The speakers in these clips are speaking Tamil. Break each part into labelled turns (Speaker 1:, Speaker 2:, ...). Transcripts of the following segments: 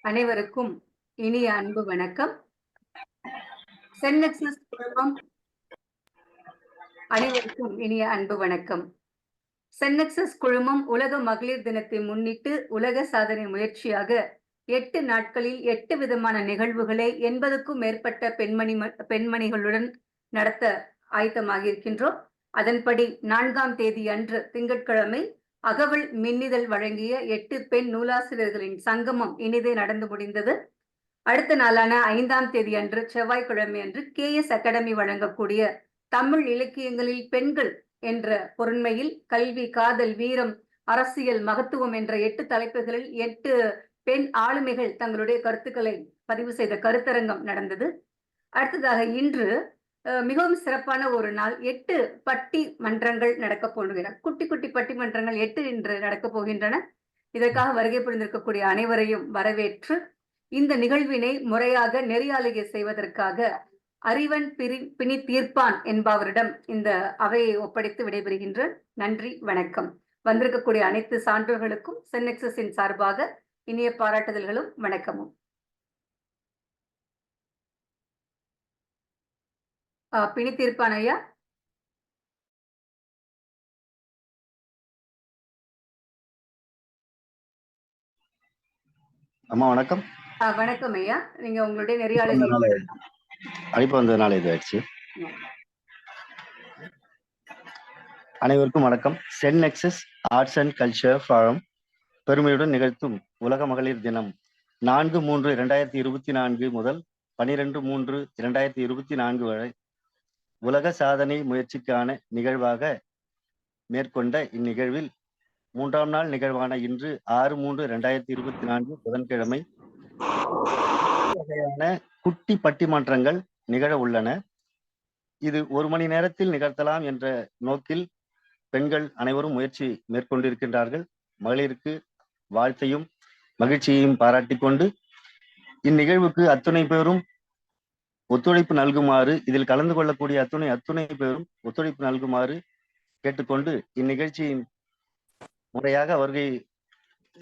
Speaker 1: அனைவருக்கும் இனிய அன்பு வணக்கம். சென்னெக்ஸஸ் குழுமம் அனைவருக்கும் இனிய அன்பு வணக்கம். சென்னெக்ஸஸ் குழுமம் உலக மகளிர் தினத்தை முன்னிட்டு உலக சாதனை முயற்சியாக 8 நாட்களில் 8 விதமான நிகழ்வுகளை 80க்கும் மேற்பட்ட பெண்மணிகளுடன் நடத்த ஆயத்தமாக இருக்கின்றோம். அதன்படி 4ஆம் தேதி அன்று திங்கட்கிழமை அகவல் மின்னிதழ் வழங்கிய 8 பெண் நூலாசிரியர்களின் சங்கமம் இனிதே நடந்து முடிந்தது. அடுத்த நாளான 5ஆம் தேதி அன்று செவ்வாய்க்கிழமை அன்று KS அகாடமி வழங்கக்கூடிய தமிழ் இலக்கியங்களில் பெண்கள் என்ற பொருண்மையில் கல்வி, காதல், வீரம், அரசியல், மகத்துவம் என்ற 8 தலைப்புகளில் 8 பெண் ஆளுமைகள் தங்களுடைய கருத்துக்களை பதிவு செய்த கருத்தரங்கம் நடந்தது. அடுத்ததாக இன்று மிகவும் சிறப்பான ஒரு நாள். 8 பட்டி மன்றங்கள் நடக்கப் போகின்றன. குட்டி குட்டி பட்டிமன்றங்கள் 8 இன்று நடக்கப் போகின்றன. இதற்காக வருகை புரிந்திருக்கக்கூடிய அனைவரையும் வரவேற்று இந்த நிகழ்வினை முறையாக நெறியாளுகை செய்வதற்காக அறிவன் பிணி தீர்ப்பான் என்பவரிடம் இந்த அவையை ஒப்படைத்து விடைபெறுகின்றேன். நன்றி, வணக்கம். வந்திருக்கக்கூடிய அனைத்து சான்றோர்களுக்கும் சென்னெக்ஸஸின் சார்பாக இனிய பாராட்டுதல்களும் வணக்கமும். பிணி தீர்ப்பான் ஐயா.
Speaker 2: அம்மா வணக்கம்.
Speaker 1: வணக்கம் ஐயா. நீங்க உங்களுடைய நெறியாளுகை
Speaker 2: அழைப்பு வந்ததுனால இது ஆயிடுச்சு. அனைவருக்கும் வணக்கம். சென்னெக்ஸஸ் ஆர்ட்ஸ் அண்ட் கல்ச்சர் ஃபாரம் பெருமையுடன் நிகழ்த்தும் உலக மகளிர் தினம் 4/3/2024 முதல் 12/3/2024 வரை உலக சாதனை முயற்சிக்கான நிகழ்வாக மேற்கொண்ட இந்நிகழ்வில் 3ஆம் நாள் நிகழ்வான இன்று 6/3/2024 புதன்கிழமை வகையான குட்டி பட்டிமன்றங்கள் நிகழ உள்ளன. இது 1 மணி நேரத்தில் நிகழ்த்தலாம் என்ற நோக்கில் பெண்கள் அனைவரும் முயற்சி மேற்கொண்டிருக்கின்றார்கள். மகளிருக்கு வாழ்த்தையும் மகிழ்ச்சியையும் பாராட்டி கொண்டு இந்நிகழ்வுக்கு அத்துணை பேரும் ஒத்துழைப்பு நல்குமாறு, இதில் கலந்து கொள்ளக்கூடிய அத்துணை பேரும் ஒத்துழைப்பு நல்குமாறு கேட்டுக்கொண்டு இந்நிகழ்ச்சியின் முறையாக வருகை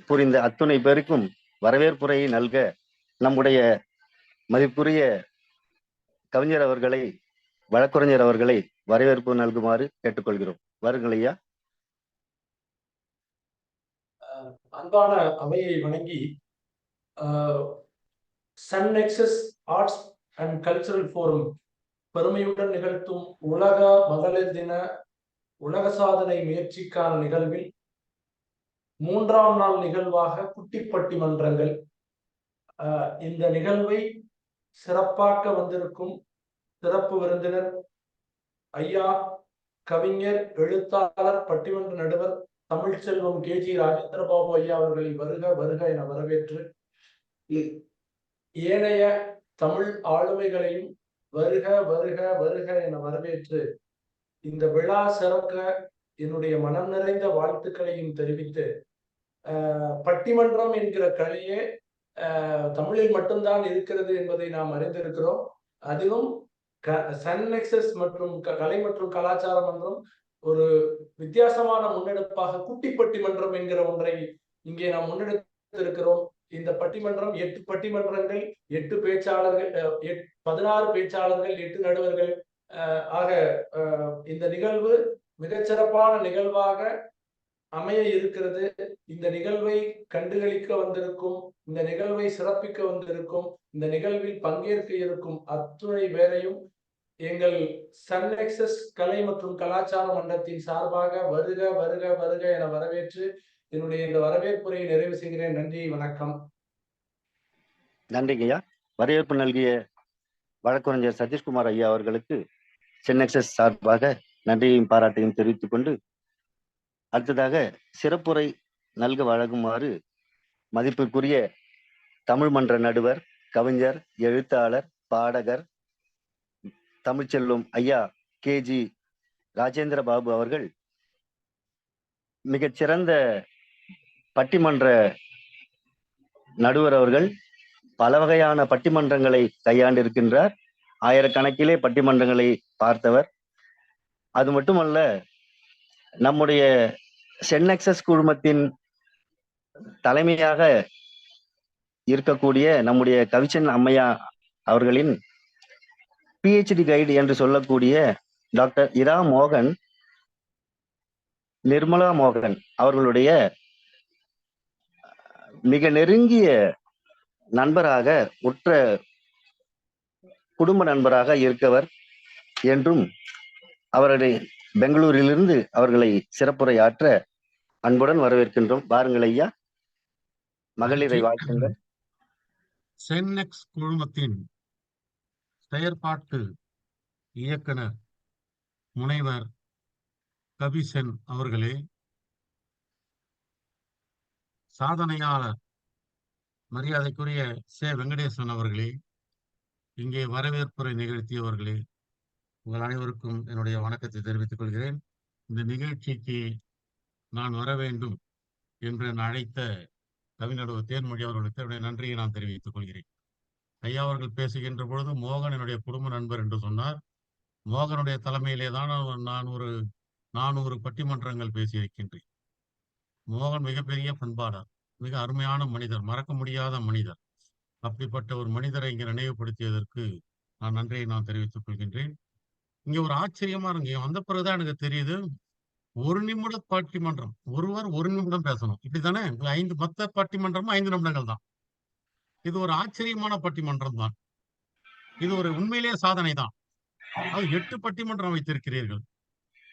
Speaker 2: புரிந்த அத்துணை பேருக்கும் வரவேற்புரையை நல்க நம்முடைய மதிப்புரிய கவிஞர் அவர்களை, வழக்குரைஞர் அவர்களை வரவேற்பு நல்குமாறு கேட்டுக்கொள்கிறோம். வருங்கள் ஐயா.
Speaker 3: அன்பான அவையை வணங்கி சென்னெக்ஸஸ் ஆர்ட்ஸ் அண்ட் கல்ச்சரல் ஃபோரம் பெருமையுடன் நிகழ்த்தும் உலக மகளிர் தின உலக சாதனை முயற்சிக்கான நிகழ்வில் 3ஆம் நாள் நிகழ்வாக குட்டி பட்டிமன்றங்கள். இந்த நிகழ்வை சிறப்பாக்க வந்திருக்கும் சிறப்பு விருந்தினர் ஐயா கவிஞர், எழுத்தாளர், பட்டிமன்ற நடுவர் தமிழ்ச்செல்வம் KG ராஜேந்திரபாபு ஐயா அவர்களை வருக வருக என வரவேற்று, ஏனைய தமிழ் ஆளுமைகளையும் வருக வருக வருக என வரவேற்று இந்த விழா சிறக்க என்னுடைய மனம் நிறைந்த வாழ்த்துக்களையும் தெரிவித்து, பட்டிமன்றம் என்கிற கலையே தமிழில் மட்டும்தான் இருக்கிறது என்பதை நாம் அறிந்திருக்கிறோம். அதிலும் சென்னெக்ஸஸ் மற்றும் கலை மற்றும் கலாச்சார மன்றம் ஒரு வித்தியாசமான முன்னெடுப்பாக குட்டி பட்டிமன்றம் என்கிற ஒன்றை இங்கே நாம் முன்னெடுத்திருக்கிறோம். இந்த பட்டிமன்றம் 8 பட்டிமன்றங்கள், 8 பேச்சாளர்கள், 16 பேச்சாளர்கள், 8 நடுவர்கள் ஆக இந்த நிகழ்வு மிகச்சிறப்பான நிகழ்வாக அமைய இருக்கிறது. இந்த நிகழ்வை கண்டுகளிக்க வந்திருக்கும், இந்த நிகழ்வை சிறப்பிக்க வந்திருக்கும், இந்த நிகழ்வில் பங்கேற்க இருக்கும் அத்துணை பேரையும் எங்கள் சென்னெக்ஸஸ் கலை மற்றும் கலாச்சார மன்றத்தின் சார்பாக வருக வருக வருக என வரவேற்று என்னுடைய இந்த வரவேற்புரையை நிறைவு செய்கிறேன். நன்றி, வணக்கம்.
Speaker 2: நன்றிங்க ஐயா. வரவேற்பு நல்கிய வழக்குரைஞர் சதீஷ்குமார் ஐயா அவர்களுக்கு சென்னெக்ஸஸ் சார்பாக நன்றியையும் பாராட்டையும் தெரிவித்துக் கொண்டு, அடுத்ததாக சிறப்புரை நல்க வழங்குமாறு மதிப்பிற்குரிய தமிழ் மன்ற நடுவர், கவிஞர், எழுத்தாளர், பாடகர் தமிழ்ச்செல்வம் ஐயா KG ராஜேந்திர பாபு அவர்கள் மிகச்சிறந்த பட்டிமன்ற நடுவர். அவர்கள் பல வகையான பட்டிமன்றங்களை கையாண்டிருக்கின்றார். ஆயிரக்கணக்கிலே பட்டிமன்றங்களை பார்த்தவர். அது மட்டுமல்ல, நம்முடைய சென்னெக்ஸஸ் குழுமத்தின் தலைமையாக இருக்கக்கூடிய நம்முடைய கவிச்சன் அம்மையா அவர்களின் PhD கைடு என்று சொல்லக்கூடிய டாக்டர் இரா மோகன், நிர்மலா மோகன் அவர்களுடைய மிக நெருங்கிய நண்பராக, உற்ற குடும்ப நண்பராக இருக்கவர் என்றும் அவருடைய பெங்களூரிலிருந்து அவர்களை சிறப்புரையாற்ற அன்புடன் வரவேற்கின்றோம். வாருங்கள் ஐயா, மகளிரை வாழ்த்துங்கள்.
Speaker 4: சென்னெக்ஸ் குழுமத்தின் செயற்பாட்டு இயக்குனர் முனைவர் கபிசென் அவர்களே, சாதனையாளர் மரியாதைக்குரிய வெங்கடேசன் அவர்களே, இங்கே வரவேற்புரை நிகழ்த்தியவர்களே, உங்கள் அனைவருக்கும் என்னுடைய வணக்கத்தை தெரிவித்துக் கொள்கிறேன். இந்த நிகழ்ச்சிக்கு நான் வர வேண்டும் என்று அழைத்த கவிஞர் தேன்மொழி அவர்களுக்கு என்னுடைய நன்றியை நான் தெரிவித்துக் கொள்கிறேன். ஐயா அவர்கள் பேசுகின்ற பொழுது மோகன் என்னுடைய குடும்ப நண்பர் என்று சொன்னார். மோகனுடைய தலைமையிலே தான் நான் ஒரு 400 பட்டிமன்றங்கள் பேசியிருக்கின்றேன். மோகன் மிகப்பெரிய பண்பாளர், மிக அருமையான மனிதர், மறக்க முடியாத மனிதர். அப்படிப்பட்ட ஒரு மனிதரை இங்கே நினைவுபடுத்தியதற்கு நான் நன்றியை நான் தெரிவித்துக் கொள்கின்றேன். இங்க ஒரு ஆச்சரியமா இருக்கு, வந்த பிறகுதான் எனக்கு தெரியுது, 1 நிமிட பட்டிமன்றம், ஒருவர் 1 நிமிடம் பேசணும், இப்படித்தானே? 5 மொத்த பட்டிமன்றமும் 5 நிமிடங்கள் தான். இது ஒரு ஆச்சரியமான பட்டிமன்றம் தான். இது ஒரு உண்மையிலேயே சாதனை தான். அது 8 பட்டிமன்றம் வைத்திருக்கிறீர்கள்.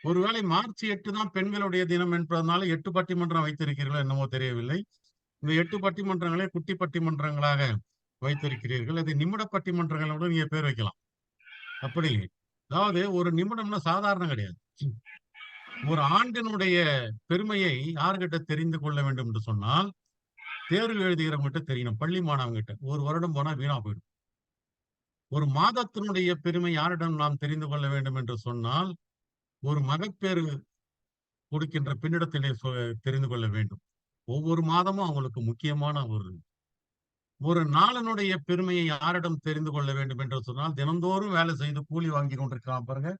Speaker 4: ஒருவேளை மார்ச் 8 தான் பெண்களுடைய தினம் என்பதனால 8 பட்டிமன்றம் வைத்திருக்கிறீர்கள் என்னமோ தெரியவில்லை. இந்த 8 பட்டிமன்றங்களே குட்டி பட்டிமன்றங்களாக வைத்திருக்கிறீர்கள். அது நிமிட பட்டிமன்றங்களோட நீங்க பேர் வைக்கலாம். அப்படி, அதாவது 1 நிமிடம்னா சாதாரணம் கிடையாது. ஒரு ஆண்டினுடைய பெருமையை யார்கிட்ட தெரிந்து கொள்ள வேண்டும் என்று சொன்னால், தேர்வு எழுதுகிறவங்கிட்ட தெரியணும், பள்ளி மாணவங்கிட்ட. 1 வருடம் போனா வீணா போயிடும். ஒரு மாதத்தினுடைய பெருமை யாரிடம் நாம் தெரிந்து கொள்ள வேண்டும் என்று சொன்னால், ஒரு மகப்பேறு கொடுக்கின்ற பெண்ணிடத்திலே தெரிந்து கொள்ள வேண்டும். ஒவ்வொரு மாதமும் அவங்களுக்கு முக்கியமான ஒரு நாளினுடைய பெருமையை யாரிடம் தெரிந்து கொள்ள வேண்டும் என்று சொன்னால், தினந்தோறும் வேலை செய்து கூலி வாங்கி கொண்டிருக்கலாம் பாருங்க,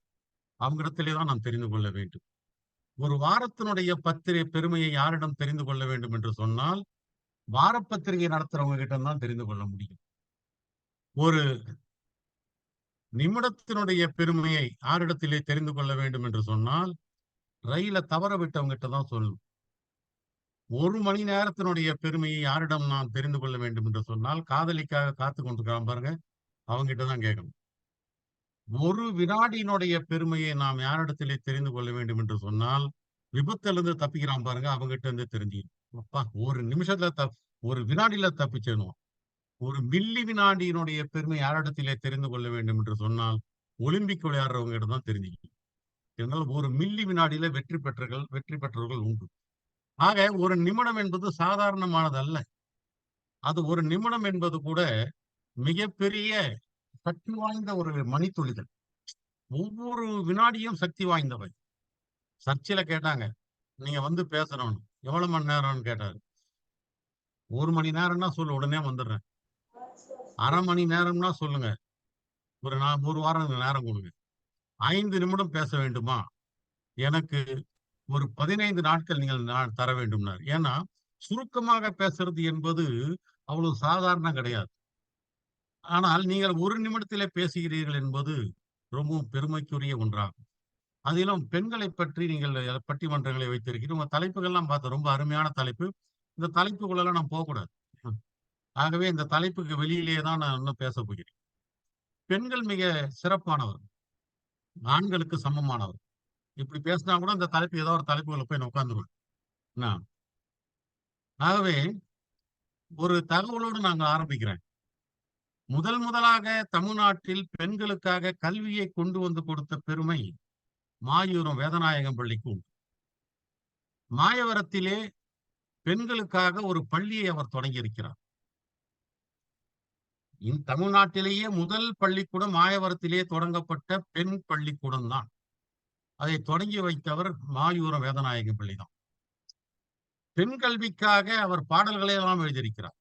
Speaker 4: அவங்களிடத்திலே தான் நாம் தெரிந்து கொள்ள வேண்டும். ஒரு வாரத்தினுடைய பெருமையை யாரிடம் தெரிந்து கொள்ள வேண்டும் என்று சொன்னால், வாரப்பத்திரிகை நடத்துறவங்க கிட்ட தான் தெரிந்து கொள்ள முடியும். ஒரு நிமிடத்தினுடைய பெருமையை யாரிடத்திலே தெரிந்து கொள்ள வேண்டும் என்று சொன்னால், ரயில தவற விட்டவங்க கிட்ட தான் சொல்லணும். 1 மணி நேரத்தினுடைய பெருமையை யாரிடம் நாம் தெரிந்து கொள்ள வேண்டும் என்று சொன்னால், காதலிக்காக காத்து கொண்டிருக்கான் பாருங்க, அவங்கிட்ட தான் கேட்கணும். 1 வினாடியினுடைய பெருமையை நாம் யாரிடத்திலே தெரிந்து கொள்ள வேண்டும் என்று சொன்னால், விபத்திலிருந்து தப்பிக்கிறான் பாருங்க, அவங்ககிட்ட இருந்து தெரிஞ்சுக்கணும். அப்பா, 1 நிமிஷத்துல 1 வினாடியில தப்பிச்சிடணும். 1 மில்லி வினாடியினுடைய பெருமை யாரிடத்திலே தெரிந்து கொள்ள வேண்டும் என்று சொன்னால், ஒலிம்பிக் விளையாடுறவங்க கிட்ட தான் தெரிஞ்சுக்கணும். இதனால் 1 மில்லி வினாடியில வெற்றி பெற்றவர்கள் உண்டு. ஆக 1 நிமிடம் என்பது சாதாரணமானது அல்ல. அது 1 நிமிடம் என்பது கூட மிகப்பெரிய சக்தி வாய்ந்த ஒரு மணித்துளிகள். ஒவ்வொரு வினாடியும் சக்தி வாய்ந்தவை. சர்ச்சில கேட்டாங்க, நீங்க வந்து பேசணும்னு, எவ்வளவு மணி நேரம்னு கேட்டாரு. 1 மணி நேரம்னா சொல்லு, உடனே வந்துடுறேன். 1/2 மணி நேரம்னா சொல்லுங்க, ஒரு வாரம் நேரம் கொடுங்க. 5 நிமிடம் பேச வேண்டுமா, எனக்கு ஒரு 15 நாட்கள் நீங்கள் தர வேண்டும்னார். ஏன்னா சுருக்கமாக பேசுறது என்பது அவ்வளவு சாதாரணம் கிடையாது. ஆனால் நீங்கள் 1 நிமிடத்திலே பேசுகிறீர்கள் என்பது ரொம்பவும் பெருமைக்குரிய ஒன்றாகும். அதிலும் பெண்களை பற்றி நீங்கள் பட்டிமன்றங்களை வைத்திருக்கிறீர்கள். உங்க தலைப்புகள்லாம் பார்த்து ரொம்ப அருமையான தலைப்பு. இந்த தலைப்புகளெல்லாம் நான் போகக்கூடாது. ஆகவே இந்த தலைப்புக்கு வெளியிலேயே தான் நான் இன்னும் பேச போகிறேன். பெண்கள் மிக சிறப்பானவர், ஆண்களுக்கு சமமானவர். இப்படி பேசினா கூட இந்த தலைப்பு ஏதோ ஒரு தலைப்புகளை போய் நான் உட்கார்ந்துருவேன். ஆகவே ஒரு தகவலோடு நாங்க ஆரம்பிக்கிறேன். முதலாக தமிழ்நாட்டில் பெண்களுக்காக கல்வியை கொண்டு வந்து கொடுத்த பெருமை மாயூரம் வேதநாயகம் பள்ளிக்கு உண்டு. மாயவரத்திலே பெண்களுக்காக ஒரு பள்ளியை அவர் தொடங்கி இருக்கிறார். தமிழ்நாட்டிலேயே முதல் பள்ளிக்கூடம் மாயவரத்திலே தொடங்கப்பட்ட பெண் பள்ளிக்கூடம் தான். அதை தொடங்கி வைத்தவர் மாயூரம் வேதநாயகம் பள்ளி தான். பெண் கல்விக்காக அவர் பாடல்களை எல்லாம் எழுதியிருக்கிறார்.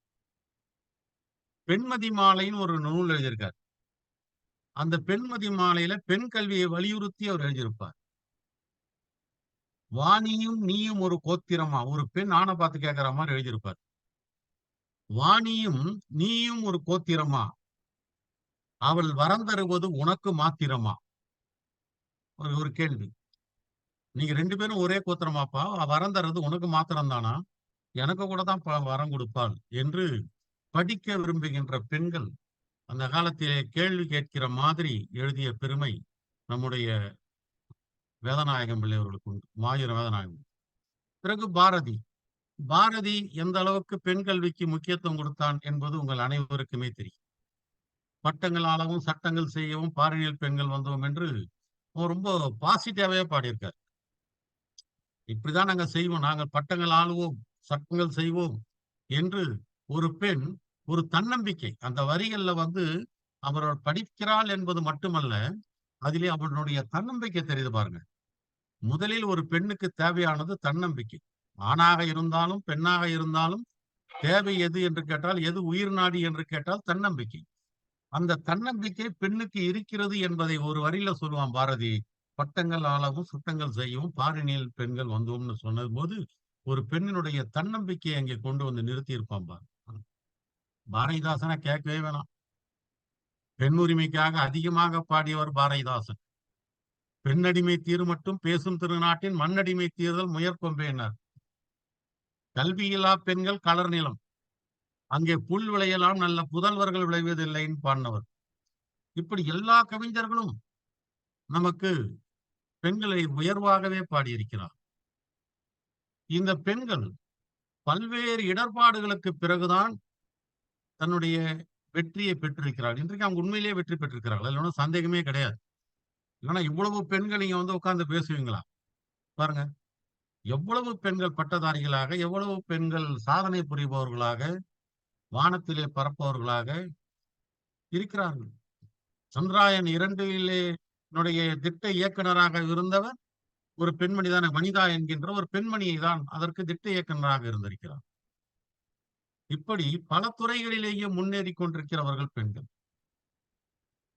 Speaker 4: பெண்மதி மாலைன்னு ஒரு நூல் எழுதியிருக்கார். அந்த பெண்மதி மாலையில பெண் கல்வியை வலியுறுத்தி அவர் எழுதியிருப்பார். வாணியும் நீயும் ஒரு கோத்திரமா, ஒரு பெண் ஆணை பார்த்து கேட்கிற மாதிரி எழுதியிருப்பார். வாணியும் நீயும் ஒரு கோத்திரமா, அவள் வரந்தருவது உனக்கு மாத்திரமா. ஒரு கேள்வி. நீங்க 2 பேரும் ஒரே கோத்திரமாப்பா, வரம் தர்றது உனக்கு மாத்திரம் தானா? எனக்கு கூட தான் வரம் கொடுப்பாள் என்று படிக்க விரும்புகின்ற பெண்கள் அந்த காலத்திலே கேள்வி கேட்கிற மாதிரி எழுதிய பெருமை நம்முடைய வேதநாயகம் பிள்ளை அவர்களுக்கு உண்டு. மாயூர வேதநாயகம். பிறகு பாரதி. பாரதி எந்த அளவுக்கு பெண் கல்விக்கு முக்கியத்துவம் கொடுத்தான் என்பது உங்கள் அனைவருக்குமே தெரியும். பட்டங்கள் ஆளவும் சட்டங்கள் செய்யவும் பாரினில் பெண்கள் வந்தோம் என்று ரொம்ப பாசிட்டிவாவே பாடியிருக்கார். இப்படிதான் நாங்க செய்வோம், நாங்கள் பட்டங்கள் ஆளுவோம், சட்டங்கள் செய்வோம் என்று ஒரு பெண் ஒரு தன்னம்பிக்கை அந்த வரிகள்ல அவர்கள் படிக்கிறாள் என்பது மட்டுமல்ல, அதிலே அவளுடைய தன்னம்பிக்கை தெரியுது பாருங்க. முதலில் ஒரு பெண்ணுக்கு தேவையானது தன்னம்பிக்கை. ஆணாக இருந்தாலும் பெண்ணாக இருந்தாலும் தேவை எது என்று கேட்டால், எது உயிர் நாடி என்று கேட்டால் தன்னம்பிக்கை. அந்த தன்னம்பிக்கை பெண்ணுக்கு இருக்கிறது என்பதை ஒரு வரியில சொல்லுவான் பாரதி. பட்டங்கள் ஆளவும் சுட்டங்கள் செய்யவும் பாரினில் பெண்கள் வந்தோம்னு சொன்னது போது ஒரு பெண்ணினுடைய தன்னம்பிக்கையை அங்கே கொண்டு வந்து நிறுத்தி இருப்பான் பாரு. பாரதிதாசனை கேட்கவே வேணாம். பெண் உரிமைக்காக அதிகமாக பாடியவர் பாரதிதாசன். பெண்ணடிமை தீர் மட்டும் பேசும் திருநாட்டின் மண்ணடிமை தீர்தல் முயற்கொம்பேனார். கல்வியில்லா பெண்கள் கலர் நிலம், அங்கே புல் விளையலாம் நல்ல புதல்வர்கள் விளைவதில்லைன்னு பாடினவர். இப்படி எல்லா கவிஞர்களும் நமக்கு பெண்களை உயர்வாகவே பாடியிருக்கிறார். இந்த பெண்கள் பல்வேறு இடர்பாடுகளுக்கு பிறகுதான் தன்னுடைய வெற்றியை பெற்றிருக்கிறார்கள். இன்றைக்கு அவங்க உண்மையிலேயே வெற்றி பெற்றிருக்கிறார்கள், இல்லைன்னா சந்தேகமே கிடையாது. இல்லைன்னா இவ்வளவு பெண்கள் நீங்க உட்கார்ந்து பேசுவீங்களா? பாருங்க, எவ்வளவு பெண்கள் பட்டதாரிகளாக, எவ்வளவு பெண்கள் சாதனை புரிபவர்களாக, வானத்திலே பறப்பவர்களாக இருக்கிறார்கள். சந்திராயன் 2 திட்ட இயக்குனராக இருந்தவர் ஒரு பெண்மணி தானே, வனிதா என்கின்ற ஒரு பெண்மணியை தான் அதற்கு திட்ட இயக்குனராக இருந்திருக்கிறார். இப்படி பல துறைகளிலேயே முன்னேறி கொண்டிருக்கிறவர்கள் பெண்கள்.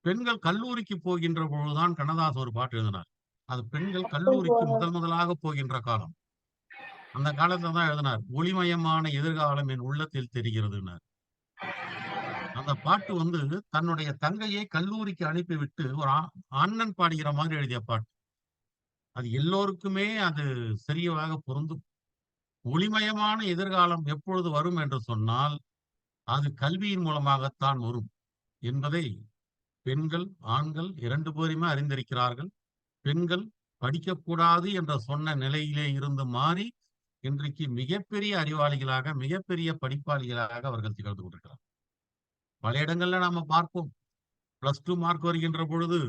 Speaker 4: பெண்கள் கல்லூரிக்கு போகின்ற பொழுதுதான் கண்ணதாசன் ஒரு பாட்டு எழுதினார். அது பெண்கள் கல்லூரிக்கு முதலாக போகின்ற காலம். அந்த காலத்துல தான் எழுதினார், ஒளிமயமான எதிர்காலம் என் உள்ளத்தில் தெரிகிறதுன்னார். அந்த பாட்டு தன்னுடைய தங்கையை கல்லூரிக்கு அனுப்பிவிட்டு ஒரு அண்ணன் பாடுகிற மாதிரி எழுதிய பாட்டு. அது எல்லோருக்குமே அது சரியாக பொருந்தும். ஒளிமயமான எதிர்காலம் எப்பொழுது வரும் என்று சொன்னால் அது கல்வியின் மூலமாகத்தான் வரும் என்பதை பெண்கள் ஆண்கள் 2 பேருமே அறிந்திருக்கிறார்கள். பெண்கள் படிக்கக்கூடாது என்ற சொன்ன நிலையிலே இருந்து மாறி இன்றைக்கு மிகப்பெரிய அறிவாளிகளாக, மிகப்பெரிய படிப்பாளிகளாக அவர்கள் திகழ்ந்து கொண்டிருக்கிறார். பல இடங்கள்ல நாம பார்ப்போம், +2 மார்க் வருகின்ற பொழுது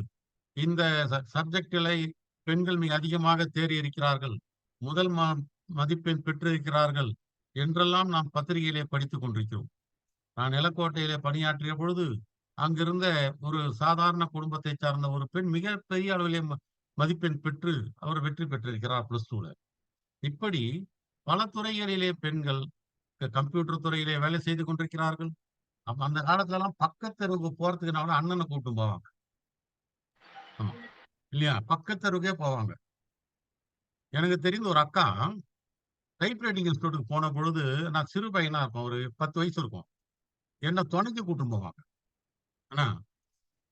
Speaker 4: இந்த சப்ஜெக்டுகளை பெண்கள் மிக அதிகமாக தேறி இருக்கிறார்கள், முதல் மதிப்பெண் பெற்றிருக்கிறார்கள் என்றெல்லாம் நாம் பத்திரிகையிலே படித்துக் கொண்டிருக்கிறோம். நான் நிலக்கோட்டையிலே பணியாற்றிய பொழுது அங்கிருந்த ஒரு சாதாரண குடும்பத்தை சார்ந்த ஒரு பெண் மிகப்பெரிய அளவிலே மதிப்பெண் பெற்று அவர் வெற்றி பெற்றிருக்கிறார் +2ல. இப்படி பல துறைகளிலே பெண்கள் கம்ப்யூட்டர் துறையிலே வேலை செய்து கொண்டிருக்கிறார்கள். அப்ப அந்த காலத்துல எல்லாம் பக்கத்தெருவுக்கு போறதுக்குனால அண்ணனை கூப்பிட்டு போவாங்க. ஆமா, இல்லையா? பக்கத்தெருவுக்கே போவாங்க. எனக்கு தெரிந்த ஒரு அக்கா டைப்ரைட்டிங் இன்ஸ்டியூட்டுக்கு போன பொழுது, நான் சிறு பையனா இருப்பேன், ஒரு 10 வயசு இருக்கும், என்ன துணைக்கு கூட்டிட்டு போவாங்க. ஆனா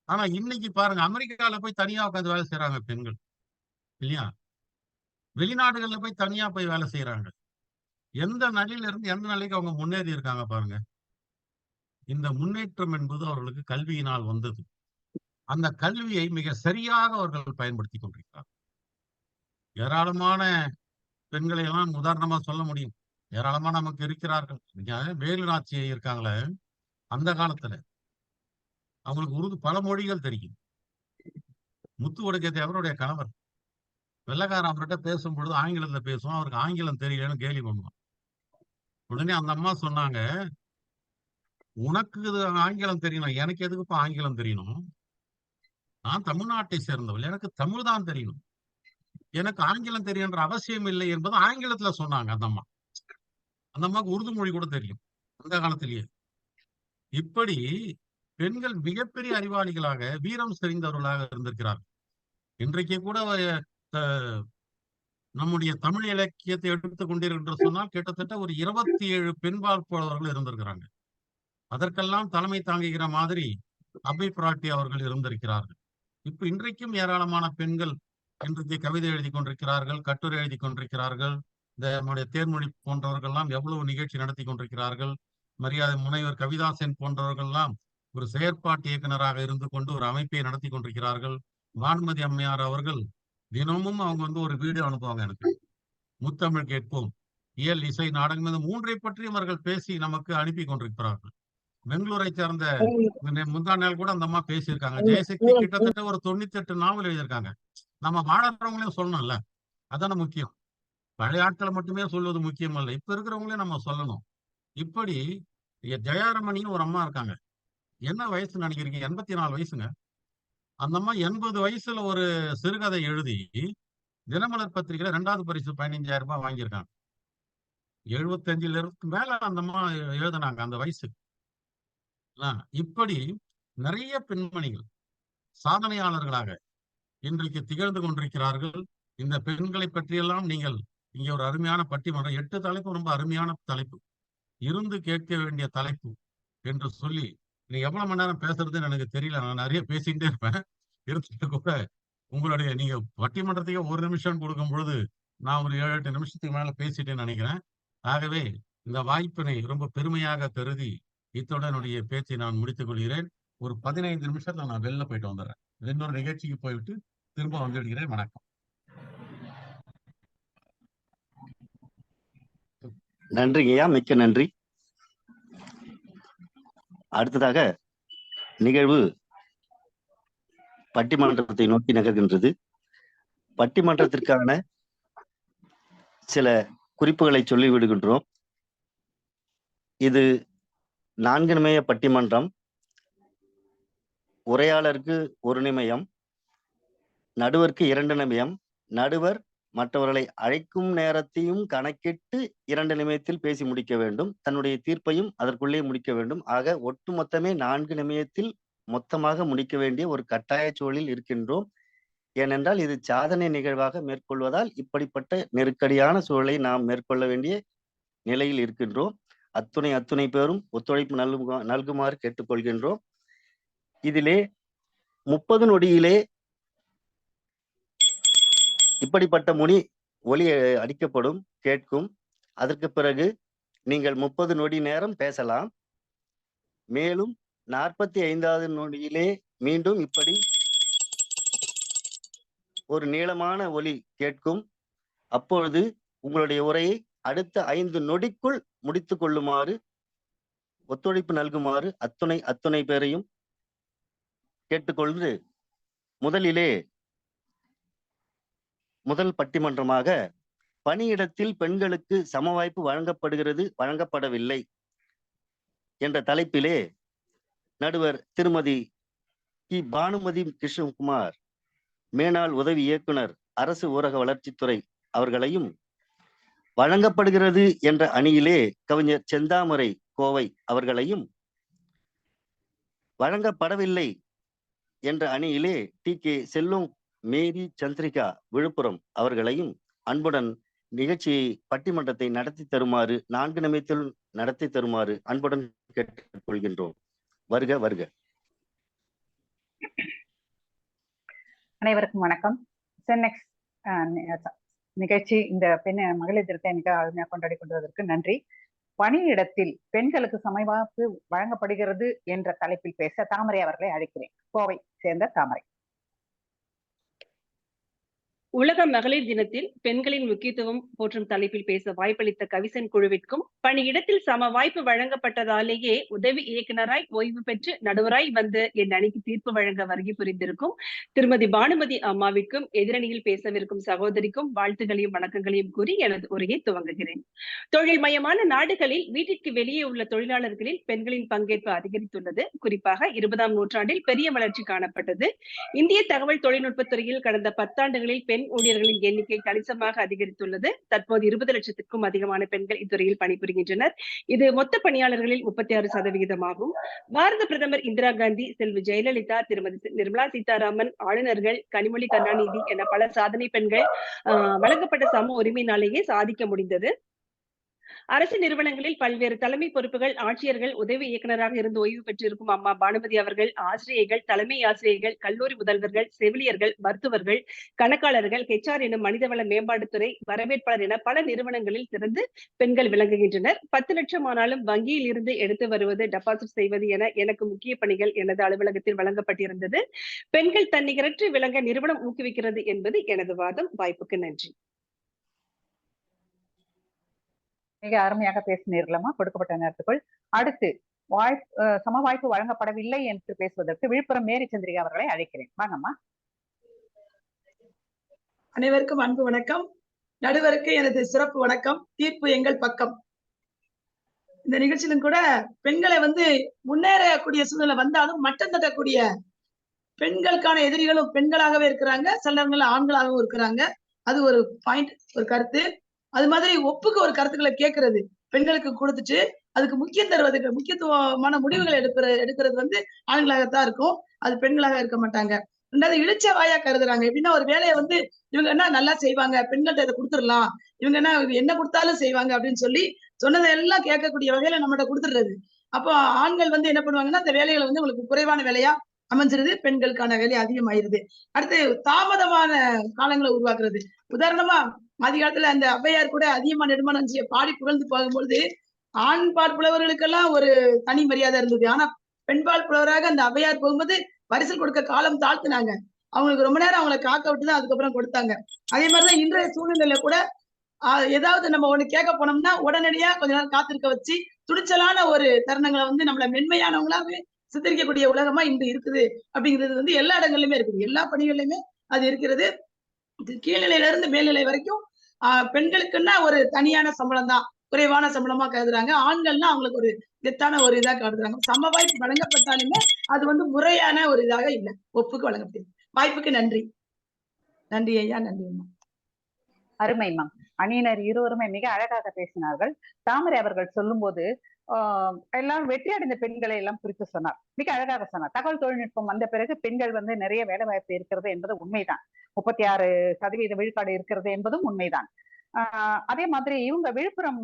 Speaker 4: ஆனா இன்னைக்கு பாருங்க, அமெரிக்கால போய் தனியா உட்கார்ந்து வேலை செய்யறாங்க பெண்கள், இல்லையா? வெளிநாடுகள்ல போய் தனியா போய் வேலை செய்யறாங்க. எந்த நிலையில இருந்து எந்த நிலைக்கு அவங்க முன்னேறி இருக்காங்க பாருங்க. இந்த முன்னேற்றம் என்பது அவர்களுக்கு கல்வியினால் வந்தது. அந்த கல்வியை மிக சரியாக அவர்கள் பயன்படுத்திக் கொண்டிருக்கிறார். ஏராளமான பெண்களை எல்லாம் உதாரணமா சொல்ல முடியும். ஏராளமா நமக்கு இருக்கிறார்கள். வேலு நாச்சியை இருக்காங்களே, அந்த காலத்துல அவங்களுக்கு பல மொழிகள் தெரியும். முத்து ஒடுக்கத்தை அவருடைய கணவர், வெள்ளக்காரன் அவர்கிட்ட பேசும் பொழுது ஆங்கிலத்துல பேசுவோம், அவருக்கு ஆங்கிலம் தெரியலன்னு கேலி பண்ணுவான். உடனே அந்த அம்மா சொன்னாங்க, உனக்கு இது ஆங்கிலம் தெரியணும், எனக்கு எதுக்குப்பா ஆங்கிலம் தெரியணும்? நான் தமிழ்நாட்டை சேர்ந்தவள், எனக்கு தமிழ் தான் தெரியணும், எனக்கு ஆங்கிலம் தெரியுன்ற அவசியம் இல்லை என்பது ஆங்கிலத்துல சொன்னாங்க அந்த அம்மா. அந்த அம்மாவுக்கு உருது மொழி கூட தெரியும் அந்த காலத்திலேயே. இப்படி பெண்கள் மிகப்பெரிய அறிவாளிகளாக, வீரம் செறிந்தவர்களாக இருந்திருக்கிறார்கள். இன்றைக்கு கூட நம்முடைய தமிழ் இலக்கியத்தை எடுத்துக் கொண்டீர்கள் என்று சொன்னால் கிட்டத்தட்ட ஒரு 27 பெண்பால் புலவர்கள் இருந்திருக்கிறாங்க. அதற்கெல்லாம் தலைமை தாங்குகிற மாதிரி அபய் பிராட்டி அவர்கள் இருந்திருக்கிறார்கள். இப்ப இன்றைக்கும் ஏராளமான பெண்கள் இன்றைக்கு கவிதை எழுதி கொண்டிருக்கிறார்கள், கட்டுரை எழுதி கொண்டிருக்கிறார்கள். இந்த நம்முடைய தேன்மொழி போன்றவர்கள்லாம் எவ்வளவு நிகழ்ச்சி நடத்தி கொண்டிருக்கிறார்கள். மரியாதை முனைவர் கவிதாசன் போன்றவர்கள்லாம் ஒரு செயற்பாட்டு இயக்குனராக இருந்து கொண்டு ஒரு அமைப்பை நடத்தி கொண்டிருக்கிறார்கள். வான்மதி அம்மையார் அவர்கள் தினமும் அவங்க ஒரு வீடியோ அனுப்புவாங்க எனக்கு. முத்தமிழ் கேட்போம், இயல், இசை, நாடகம், இந்த 3ஐ பற்றியும் அவர்கள் பேசி நமக்கு அனுப்பி கொண்டிருக்கிறார்கள். பெங்களூரை சேர்ந்த முந்தா நாள் கூட அந்த அம்மா பேசியிருக்காங்க. ஜெயசக்தி கிட்டத்தட்ட ஒரு 98 நாவல் எழுதியிருக்காங்க. நம்ம வாழறவங்களையும் சொல்லணும்ல, அதான முக்கியம். பழைய ஆட்களை மட்டுமே சொல்வது முக்கியம் அல்ல, இப்ப இருக்கிறவங்களே நம்ம சொல்லணும். இப்படி ஜெயாரமணின்னு ஒரு அம்மா இருக்காங்க. என்ன வயசு நினைக்கிறீங்க? 84 வயசுங்க. அந்த அம்மா 80 வயசுல ஒரு சிறுகதை எழுதி தினமலர் பத்திரிகையில 2வது பரிசு 15,000 ரூபாய் வாங்கியிருக்காங்க. 75ல மேல அந்த அம்மா எழுதினாங்க அந்த வயசு. இப்படி நிறைய பெண்மணிகள் சாதனையாளர்களாக இன்றைக்கு திகழ்ந்து கொண்டிருக்கிறார்கள். இந்த பெண்களை பற்றியெல்லாம் நீங்கள் இங்கே ஒரு அருமையான பட்டிமன்றம், 8 தலைப்பு, ரொம்ப அருமையான தலைப்பு, இருந்து கேட்க வேண்டிய தலைப்பு என்று சொல்லி, நீ எவ்வளவு மணி நேரம் பேசுறதுன்னு எனக்கு தெரியல. நான் நிறைய பேசிக்கிட்டே இருப்பேன். இருந்துட்டு கூட உங்களுடைய நீங்க பட்டிமன்றத்துக்கு 1 நிமிஷம் கொடுக்கும் பொழுது நான் ஒரு 7-8 நிமிஷத்துக்கு மேல பேசிட்டேன்னு நினைக்கிறேன். ஆகவே இந்த வாய்ப்பினை ரொம்ப பெருமையாக கருதி இத்துடன் என்னுடைய பேச்சை நான் முடித்துக் கொள்கிறேன். ஒரு 15 நிமிஷத்துல நான் வெளில போயிட்டு வந்துடுறேன். இன்னொரு நிகழ்ச்சிக்கு போயிட்டு திரும்ப வந்துடுகிறேன். வணக்கம்.
Speaker 2: நன்றிங்கய்யா, மிக்க நன்றி. அடுத்ததாக நிகழ்வு பட்டிமன்றத்தை நோக்கி நகர்கின்றது. பட்டிமன்றத்திற்கான சில குறிப்புகளை சொல்லி விடுகின்றோம். இது 4 நிமிட பட்டிமன்றம். உரையாளருக்கு 1 நிமிடம், நடுவருக்கு 2 நிமிடம், நடுவர் மற்றவர்களை அழைக்கும் நேரத்தையும் கணக்கிட்டு 2 நிமிடத்தில் பேசி முடிக்க வேண்டும். தன்னுடைய தீர்ப்பையும் அதற்குள்ளே முடிக்க வேண்டும். ஆக ஒட்டுமொத்தமே 4 நிமிடத்தில் மொத்தமாக முடிக்க வேண்டிய ஒரு கட்டாய சூழலில் இருக்கின்றோம். ஏனென்றால் இது சாதனை நிகழ்வாக மேற்கொள்வதால் இப்படிப்பட்ட நெருக்கடியான சூழலை நாம் மேற்கொள்ள வேண்டிய நிலையில் இருக்கின்றோம். அத்துணை பேரும் ஒத்துழைப்பு நல்குமாறு கேட்டுக்கொள்கின்றோம். இதிலே 30 நொடியிலே இப்படிப்பட்ட ஒலி அடிக்கப்படும், கேட்கும். அதற்கு பிறகு நீங்கள் 30 நொடி நேரம் பேசலாம். மேலும் 45வது நொடியிலே மீண்டும் இப்படி ஒரு நீளமான ஒலி கேட்கும். அப்பொழுது உங்களுடைய உரையை அடுத்த 5 நொடிக்குள் முடித்துக் கொள்ளுமாறு ஒத்துழைப்பு நல்குமாறு அத்துணை பேரையும் கேட்டுக்கொண்டு, முதல் பட்டிமன்றமாக பணியிடத்தில் பெண்களுக்கு சம வாய்ப்பு வழங்கப்படுகிறது, வழங்கப்படவில்லை என்ற தலைப்பிலே நடுவர் திருமதி கி. பானுமதி கிருஷ்ணகுமார், மேனாள் உதவி இயக்குனர், அரசு ஊரக வளர்ச்சித்துறை அவர்களையும், வழங்கப்படுகிறது என்ற அணியிலே கவிஞர் செந்தாமரை கோவை அவர்களையும், வழங்கப்படவில்லை என்ற அணியிலே டி.கே. செல்வம், மேரி சந்திரிகா விழுப்புரம் அவர்களையும் அன்புடன் நிகழ்ச்சியை பட்டிமன்றத்தை நடத்தி தருமாறு 4 நிமிடத்தில் நடத்தி தருமாறு அன்புடன் கேட்டுக்கொள்கின்றோம். வருக வருக.
Speaker 5: அனைவருக்கும் வணக்கம். சென்னெக்ஸ் நிகழ்ச்சி இந்த மகளிர் தினத்தை மிக அருமையாக கொண்டாடி கொண்டதற்கு நன்றி. பணியிடத்தில் பெண்களுக்கு சம வாய்ப்பு வழங்கப்படுகிறது என்ற தலைப்பில் பேச தாமரை அவர்களை அழைக்கிறேன். கோவை சேர்ந்த தாமரை.
Speaker 6: உலக மகளிர் தினத்தில் பெண்களின் முக்கியத்துவம் போற்றும் தலைப்பில் பேச வாய்ப்பளித்த கவிசன் குழுவிற்கும், பணியிடத்தில் சம வாய்ப்பு வழங்கப்பட்டதாலேயே உதவி இயக்குனராய் ஓய்வு பெற்று நடுவராய் வந்து என் அணிக்கு தீர்ப்பு வழங்க வருகை புரிந்திருக்கும் திருமதி பானுமதி அம்மாவிற்கும், எதிரணியில் பேசவிருக்கும் சகோதரிக்கும் வாழ்த்துகளையும் வணக்கங்களையும் கூறி எனது உரையை துவங்குகிறேன். தொழில் மயமான நாடுகளில் வீட்டிற்கு வெளியே உள்ள தொழிலாளர்களில் பெண்களின் பங்கேற்பு அதிகரித்துள்ளது. குறிப்பாக 20ஆம் நூற்றாண்டில் பெரிய வளர்ச்சி காணப்பட்டது. இந்திய தகவல் தொழில்நுட்பத்துறையில் கடந்த 10 ஆண்டுகளில் பெண் ஊழியர்களின் எண்ணிக்கை கணிசமாக அதிகரித்துள்ளது. தற்போது 20 லட்சத்திற்கும் அதிகமான பெண்கள் இத்துறையில் பணிபுரிகின்றனர். இது மொத்த பணியாளர்களில் 36% ஆகும். பாரத பிரதமர் இந்திரா காந்தி, செல்வி ஜெயலலிதா, திருமதி நிர்மலா சீதாராமன், ஆளுநர்கள், கனிமொழி கருணாநிதி என பல சாதனை பெண்கள் வழங்கப்பட்ட சம உரிமை நாளையே சாதிக்க முடிந்தது. அரசு நிறுவனங்களில் பல்வேறு தலைமை பொறுப்புகள், ஆட்சியர்கள், உதவி இயக்குநராக இருந்து ஓய்வு பெற்றிருக்கும் அம்மா பானுமதி அவர்கள் ஆசிரியைகள், தலைமை ஆசிரியர்கள், கல்லூரி முதல்வர்கள், செவிலியர்கள், மருத்துவர்கள், கணக்காளர்கள், HR எனும் மனிதவள மேம்பாட்டுத்துறை, வரவேற்பாளர் என பல நிறுவனங்களில் சிறந்து பெண்கள் விளங்குகின்றனர். 10 லட்சம் ஆனாலும் வங்கியில் இருந்து எடுத்து வருவது, டெபாசிட் செய்வது என எனக்கு முக்கிய பணிகள் எனது அலுவலகத்தில் வழங்கப்பட்டிருந்தது. பெண்கள் தன்னிகரற்று விளங்க நிறுவனம் ஊக்குவிக்கிறது என்பது எனது வாதம். வாய்ப்புக்கு நன்றி.
Speaker 5: மிக அருமையாக பேசினீர்களம்மா கொடுக்கப்பட்ட நேரத்துக்குள். அடுத்து சம வாய்ப்பு வழங்கப்படவில்லை என்று பேசுவதற்கு விழுப்புரம் மேரி சந்திரிகா அவர்களை அழைக்கிறேன். வாங்கம்மா.
Speaker 7: அனைவருக்கும் அன்பு வணக்கம். நடுவருக்கு எனது சிறப்பு வணக்கம். தீர்ப்பு எங்கள் பக்கம். இந்த நிகழ்ச்சியிலும் கூட பெண்களை முன்னேறக்கூடிய சூழ்நிலை வந்தாலும் மட்டம் தட்டக்கூடிய பெண்களுக்கான எதிரிகளும் பெண்களாகவே இருக்கிறாங்க, சிலவங்கள ஆண்களாகவும் இருக்கிறாங்க. அது ஒரு பாயிண்ட், ஒரு கருத்து. அது மாதிரி ஒப்புக்கு ஒரு கருத்துக்களை கேட்கறது பெண்களுக்கு கொடுத்துட்டு அதுக்கு முக்கியத்துவமான முடிவுகளை எடுக்கிறது ஆண்களாகத்தான் இருக்கும், அது பெண்களாக இருக்க மாட்டாங்க. ரெண்டாவது இழிச்ச வாயா கருதுறாங்க. எப்படின்னா ஒரு வேலையை இவங்க என்ன நல்லா செய்வாங்க, பெண்கள்ட்ட இதை கொடுத்துடலாம், இவங்க என்ன கொடுத்தாலும் செய்வாங்க அப்படின்னு சொல்லி சொன்னதை எல்லாம் கேட்கக்கூடிய வகையில நம்மகிட்ட கொடுத்துடுறது. அப்போ ஆண்கள் என்ன பண்ணுவாங்கன்னா அந்த வேலைகளை உங்களுக்கு குறைவான வேலையா அமைஞ்சிருது, பெண்களுக்கான வேலை அதிகமாயிருது. அடுத்து தாமதமான காலங்களை உருவாக்குறது. உதாரணமா ஆதி காலத்துல அந்த ஔவையார் கூட அதிகமா நெடுமானம் பாடி புகழ்ந்து போகும்பொழுது ஆண்பால் புலவர்களுக்கெல்லாம் ஒரு தனி மரியாதை இருந்தது. ஆனா பெண்பால் புலவராக அந்த ஔவையார் போகும்போது பரிசல் கொடுக்க காலம் தாழ்த்தினாங்க. அவங்களுக்கு ரொம்ப நேரம் அவங்களை காக்க விட்டுதான் அதுக்கப்புறம் கொடுத்தாங்க. அதே மாதிரிதான் இன்றைய சூழ்நிலையில கூட ஏதாவது நம்ம ஒண்ணு கேட்க போனோம்னா உடனடியா கொஞ்ச நேரம் காத்திருக்க வச்சு துணிச்சலான ஒரு தருணங்களை நம்மள மென்மையானவங்களாவே சித்தரிக்கக்கூடிய உலகமா இன்று இருக்குது. அப்படிங்கிறது எல்லா இடங்கள்லயுமே இருக்குது, எல்லா பணிகள்லயுமே அது இருக்கிறது. கீழ்நிலையில இருந்து மேல்நிலை வரைக்கும் பெண்களுக்குன்னா ஒரு தனியான சம்பளம் தான், குறைவான சம்பளமா கருதுறாங்க. ஆண்கள்னா அவங்களுக்கு ஒரு கெத்தான ஒரு இதா கருதுறாங்க. சம வாய்ப்பு வழங்கப்பட்டாலுமே அது முறையான ஒரு இதாக இல்லை, ஒப்புக்கு வழங்கப்படுது. வாய்ப்புக்கு நன்றி. நன்றி ஐயா, நன்றி அம்மா.
Speaker 5: அருமைம்மா. அணியினர் இருவருமே மிக அழகாக பேசினார்கள். தாமரை அவர்கள் சொல்லும் போது எல்லாரும் வெற்றி அடைந்த பெண்களை எல்லாம் குறித்து சொன்னார், மிக அழகாக சொன்னார். தகவல் தொழில்நுட்பம் வந்த பிறகு பெண்கள் நிறைய வேலை வாய்ப்பு இருக்கிறது என்பது உண்மைதான். 36% விழுக்காடு இருக்கிறது என்பதும் உண்மைதான். அதே மாதிரி இவங்க விழுப்புரம்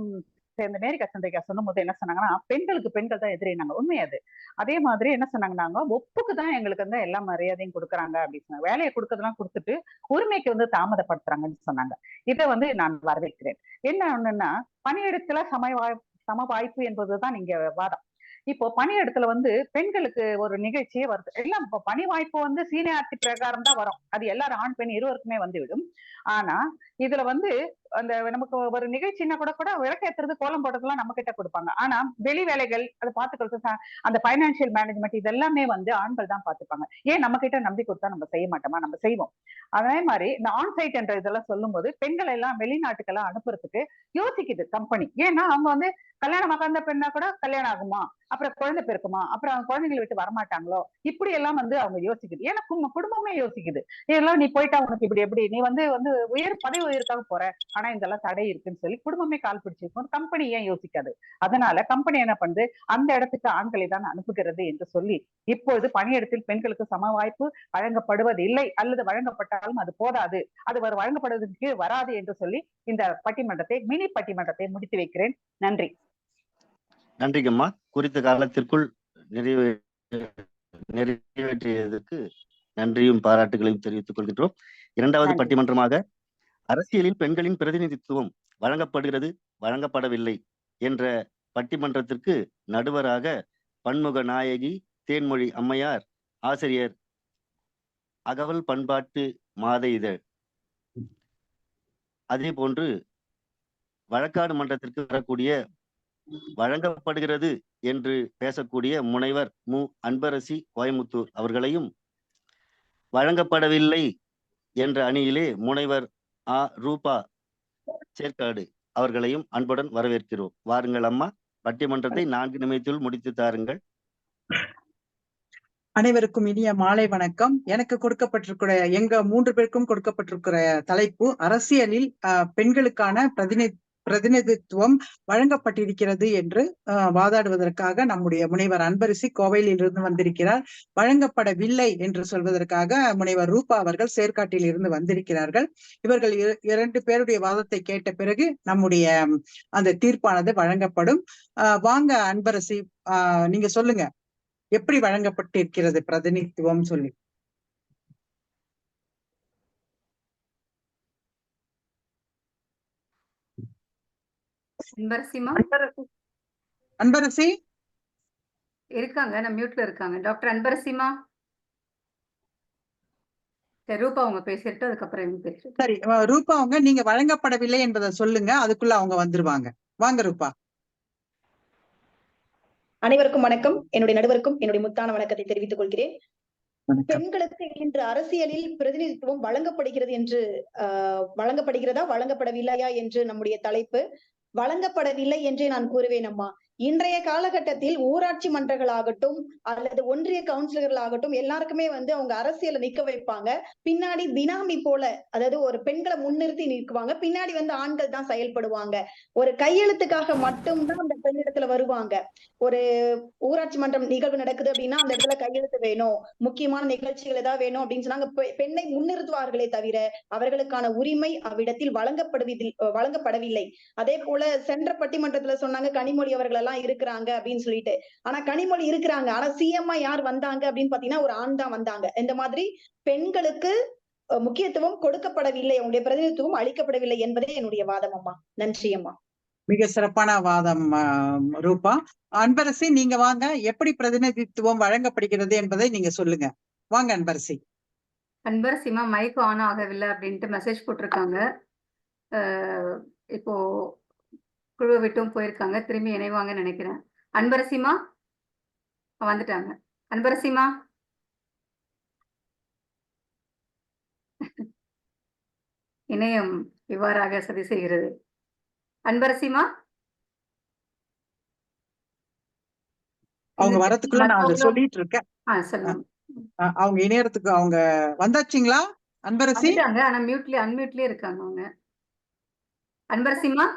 Speaker 5: சேர்ந்த மேரிகா சந்திரிகா சொல்லும் போது என்ன சொன்னாங்கன்னா, பெண்களுக்கு பெண்கள் தான் எதிரினாங்க. உண்மை அது. அதே மாதிரி என்ன சொன்னாங்கன்னா, ஒப்புக்கு தான் எங்களுக்கு எல்லா மரியாதையும் கொடுக்குறாங்க அப்படின்னு சொன்னாங்க. வேலையை கொடுக்கறதெல்லாம் கொடுத்துட்டு உரிமைக்கு தாமதப்படுத்துறாங்கன்னு சொன்னாங்க. இதை நான் வரவேற்கிறேன். என்ன ஒண்ணுன்னா, பணியிடத்துல சம வாய்ப்பு என்பதுதான் இங்க வாதம். இப்போ பணியிடத்துல பெண்களுக்கு ஒரு நிகழ்ச்சியே வருது. எல்லாம் பணி வாய்ப்பு சீனியாரிட்டி பிரகாரம் தான் வரும். அது எல்லாரும் ஆண் பெண் இருவருக்குமே வந்துவிடும். ஆனா இதுல அந்த நமக்கு ஒரு நிகழ்ச்சின்னா கூட விளக்கேற்றுறது, கோலம் போடுறதுலாம் நம்ம கிட்ட கொடுப்பாங்க. ஆனா வெளி வேலைகள் அதை பார்த்துக்கிறது, அந்த பைனான்சியல் மேனேஜ்மெண்ட் இதெல்லாமே ஆண்கள் தான் பார்த்துப்பாங்க. ஏன் நம்ம கிட்ட நம்பி கொடுத்தா நம்ம செய்ய மாட்டோமா? நம்ம செய்வோம். அதே மாதிரி இந்த ஆன்சைட் என்ற இதெல்லாம் சொல்லும் போது பெண்கள் எல்லாம் வெளிநாட்டுக்கெல்லாம் அனுப்புறதுக்கு யோசிக்குது கம்பெனி. ஏன்னா அவங்க கல்யாணம் ஆகாத பெண்ணா கூட கல்யாணம் ஆகுமா, அப்புறம் குழந்தை பிறக்குமா, அப்புறம் அவங்க குழந்தைங்களை விட்டு வரமாட்டாங்களோ, இப்படி எல்லாம் அவங்க யோசிக்குது. ஏன்னா குடும்பமே யோசிக்குது. இதெல்லாம் நீ போயிட்டா உனக்கு இப்படி எப்படி, நீ உயர் பதவி உயர்க்காக போற, ஆனா இதெல்லாம் தடை இருக்குன்னு சொல்லி குடும்பமே கால் பிடிச்சிருக்கும். கம்பெனி ஏன் யோசிக்காது? அதனால கம்பெனி என்ன பண்ணுது, அந்த இடத்துக்கு ஆண்களை தான் அனுப்புகிறது என்று சொல்லி இப்பொழுது பணியிடத்தில் பெண்களுக்கு சம வாய்ப்பு வழங்கப்படுவதில்லை, அல்லது வழங்கப்பட்டாலும் அது போதாது, அது வழங்கப்படுவதற்கு வராது என்று சொல்லி இந்த பட்டிமன்றத்தை, மினி பட்டிமன்றத்தை முடித்து வைக்கிறேன். நன்றி.
Speaker 2: நன்றிங்கம்மா. குறித்த காலத்திற்குள் நிறைவேற்றியதற்கு நன்றியும் பாராட்டுகளையும் தெரிவித்துக் கொள்கின்றோம். இரண்டாவது பட்டிமன்றமாக அரசியலில் பெண்களின் பிரதிநிதித்துவம் வழங்கப்படுகிறது, வழங்கப்படவில்லை என்ற பட்டிமன்றத்திற்கு நடுவராக பன்முக நாயகி தேன்மொழி அம்மையார், ஆசிரியர், அகவல் பண்பாட்டு மாத இதழ், அதே போன்று வழக்காடு மன்றத்திற்கு வரக்கூடிய வழங்கப்படுகிறது என்று பேசக்கூடிய முனைவர் மு. அன்பரசி கோயமுத்தூர் அவர்களையும், வழங்கப்படவில்லை என்ற அணியிலே முனைவர் ஆ. ரூபா சேர்க்காடு அவர்களையும் அன்புடன் வரவேற்கிறோம். வாருங்கள் அம்மா, பட்டிமன்றத்தை 4 நிமிடத்தில் முடித்து தாருங்கள்.
Speaker 8: அனைவருக்கும் இனிய மாலை வணக்கம். எனக்கு கொடுக்கப்பட்டிருக்கிற, எங்க 3 பேருக்கும் கொடுக்கப்பட்டிருக்கிற தலைப்பு அரசியலில் பெண்களுக்கான பிரதிநிதித்துவம் வழங்கப்பட்டிருக்கிறது என்று வாதாடுவதற்காக நம்முடைய முனைவர் அன்பரசி கோவையில் இருந்து வந்திருக்கிறார். வழங்கப்படவில்லை என்று சொல்வதற்காக முனைவர் ரூபா அவர்கள் சேர்க்காட்டில் இருந்து வந்திருக்கிறார்கள். இவர்கள் 2 பேருடைய வாதத்தை கேட்ட பிறகு நம்முடைய அந்த தீர்ப்பானது வழங்கப்படும். வாங்க அன்பரசி, நீங்க சொல்லுங்க, எப்படி வழங்கப்பட்டிருக்கிறது பிரதிநிதித்துவம் சொல்லி. அன்பரசி
Speaker 1: இருக்காங்க, நான் மியூட்ல இருக்காங்க. டாக்டர் அன்பரசிமா, ரூபா அவங்க பேசிட்டு அதுக்கப்புறம் இவங்க பேசுறேன்.
Speaker 8: சரி, ரூபா அவங்க நீங்க வழங்கப்படவில்லை என்பதை சொல்லுங்க, அதுக்குள்ள அவங்க வந்துருவாங்க. வாங்க ரூபா.
Speaker 9: அனைவருக்கும் வணக்கம். என்னுடைய நடுவருக்கும் என்னுடைய முத்தான வணக்கத்தை தெரிவித்துக் கொள்கிறேன். பெண்களுக்கு இன்று அரசியலில் பிரதிநிதித்துவம் வழங்கப்படுகிறது என்று வழங்கப்படுகிறதா வழங்கப்படவில்லையா என்று நம்முடைய தலைப்பு. வழங்கப்படவில்லை என்றே நான் கூறுவேன் அம்மா. இன்றைய காலகட்டத்தில் ஊராட்சி மன்றங்களாகட்டும் அல்லது ஒன்றிய கவுன்சிலர்கள் ஆகட்டும் எல்லாருக்குமே அவங்க அரசியலை நிக்க வைப்பாங்க. பின்னாடி பினாமி போல, அதாவது ஒரு பெண்களை முன்னிறுத்தி நிற்குவாங்க, பின்னாடி ஆண்கள் தான் செயல்படுவாங்க. ஒரு கையெழுத்துக்காக மட்டும்தான் அந்த பெண்ணிடத்துல வருவாங்க. ஒரு ஊராட்சி மன்றம் நிகழ்வு நடக்குது அப்படின்னா அந்த இடத்துல கையெழுத்து வேணும், முக்கியமான நிகழ்ச்சிகள் ஏதாவது வேணும் அப்படின்னு சொன்னாங்க. பெண்ணை முன்னிறுத்துவார்களே தவிர அவர்களுக்கான உரிமை அவ்விடத்தில் வழங்கப்படவில்லை. அதே போல சென்ற பட்டிமன்றத்துல சொன்னாங்க கனிமொழி அவர்கள் எல்லாம் இருக்கிறாங்க அப்படின்னு சொல்லிட்டு. ஆனா கனிமொழி இருக்கிறாங்க, ஆனா சிஎம்மா யார் வந்தாங்க அப்படின்னு பாத்தீங்கன்னா ஒரு ஆண் தான் வந்தாங்க. இந்த மாதிரி பெண்களுக்கு முக்கியத்துவம் கொடுக்கப்படவில்லை, அவங்களுடைய பிரதிநிதித்துவம் அளிக்கப்படவில்லை என்பதே என்னுடைய வாதம் அம்மா. நன்றி அம்மா.
Speaker 8: மிக சிறப்பான வாதம் ரூபா. அன்பரசி நீங்க வாங்க, எப்படி பிரதிநிதித்துவம் வழங்கப்படுகிறது என்பதை நீங்க சொல்லுங்க. வாங்க அன்பரசி.
Speaker 1: அன்பரசிமா மைக் ஆன் ஆகவில்லை அப்படின்ட்டு மெசேஜ் போட்டிருக்காங்க. இப்போ குழுவை விட்டும் போயிருக்காங்க, திரும்பி இணைவாங்கன்னு நினைக்கிறேன். அன்பரசிமா வந்துட்டாங்க. அன்பரசிமா இணையம் இவ்வாறாக சதி செய்கிறது. அன்பரசிமா
Speaker 8: அவங்க வரத்துக்குள்ள நான் அதை சொல்லிட்டு இருக்கேன். அவங்க இணையறதுக்கு அவங்க வந்தாச்சுங்களா அன்பரசி?
Speaker 1: ஆனா அன்மியூட்லயே இருக்காங்க அவங்க. அன்பரசிமா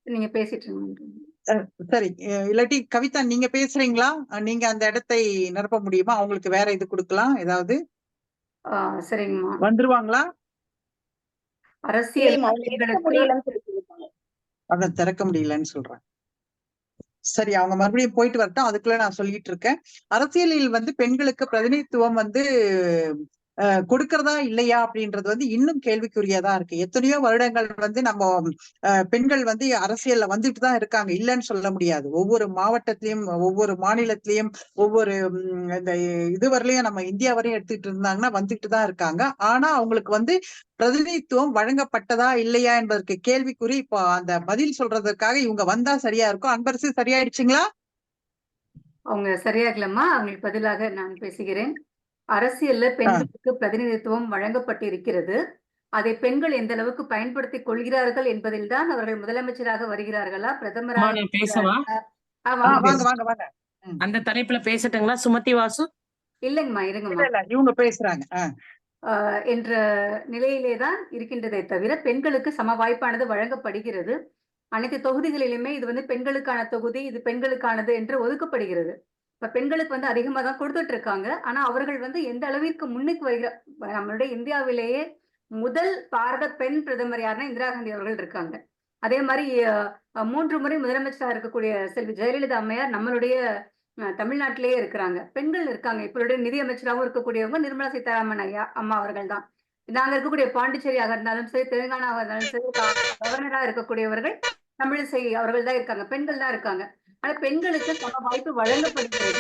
Speaker 1: நீங்க பேசிட்டு
Speaker 8: சரி, இல்லாட்டி கவிதா நீங்க பேசுறீங்களா? நீங்க அந்த இடத்தை நிரப்ப முடியுமா? அவங்களுக்கு வேற இது கொடுக்கலாம் ஏதாவது.
Speaker 1: சரிங்கம்மா,
Speaker 8: வந்துருவாங்களா?
Speaker 1: அரசியல்
Speaker 8: அதான் திறக்க முடியலன்னு சொல்றேன். சரி, அவங்க மறுபடியும் போயிட்டு வரட்டும், அதுக்குள்ள நான் சொல்லிட்டு இருக்கேன். அரசியலில் பெண்களுக்கு பிரதிநிதித்துவம் கொடுக்கறதா இல்லையா அப்படின்றது இன்னும் கேள்விக்குரியதா இருக்கு. எத்தனையோ வருடங்கள் நம்ம பெண்கள் அரசியல்ல வந்துட்டு தான் இருக்காங்க, இல்லைன்னு சொல்ல முடியாது. ஒவ்வொரு மாவட்டத்திலயும் ஒவ்வொரு மாநிலத்திலயும் ஒவ்வொரு இந்த இதுவரையிலையும் நம்ம இந்தியா வரையும் எடுத்துக்கிட்டு இருந்தாங்கன்னா வந்துட்டு தான் இருக்காங்க. ஆனா அவங்களுக்கு பிரதிநிதித்துவம் வழங்கப்பட்டதா இல்லையா என்பதற்கு கேள்விக்குறி. இப்போ அந்த பதில் சொல்றதுக்காக இவங்க வந்தா சரியா இருக்கும். அன்பரசு சரியாயிடுச்சுங்களா?
Speaker 1: அவங்க சரியாகலம்மா, அவங்களுக்கு பதிலாக நான் பேசுகிறேன். அரசியல்ல பெண்களுக்கு பிரதிநிதித்துவம் வழங்கப்பட்டிருக்கிறது. அதை பெண்கள் எந்த அளவுக்கு பயன்படுத்திக் கொள்கிறார்கள் என்பதில் தான் அவர்கள் முதலமைச்சராக வருகிறார்களா, பிரதமராக
Speaker 10: பேசவா? அந்த தலைப்புல பேசட்டுங்களா சுமதி வாசு?
Speaker 1: இல்லைங்கம்மா, இருங்கம்மா,
Speaker 8: இவங்க பேசுறாங்க
Speaker 1: என்ற நிலையிலே தான் இருக்கின்றதை தவிர பெண்களுக்கு சம வாய்ப்பானது வழங்கப்படுகிறது. அனைத்து தொகுதிகளிலுமே இது பெண்களுக்கான தொகுதி, இது பெண்களுக்கானது என்று ஒதுக்கப்படுகிறது. இப்ப பெண்களுக்கு அதிகமா தான் கொடுத்துட்டு இருக்காங்க. ஆனா அவர்கள் எந்த அளவிற்கு முன்னுக்கு வருகிற, நம்மளுடைய இந்தியாவிலேயே முதல் பாரத பெண் பிரதமர் யாருன்னா இந்திரா காந்தி அவர்கள் இருக்காங்க. அதே மாதிரி 3 முறை முதலமைச்சராக இருக்கக்கூடிய செல்வி ஜெயலலிதா அம்மையார் நம்மளுடைய தமிழ்நாட்டிலேயே இருக்கிறாங்க. பெண்கள் இருக்காங்க. இப்ப நிதியமைச்சராகவும் இருக்கக்கூடியவங்க நிர்மலா சீதாராமன் அம்மா அவர்கள் தான். நாங்க இருக்கக்கூடிய பாண்டிச்சேரியாக இருந்தாலும் சரி, தெலுங்கானாவாக இருந்தாலும் சரி, கவர்னரா இருக்கக்கூடியவர்கள் தமிழிசை அவர்கள் தான் இருக்காங்க, பெண்கள் தான் இருக்காங்க. ஆனா பெண்களுக்கு சம வாய்ப்பு வழங்கப்படுகிறது.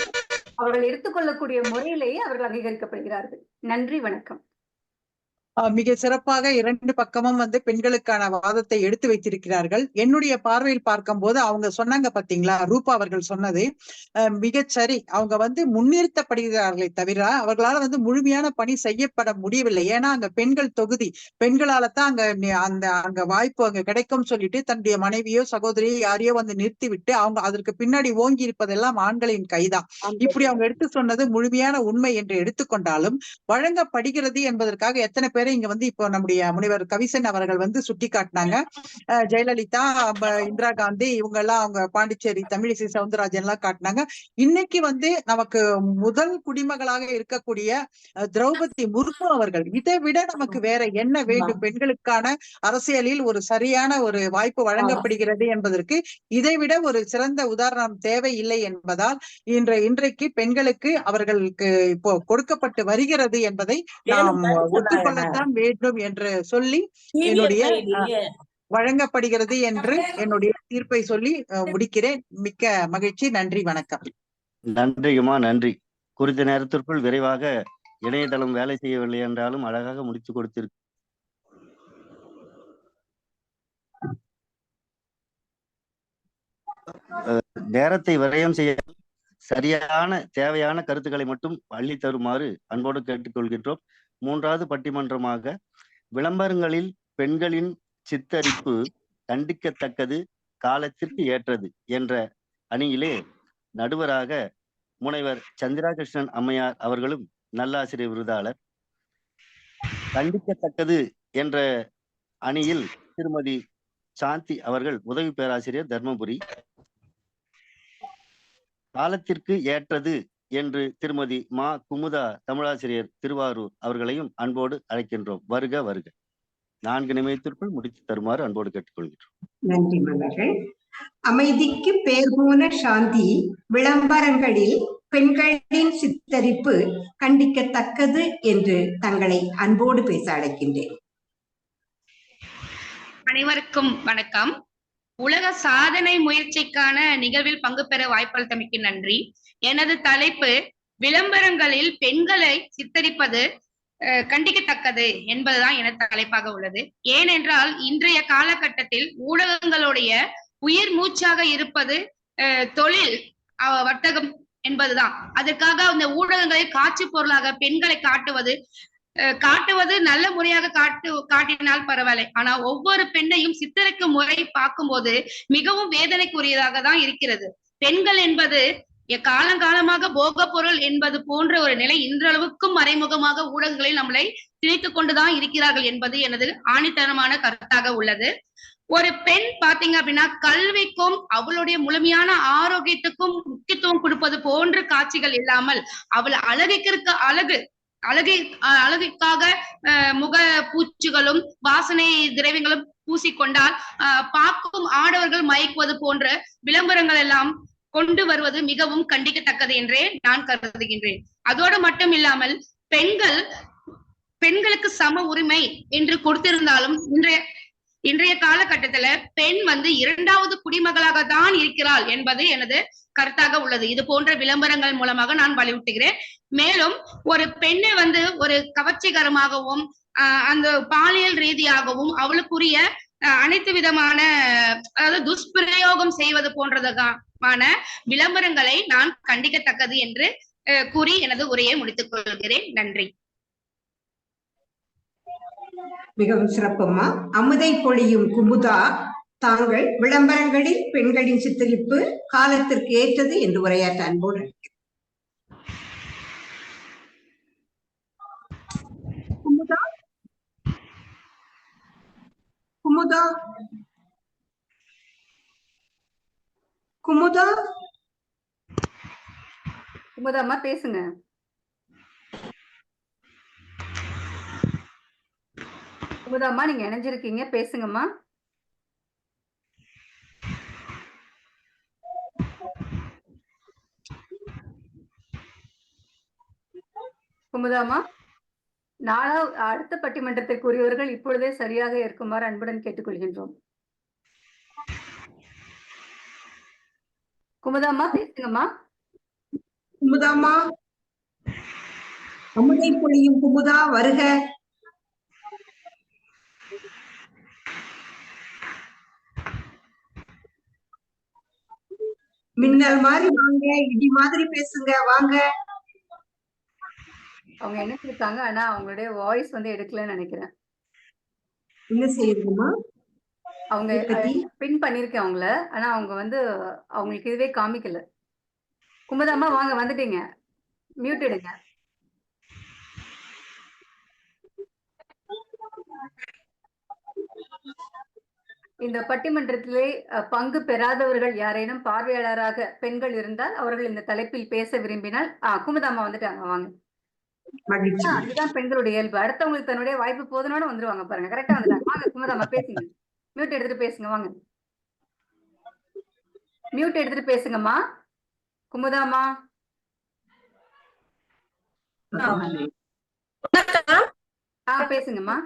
Speaker 1: அவர்கள் எடுத்துக்கொள்ளக்கூடிய முறையிலேயே அவர்கள் அங்கீகரிக்கப்படுகிறார்கள். நன்றி, வணக்கம்.
Speaker 8: மிக சிறப்பாக இரண்டு பக்கமும் வந்து பெண்களுக்கான வாதத்தை எடுத்து வைத்திருக்கிறார்கள். என்னுடைய பார்வையில் பார்க்கும்போது அவங்க சொன்னாங்க பாத்தீங்களா, ரூபா அவர்கள் சொன்னது மிகச் சரி. அவங்க வந்து முன்னிறுத்தப்படுகிறார்களே தவிர அவர்களால் வந்து முழுமையான பணி செய்யப்பட முடியவில்லை. ஏன்னா அங்க பெண்கள் தொகுதி, பெண்களால தான் அங்க வாய்ப்பு அங்க கிடைக்கும் சொல்லிட்டு தன்னுடைய மனைவியோ சகோதரியோ யாரையோ வந்து நிறுத்தி விட்டு அவங்க அதற்கு பின்னாடி ஓங்கி இருப்பதெல்லாம் ஆண்களின் கைதான். இப்படி அவங்க எடுத்து சொன்னது முழுமையான உண்மை என்று எடுத்துக்கொண்டாலும் வழங்கப்படுகிறது என்பதற்காக எத்தனை பேரை இங்க வந்து இப்போ நம்முடைய முனைவர் கவிசன் அவர்கள் வந்து சுட்டி காட்டினாங்க. ஜெயலலிதா, இந்திரா காந்தி, இவங்க எல்லாம் அவங்க பாண்டிச்சேரி தமிழிசை சவுந்தரராஜன் எல்லாம் காட்டினாங்க. இன்னைக்கு வந்து நமக்கு முதல் குடிமகளாக இருக்கக்கூடிய திரௌபதி முர்மு அவர்கள், இதை விட நமக்கு வேற என்ன வேண்டும்? பெண்களுக்கான அரசியலில் ஒரு சரியான ஒரு வாய்ப்பு வழங்கப்படுகிறது என்பதற்கு இதைவிட ஒரு சிறந்த உதாரணம் தேவை இல்லை என்பதால் இன்றைக்கு பெண்களுக்கு அவர்களுக்கு இப்போ கொடுக்கப்பட்டு வருகிறது என்பதை நாம் ஒத்துக்கொள்ளத்தான் வேண்டும் என்று சொல்லி என்னுடைய வழங்கப்படுகிறது என்று என்னுடைய தீர்ப்பை சொல்லி முடிக்கிறேன். மிக்க மகிழ்ச்சி. நன்றி, வணக்கம்.
Speaker 2: நன்றியுமா, நன்றி. குறித்த நேரத்திற்குள் விரைவாக இணையதளம் வேலை செய்யவில்லை என்றாலும் அழகாக முடித்து கொடுத்திருக்கு. நேரத்தை விரயம் செய்ய சரியான தேவையான கருத்துக்களை மட்டும் அள்ளி தருமாறு அன்போடு கேட்டுக்கொள்கின்றோம். மூன்றாவது பட்டிமன்றமாக விளம்பரங்களில் பெண்களின் சித்தரிப்பு கண்டிக்கத்தக்கது, காலத்திற்கு ஏற்றது என்ற அணியிலே நடுவராக முனைவர் சந்திரா கிருஷ்ணன் அம்மையார் அவர்களும் நல்லாசிரியர் விருதாளர், கண்டிக்கத்தக்கது என்ற அணியில் திருமதி சாந்தி அவர்கள் உதவி பேராசிரியர் தர்மபுரி, காலத்திற்கு ஏற்றது என்று திருமதி மா குமுதா தமிழாசிரியர் திருவாரூர் அவர்களையும் அன்போடு அழைக்கின்றோம். வருக வருக. 4 நிமிடத்திற்குள் முடித்து தருமாறு அன்போடு கேட்டுக்கொள்கின்றோம்.
Speaker 11: நன்றி மலர்கள். அமைதிக்கு பேர் போன சாந்தி விளம்பரங்களில் பெண்களின் சித்தரிப்பு கண்டிக்கத்தக்கது என்று தங்களை அன்போடு பேச அழைக்கின்றேன்.
Speaker 12: அனைவருக்கும் வணக்கம். உலக சாதனை முயற்சிக்கான நிகழ்வில் பங்கு பெற வாய்ப்பளித்தமைக்கு நன்றி. எனது தலைப்பு விளம்பரங்களில் பெண்களை சித்தரிப்பது கண்டிக்கத்தக்கது என்பதுதான் எனது தலைப்பாக உள்ளது. ஏனென்றால் இன்றைய காலகட்டத்தில் ஊடகங்களுடைய உயிர் மூச்சாக இருப்பது தொழில் வர்த்தகம் என்பதுதான். அதற்காக அந்த ஊடகங்களை காட்சி பொருளாக பெண்களை காட்டுவது நல்ல முறையாக காட்டினால் பரவாயில்லை. ஆனா ஒவ்வொரு பெண்ணையும் சித்தரிக்கும் முறை பார்க்கும்போது மிகவும் வேதனைக்குரியதாக தான் இருக்கிறது. பெண்கள் என்பது காலங்காலமாக போக பொருள் என்பது போன்ற ஒரு நிலை இன்றளவுக்கும் மறைமுகமாக ஊடகங்களில் நம்மளை திணித்துக் கொண்டுதான் இருக்கிறார்கள் என்பது எனது ஆணித்தனமான கருத்தாக உள்ளது. ஒரு பெண் பாத்தீங்க அப்படின்னா கல்விக்கும் அவளுடைய முழுமையான ஆரோக்கியத்துக்கும் முக்கியத்துவம் கொடுப்பது போன்ற காட்சிகள் இல்லாமல் அவள் அழகுக்காக முக பூச்சுகளும் வாசனை திரவியங்களும் பூசிக்கொண்டால் பார்க்கும் ஆடவர்கள் மயக்குவது போன்ற விளம்பரங்கள் எல்லாம் கொண்டு வருவது மிகவும் கண்டிக்கத்தக்கது என்றே நான் கருதுகின்றேன். அதோடு மட்டும் இல்லாமல் பெண்களுக்கு சம உரிமை என்று கொடுத்திருந்தாலும் இன்றைய காலகட்டத்துல பெண் வந்து 2வது குடிமகளாக தான் இருக்கிறாள் என்பது எனது கருத்தாக உள்ளது. இது போன்ற விளம்பரங்கள் மூலமாக நான் வலியுறுத்துகிறேன். மேலும் ஒரு பெண்ணை வந்து ஒரு கவர்ச்சிகரமாகவும் அந்த பாலியல் ரீதியாகவும் அவளுக்குரிய அனைத்து விதமான அதாவது துஷ்பிரயோகம் செய்வது போன்றதுமான விளம்பரங்களை நான் கண்டிக்கத்தக்கது என்று கூறி எனது உரையை முடித்துக் கொள்கிறேன். நன்றி.
Speaker 11: மிகவும் சிறப்புமா. அமுதை பொழியும் குமுதா, தாங்கள் விளம்பரங்களில் பெண்களின் சித்தரிப்பு காலத்திற்கு ஏற்றது என்று உரையாற்ற அன்போடு குமுதா. குமுதா குமுதா
Speaker 1: குமுதாம்மா பேசுங்க. குமுதாம்மா நீங்க இணைஞ்சிருக்கீங்க, பேசுங்கம்மா. குமுதாம்மா, அடுத்த பட்டிமன்றத்திற்குரியவர்கள் இப்பொழுதே சரியாக இருக்குமாறு அன்புடன் கேட்டுக்கொள்கின்றோம். குமுதாம்மா பேசுங்கம்மா.
Speaker 11: குமுதாம்மா, அமுதை பொழியும் குமுதா வருக. மின்னல் மாதிரி வாங்க, இடி மாதிரி பேசுங்க, வாங்க.
Speaker 1: அவங்க என்ன இருக்காங்க, ஆனா அவங்களுடைய வாய்ஸ் வந்து எடுக்கலன்னு நினைக்கிறேன்.
Speaker 11: என்ன செய்யுதுமா
Speaker 1: அவங்க பின் பண்ணிருக்கேன் அவங்கள, ஆனா அவங்க வந்து அவங்களுக்கு இதுவே காமிக்கல. குமுதாம்மா வாங்க, வந்துட்டீங்க. மியூட் எடுங்க. இந்த பட்டிமன்றத்திலே பங்கு பெறாதவர்கள் யாரேனும் பார்வையாளராக பெண்கள் இருந்தால் அவர்கள் இந்த தலைப்பில் பேச விரும்பினால் குமுதாம்மா வந்துட்டாங்க, வாங்க. அதுதான் பெண்களுடைய இயல்பு. அடுத்தவங்களுக்கு தன்னுடைய வாய்ப்பு போதுனோட வந்துருவாங்க பாருங்க. கரெக்டா வந்துட்டாங்க. வாங்க குமுதாம்மா பேசுங்க. மியூட் எடுத்துட்டு பேசுங்க, வாங்க. மியூட் எடுத்துட்டு பேசுங்கம்மா. குமுதாம்மா பேசுங்கம்மா.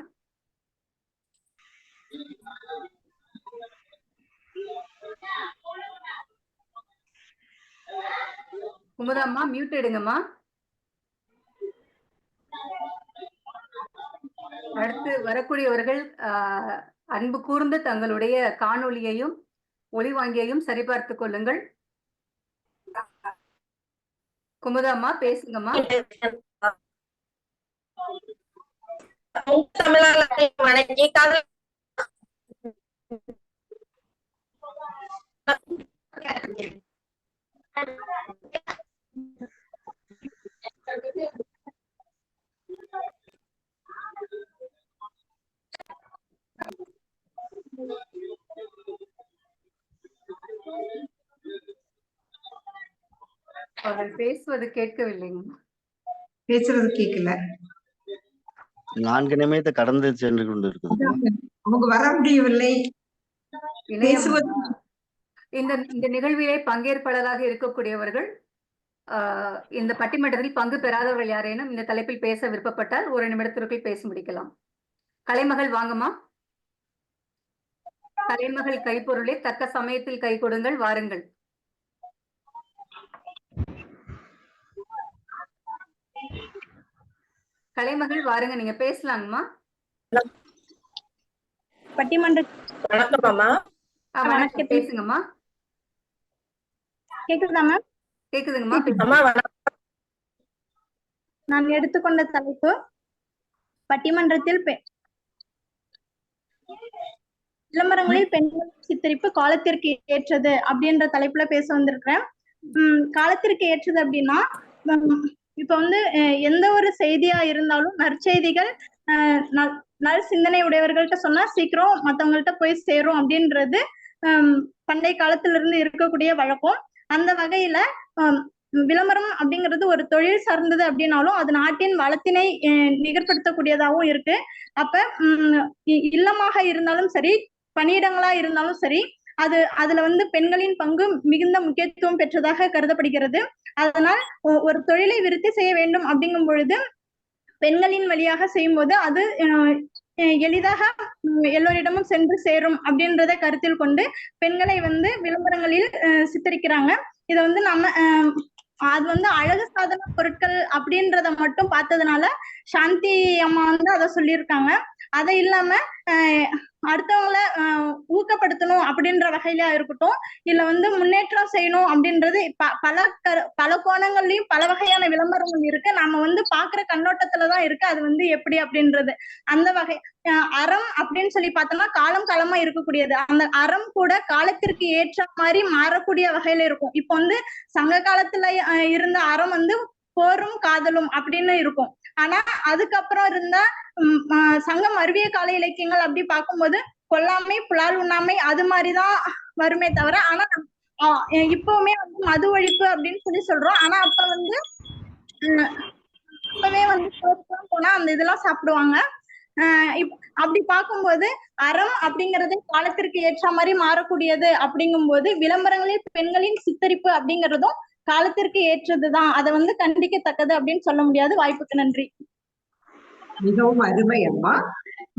Speaker 1: குமுதாம்மா மியூட் எடுங்கம்மா. அடுத்து வரக்கூடியவர்கள் அன்பு கூர்ந்து தங்களுடைய காணொளியையும் ஒளிவாங்கியையும் சரிபார்த்துக் கொள்ளுங்கள். குமுதாம்மா பேசுங்கம்மா. அவர் பேசுவது கேட்கவில்லைங்க.
Speaker 11: பேசுறது கேட்கல.
Speaker 2: 4 நிமிடத்தை கடந்து சென்று கொண்டிருக்கிறது.
Speaker 11: அவங்க வர முடியவில்லை.
Speaker 1: இந்த நிகழ்விலே பங்கேற்பாளராக இருக்கக்கூடியவர்கள் இந்த பட்டிமன்றத்தில் பங்கு பெறாதவர்கள் யாரேனும் இந்த தலைப்பில் பேச விருப்பப்பட்டால் 1 நிமிடத்திற்குள் பேசி முடிக்கலாம். கலைமகள் வாங்கம்மா. கலைமகள் கைப்பொருளை தக்க சமயத்தில் கை கொடுங்கள், வாருங்கள். கலைமகள் வாருங்க, நீங்க பேசலாங்கம்மா.
Speaker 13: பட்டிமன்ற
Speaker 1: வணக்கம், பேசுங்கம்மா.
Speaker 13: கேக்குதா மேம்?
Speaker 1: கேக்குதுங்கம்மா.
Speaker 13: நான் எடுத்துக்கொண்ட தலைப்பு பட்டிமன்றத்தில் விளம்பரங்களில் பெண்கள் சித்தரிப்பு காலத்திற்கு ஏற்றது அப்படின்ற தலைப்புல பேச வந்திருக்கிறேன். காலத்திற்கு ஏற்றது அப்படின்னா, இப்ப வந்து எந்த ஒரு செய்தியா இருந்தாலும் நற்செய்திகள் நல் சிந்தனை உடையவர்கள்ட்ட சொன்னா சீக்கிரம் மத்தவங்கள்ட்ட போய் சேரும் அப்படின்றது பண்டைய காலத்துல இருந்து இருக்கக்கூடிய வழக்கம். அந்த வகையில விளம்பரம் அப்படிங்கிறது ஒரு தொழில் சார்ந்தது அப்படின்னாலும் அது நாட்டின் வளத்தினை நிகழ்படுத்தக்கூடியதாகவும் இருக்கு. அப்ப இல்லமாக இருந்தாலும் சரி, பணியிடங்களா இருந்தாலும் சரி, அதுல வந்து பெண்களின் பங்கு மிகுந்த முக்கியத்துவம் பெற்றதாக கருதப்படுகிறது. அதனால் ஒரு தொழிலை விருத்தி செய்ய வேண்டும் அப்படிங்கும் பொழுது பெண்களின் வழியாக செய்யும் போது அது எளிதாக எல்லோரிடமும் சென்று சேரும் அப்படின்றத கருத்தில் கொண்டு பெண்களை வந்து விளம்பரங்களில் சித்தரிக்கிறாங்க. இத வந்து அது வந்து அழகு சாதன பொருட்கள் அப்படின்றத மட்டும் பார்த்ததுனால சாந்தி அம்மா வந்து அதை சொல்லியிருக்காங்க. அதை இல்லாம அடுத்தவங்களை ஊக்கப்படுத்தணும் அப்படின்ற வகையில இருக்கட்டும், இல்ல வந்து முன்னேற்றம் செய்யணும் அப்படின்றது பல கோணங்கள்லயும் பல வகையான விளம்பரங்கள் இருக்கு. நாம வந்து பாக்குற கண்ணோட்டத்துலதான் இருக்கு அது வந்து எப்படி அப்படின்றது. அந்த வகை அறம் அப்படின்னு சொல்லி பார்த்தோம்னா காலம் காலமா இருக்கக்கூடியது. அந்த அறம் கூட காலத்திற்கு ஏற்ற மாதிரி மாறக்கூடிய வகையில இருக்கும். இப்ப வந்து சங்க காலத்துல இருந்த அறம் வந்து போரும் காதலும் அப்படின்னு இருக்கும். ஆனா அதுக்கப்புறம் இருந்த சங்கம் அருவிய கால இலக்கியங்கள் அப்படி பார்க்கும்போது கொல்லாமை புலால் உண்ணாமை அது மாதிரிதான் வருமே தவிர, ஆனா இப்பவுமே வந்து மது ஒழிப்பு அப்படின்னு சொல்லி சொல்றோம். ஆனா அப்ப வந்து இப்பவே வந்து போனா அந்த இதெல்லாம் சாப்பிடுவாங்க. அப்படி பார்க்கும்போது அறம் அப்படிங்கறது காலத்திற்கு ஏற்ற மாதிரி மாறக்கூடியது. அப்படிங்கும்போது விளம்பரங்களில் பெண்களின் சித்தரிப்பு அப்படிங்கறதும் காலத்திற்கு ஏற்றதுதான். அதை வந்து கண்டிக்கத்தக்கது அப்படின்னு சொல்ல முடியாது. வாய்ப்புக்கு நன்றி.
Speaker 11: மிகவும் அருமை அம்மா.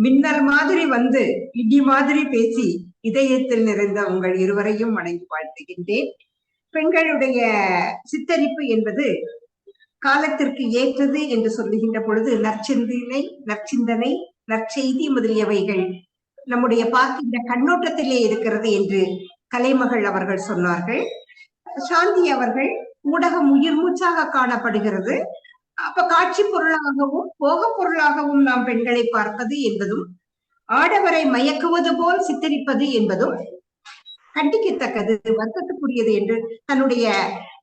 Speaker 11: மின்னல் மாதிரி வந்து இடி மாதிரி பேசி இதயத்தில் நிறைந்த உங்கள் இருவரையும் வணங்கி வாழ்த்துகின்றேன். பெண்களுடைய சித்தரிப்பு என்பது காலத்திற்கு ஏற்றது என்று சொல்லுகின்ற பொழுது நற்சிந்தனை, நற்செய்தி முதலியவைகள் நம்முடைய பார்க்கின்ற கண்ணோட்டத்திலே இருக்கிறது என்று கலைமகள் அவர்கள் சொன்னார்கள். சாந்தி அவர்கள் ஊடகம் உயிர் மூச்சாக காணப்படுகிறது. அப்ப காட்சி பொருளாகவும் போக பொருளாகவும் நாம் பெண்களை பார்ப்பது என்பதும் ஆடவரை மயக்குவது போல் சித்தரிப்பது என்பதும் கண்டிக்கத்தக்கது, வருத்தத்துக்குரியது என்று தன்னுடைய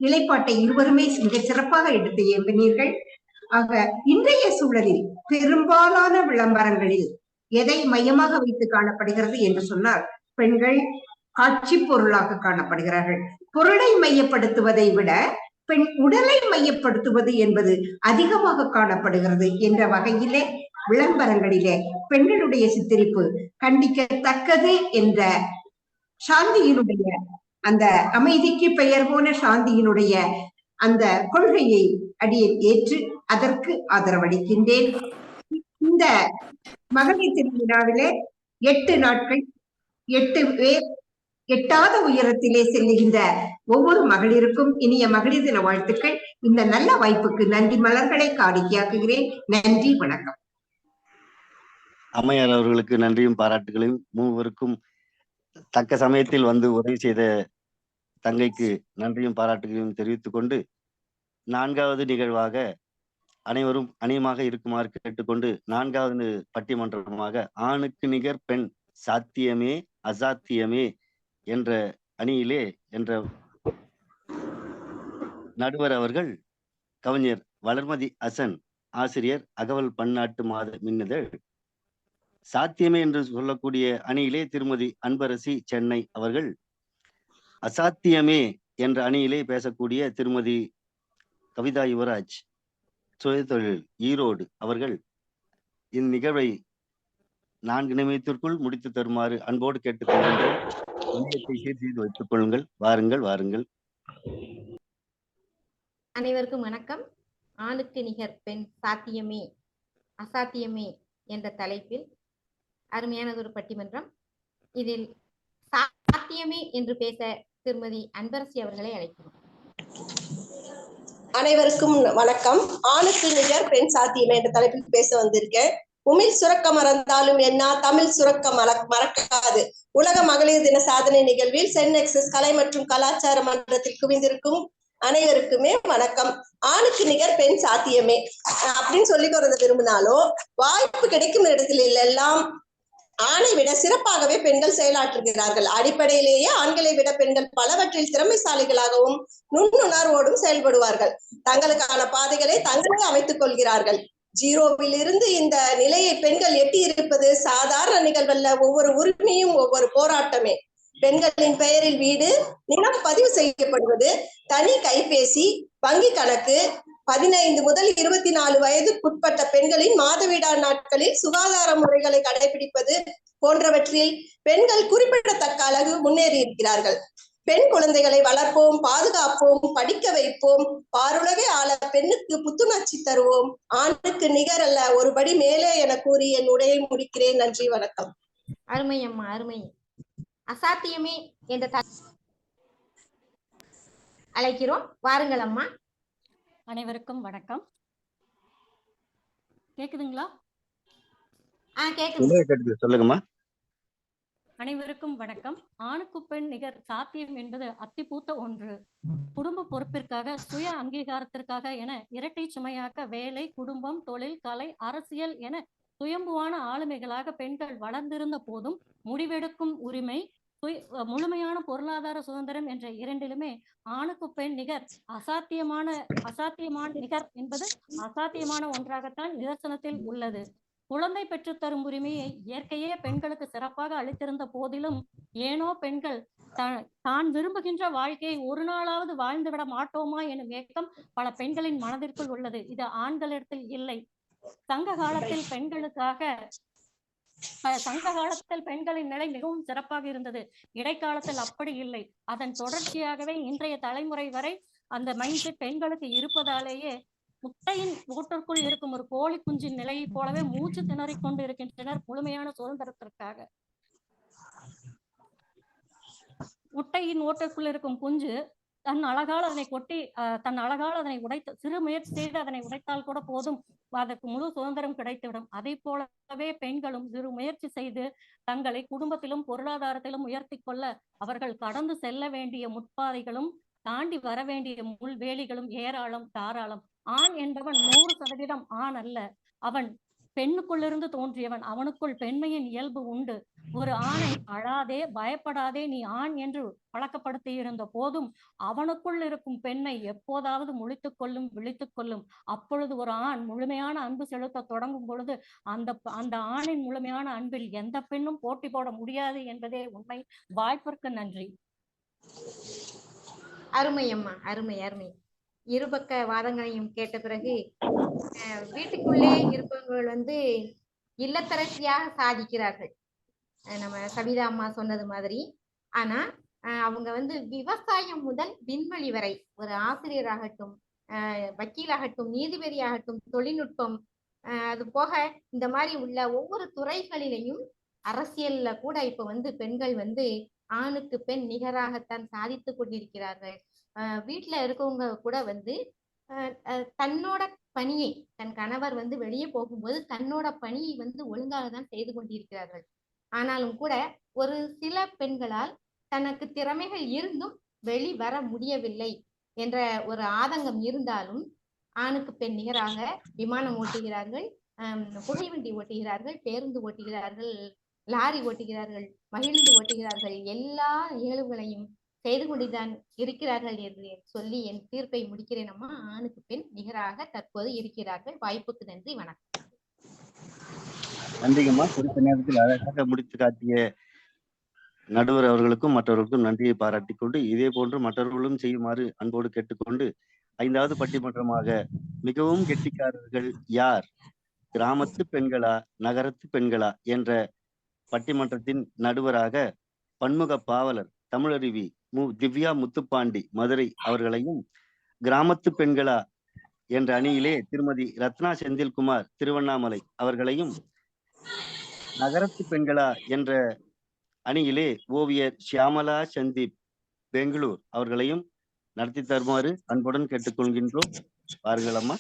Speaker 11: நிலைப்பாட்டை இருவருமே மிக சிறப்பாக எடுத்து எம்பினீர்கள். ஆக இன்றைய சூழலில் பெரும்பாலான விளம்பரங்களில் எதை மையமாக வைத்து காணப்படுகிறது என்று சொன்னால் பெண்கள் காட்சி பொருளாக காணப்படுகிறார்கள். பொருளை மையப்படுத்துவதை விட பெண் உடலை மையப்படுத்துவது என்பது அதிகமாக காணப்படுகிறது என்ற வகையிலே விளம்பரங்களிலே பெண்களுடைய சித்தரிப்பு கண்டிக்கத்தக்கது என்ற சாந்தியினுடைய அந்த அமைதிக்கு பெயர் போன சாந்தியினுடைய அந்த கொள்கையை அடியேன் ஏற்று அதற்கு ஆதரவளிக்கின்றேன். இந்த மகளிர் திருவிழாவிலே 8 நாட்கள் 8 பேர் எட்டாத உயரத்திலே செல்லுகின்ற ஒவ்வொரு மகளிருக்கும் இனிய மகளிர் தின வாழ்த்துக்கள். இந்த நல்ல வாய்ப்புக்கு நன்றி மலர்களை காணிக்கையாக்குகிறேன். நன்றி, வணக்கம்.
Speaker 2: அம்மையார் அவர்களுக்கு நன்றியும் பாராட்டுகளையும், மூவருக்கும் தக்க சமயத்தில் வந்து உதவி செய்த தங்கைக்கு நன்றியும் பாராட்டுகளையும் தெரிவித்துக் கொண்டு 4வது நிகழ்வாக அனைவரும் அணியமாக இருக்குமாறு கேட்டுக்கொண்டு 4வது பட்டிமன்றமாக ஆணுக்கு நிகர் பெண் சாத்தியமே அசாத்தியமே என்ற அணியிலே என்ற நடுவர் அவர்கள் கவிஞர் வளர்மதி அசன், ஆசிரியர், அகவல் பன்னாட்டு மாத மின்னிதழ். சாத்தியமே என்று சொல்லக்கூடிய அணியிலே திருமதி அன்பரசி, சென்னை அவர்கள். அசாத்தியமே என்ற அணியிலே பேசக்கூடிய திருமதி கவிதா யுவராஜ், சுயதொழில், ஈரோடு அவர்கள் இந்நிகழ்வை 4 நிமிடத்திற்குள் முடித்து தருமாறு அன்போடு கேட்டுக்கொள்கின்றோம். இணையத்தை சீர் செய்து வைத்துக் கொள்ளுங்கள். வாருங்கள் வாருங்கள்.
Speaker 14: அனைவருக்கும் வணக்கம். ஆணுக்கு நிகர் பெண் சாத்தியமே அசாத்தியமே என்ற தலைப்பில் அருமையானது ஒரு பட்டிமன்றம். இதில் சாத்தியமே என்று பேச திருமதி அன்பரசி அவர்களை அழைக்கிறோம்.
Speaker 15: அனைவருக்கும் வணக்கம். ஆணுக்கு நிகர் பெண் சாத்தியமே என்ற தலைப்பில் பேச வந்திருக்கேன். உமிழ் சுரக்க மறந்தாலும் என்ன, தமிழ் சுரக்க மறக்காது. உலக மகளிர் தின சாதனை நிகழ்வில் சென்னெக்சஸ் கலை மற்றும் கலாச்சார மன்றத்தில் குவிந்திருக்கும் அனைவருக்குமே வணக்கம். ஆணுக்கு நிகர் பெண் சாத்தியமே அப்படின்னு சொல்லி கொடுக்க விரும்பினாலும் வாய்ப்பு கிடைக்கும் இடத்தில் எல்லாம் ஆணை விட சிறப்பாகவே பெண்கள் செயலாற்றுகிறார்கள். அடிப்படையிலேயே ஆண்களை விட பெண்கள் பலவற்றில் திறமைசாலிகளாகவும் நுண்ணுணர்வோடும் செயல்படுவார்கள். தங்களுக்கான பாதைகளை தங்களே அமைத்துக் கொள்கிறார்கள். 0வில் இருந்து இந்த நிலையை பெண்கள் எட்டி இருப்பது சாதாரண நிகழ்வல்ல. ஒவ்வொரு உரிமையும் ஒவ்வொரு போராட்டமே. பெண்களின் பெயரில் வீடு, நிலம் பதிவு செய்யப்படுவது, தனி கைபேசி, வங்கி கணக்கு, 15 முதல் 24 வயதுக்குட்பட்ட பெண்களின் மாதவிடா நாட்களில் சுகாதார முறைகளை கடைபிடிப்பது போன்றவற்றில் பெண்கள் குறிப்பிடத்தக்க அளவு முன்னேறி இருக்கிறார்கள். பெண் குழந்தைகளை வளர்ப்போம், பாதுகாப்போம், படிக்க வைப்போம், பாருலகை ஆள பெண்ணுக்கு புத்துணர்ச்சி தருவோம். ஆணுக்கு நிகர் அல்ல, ஒருபடி மேலே என கூறி என் உரையை முடிக்கிறேன். நன்றி, வணக்கம்.
Speaker 14: அருமை அம்மா, அருமை. அசாத்தியமே என்ற அழைக்கிறோம். வாருங்கள் அம்மா.
Speaker 16: அனைவருக்கும் வணக்கம். கேக்குதுங்களா?
Speaker 2: கேக்குது, சொல்லுங்கம்மா.
Speaker 16: அனைவருக்கும் வணக்கம். ஆணுக்கு பெண் நிகர் சாத்தியம் என்பது அத்திப்பூத்த ஒன்று. குடும்ப பொறுப்பிற்காக, சுய அங்கீகாரத்திற்காக என இரட்டை சுமையாக்க வேலை, குடும்பம், தொழில், கலை, அரசியல் என சுயம்புவான ஆளுமைகளாக பெண்கள் வளர்ந்திருந்த போதும் முடிவெடுக்கும் உரிமை, முழுமையான பொருளாதார சுதந்திரம் என்ற இரண்டிலுமே ஆணுக்கு பெண் நிகர் அசாத்தியமான நிகர் என்பது அசாத்தியமான ஒன்றாகத்தான் நிதர்சனத்தில் உள்ளது. குழந்தை பெற்றுத்தரும் உரிமையை இயற்கையே பெண்களுக்கு சிறப்பாக அளித்திருந்த போதிலும் ஏனோ பெண்கள் தான் விரும்புகின்ற வாழ்க்கையை ஒரு நாளாவது வாழ்ந்துவிட மாட்டோமா எனும் ஏக்கம் பல பெண்களின் மனதிற்குள் உள்ளது. இது ஆண்களிடத்தில் இல்லை. சங்க காலத்தில் பெண்களின் நிலை மிகவும் சிறப்பாக இருந்தது. இடைக்காலத்தில் அப்படி இல்லை. அதன் தொடர்ச்சியாகவே இன்றைய தலைமுறை வரை அந்த மைண்ட் செட் பெண்களுக்கு இருப்பதாலேயே முட்டையின் ஓட்டிற்குள் இருக்கும் ஒரு கோழி குஞ்சின் நிலையை போலவே மூச்சு திணறிக் கொண்டு இருக்கின்றனர் முழுமையான சுதந்திரத்திற்காக. முட்டையின் ஓட்டிற்குள் இருக்கும் குஞ்சு தன் அழகால் அதனை உடைத்து சிறு முயற்சி செய்து அதனை உடைத்தால் கூட போதும், அதற்கு முழு சுதந்திரம் கிடைத்துவிடும். அதை போலவே பெண்களும் சிறு முயற்சி செய்து தங்களை குடும்பத்திலும் பொருளாதாரத்திலும் உயர்த்தி கொள்ள அவர்கள் கடந்து செல்ல வேண்டிய முற்பாதைகளும் தாண்டி வர வேண்டிய முள்வேலிகளும் ஏராளம் தாராளம். ஆண் என்பவன் 100% ஆண் அல்ல. அவன் பெண்ணுக்குள்ளிருந்து தோன்றியவன். அவனுக்குள் பெண்மையின் இயல்பு உண்டு. ஒரு ஆணை அழாதே, பயப்படாதே, நீ ஆண் என்று பழக்கப்படுத்தி இருந்த போதும் அவனுக்குள் இருக்கும் பெண்ணை எப்போதாவது முழித்துக் கொள்ளும், விழித்துக் கொள்ளும். அப்பொழுது ஒரு ஆண் முழுமையான அன்பு செலுத்த தொடங்கும் பொழுது அந்த ஆணின் முழுமையான அன்பில் எந்த பெண்ணும் போட்டி போட முடியாது என்பதே உண்மை. வாய்ப்பிற்கு நன்றி.
Speaker 14: அருமை அம்மா, அருமை அருமை. இருபக்க வாதங்களையும் கேட்ட பிறகு வீட்டுக்குள்ளே இருப்பவர்கள் இல்லத்தரசியாக சாதிக்கிறார்கள், நம்ம சபிதா அம்மா சொன்னது மாதிரி. ஆனா அவங்க விவசாயம் முதல் விண்வெளி வரை ஒரு ஆசிரியராகட்டும், வக்கீலாகட்டும், நீதிபதியாகட்டும், தொழில்நுட்பம், அது போக இந்த மாதிரி உள்ள ஒவ்வொரு துறைகளிலையும், அரசியல்ல கூட இப்ப பெண்கள் ஆணுக்கு பெண் நிகராகத்தான் சாதித்து கொண்டிருக்கிறார்கள். வீட்டுல இருக்கவங்க கூட தன்னோட பணியை, தன் கணவர் வெளியே போகும்போது தன்னோட பணியை ஒழுங்காக தான் செய்து கொண்டிருக்கிறார்கள். ஆனாலும் கூட ஒரு சில பெண்களால் தனக்கு திறமைகள் இருந்தும் வெளிவர முடியவில்லை என்ற ஒரு ஆதங்கம் இருந்தாலும், ஆணுக்கு பெண் நிகராக விமானம் ஓட்டுகிறார்கள், புகைவண்டி ஓட்டுகிறார்கள், பேருந்து ஓட்டுகிறார்கள், லாரி ஓட்டுகிறார்கள், மகிழ்ந்து ஓட்டுகிறார்கள். எல்லா நிகழ்வுகளையும் செய்து கொண்டுதான் இருக்கிறார்கள் என்று சொல்லி என் தீர்ப்பை முடிக்கிறேன் அம்மா. ஆணுக்கு பெண் நிகராக தற்போது இருக்கிறார்கள். வாய்ப்புக்கு நன்றி, வணக்கம்.
Speaker 2: நன்றிங்கம்மா. குறித்த நேரத்தில் அழகாக முடித்து காட்டிய நடுவர் அவர்களுக்கும் மற்றவர்களுக்கும் நன்றியை பாராட்டிக் கொண்டு, இதே போன்று மற்றவர்களும் செய்யுமாறு அன்போடு கேட்டுக்கொண்டு, 5வது பட்டிமன்றமாக மிகவும் கெட்டிக்காரர்கள் யார், கிராமத்து பெண்களா நகரத்து பெண்களா என்ற பட்டிமன்றத்தின் நடுவராக பன்முக பாவலர் தமிழருவி திவ்யா முத்துப்பாண்டி மதுரை அவர்களையும், கிராமத்து பெண்களா என்ற அணியிலே திருமதி ரத்னா செந்தில்குமார் திருவண்ணாமலை அவர்களையும், நகரத்து பெண்களா என்ற அணியிலே ஓவியர் ஷியாமலா சந்தீப் பெங்களூர் அவர்களையும் நடத்தி தருமாறு அன்புடன் கேட்டுக்கொள்கின்றோம். பாருங்கள் அம்மா.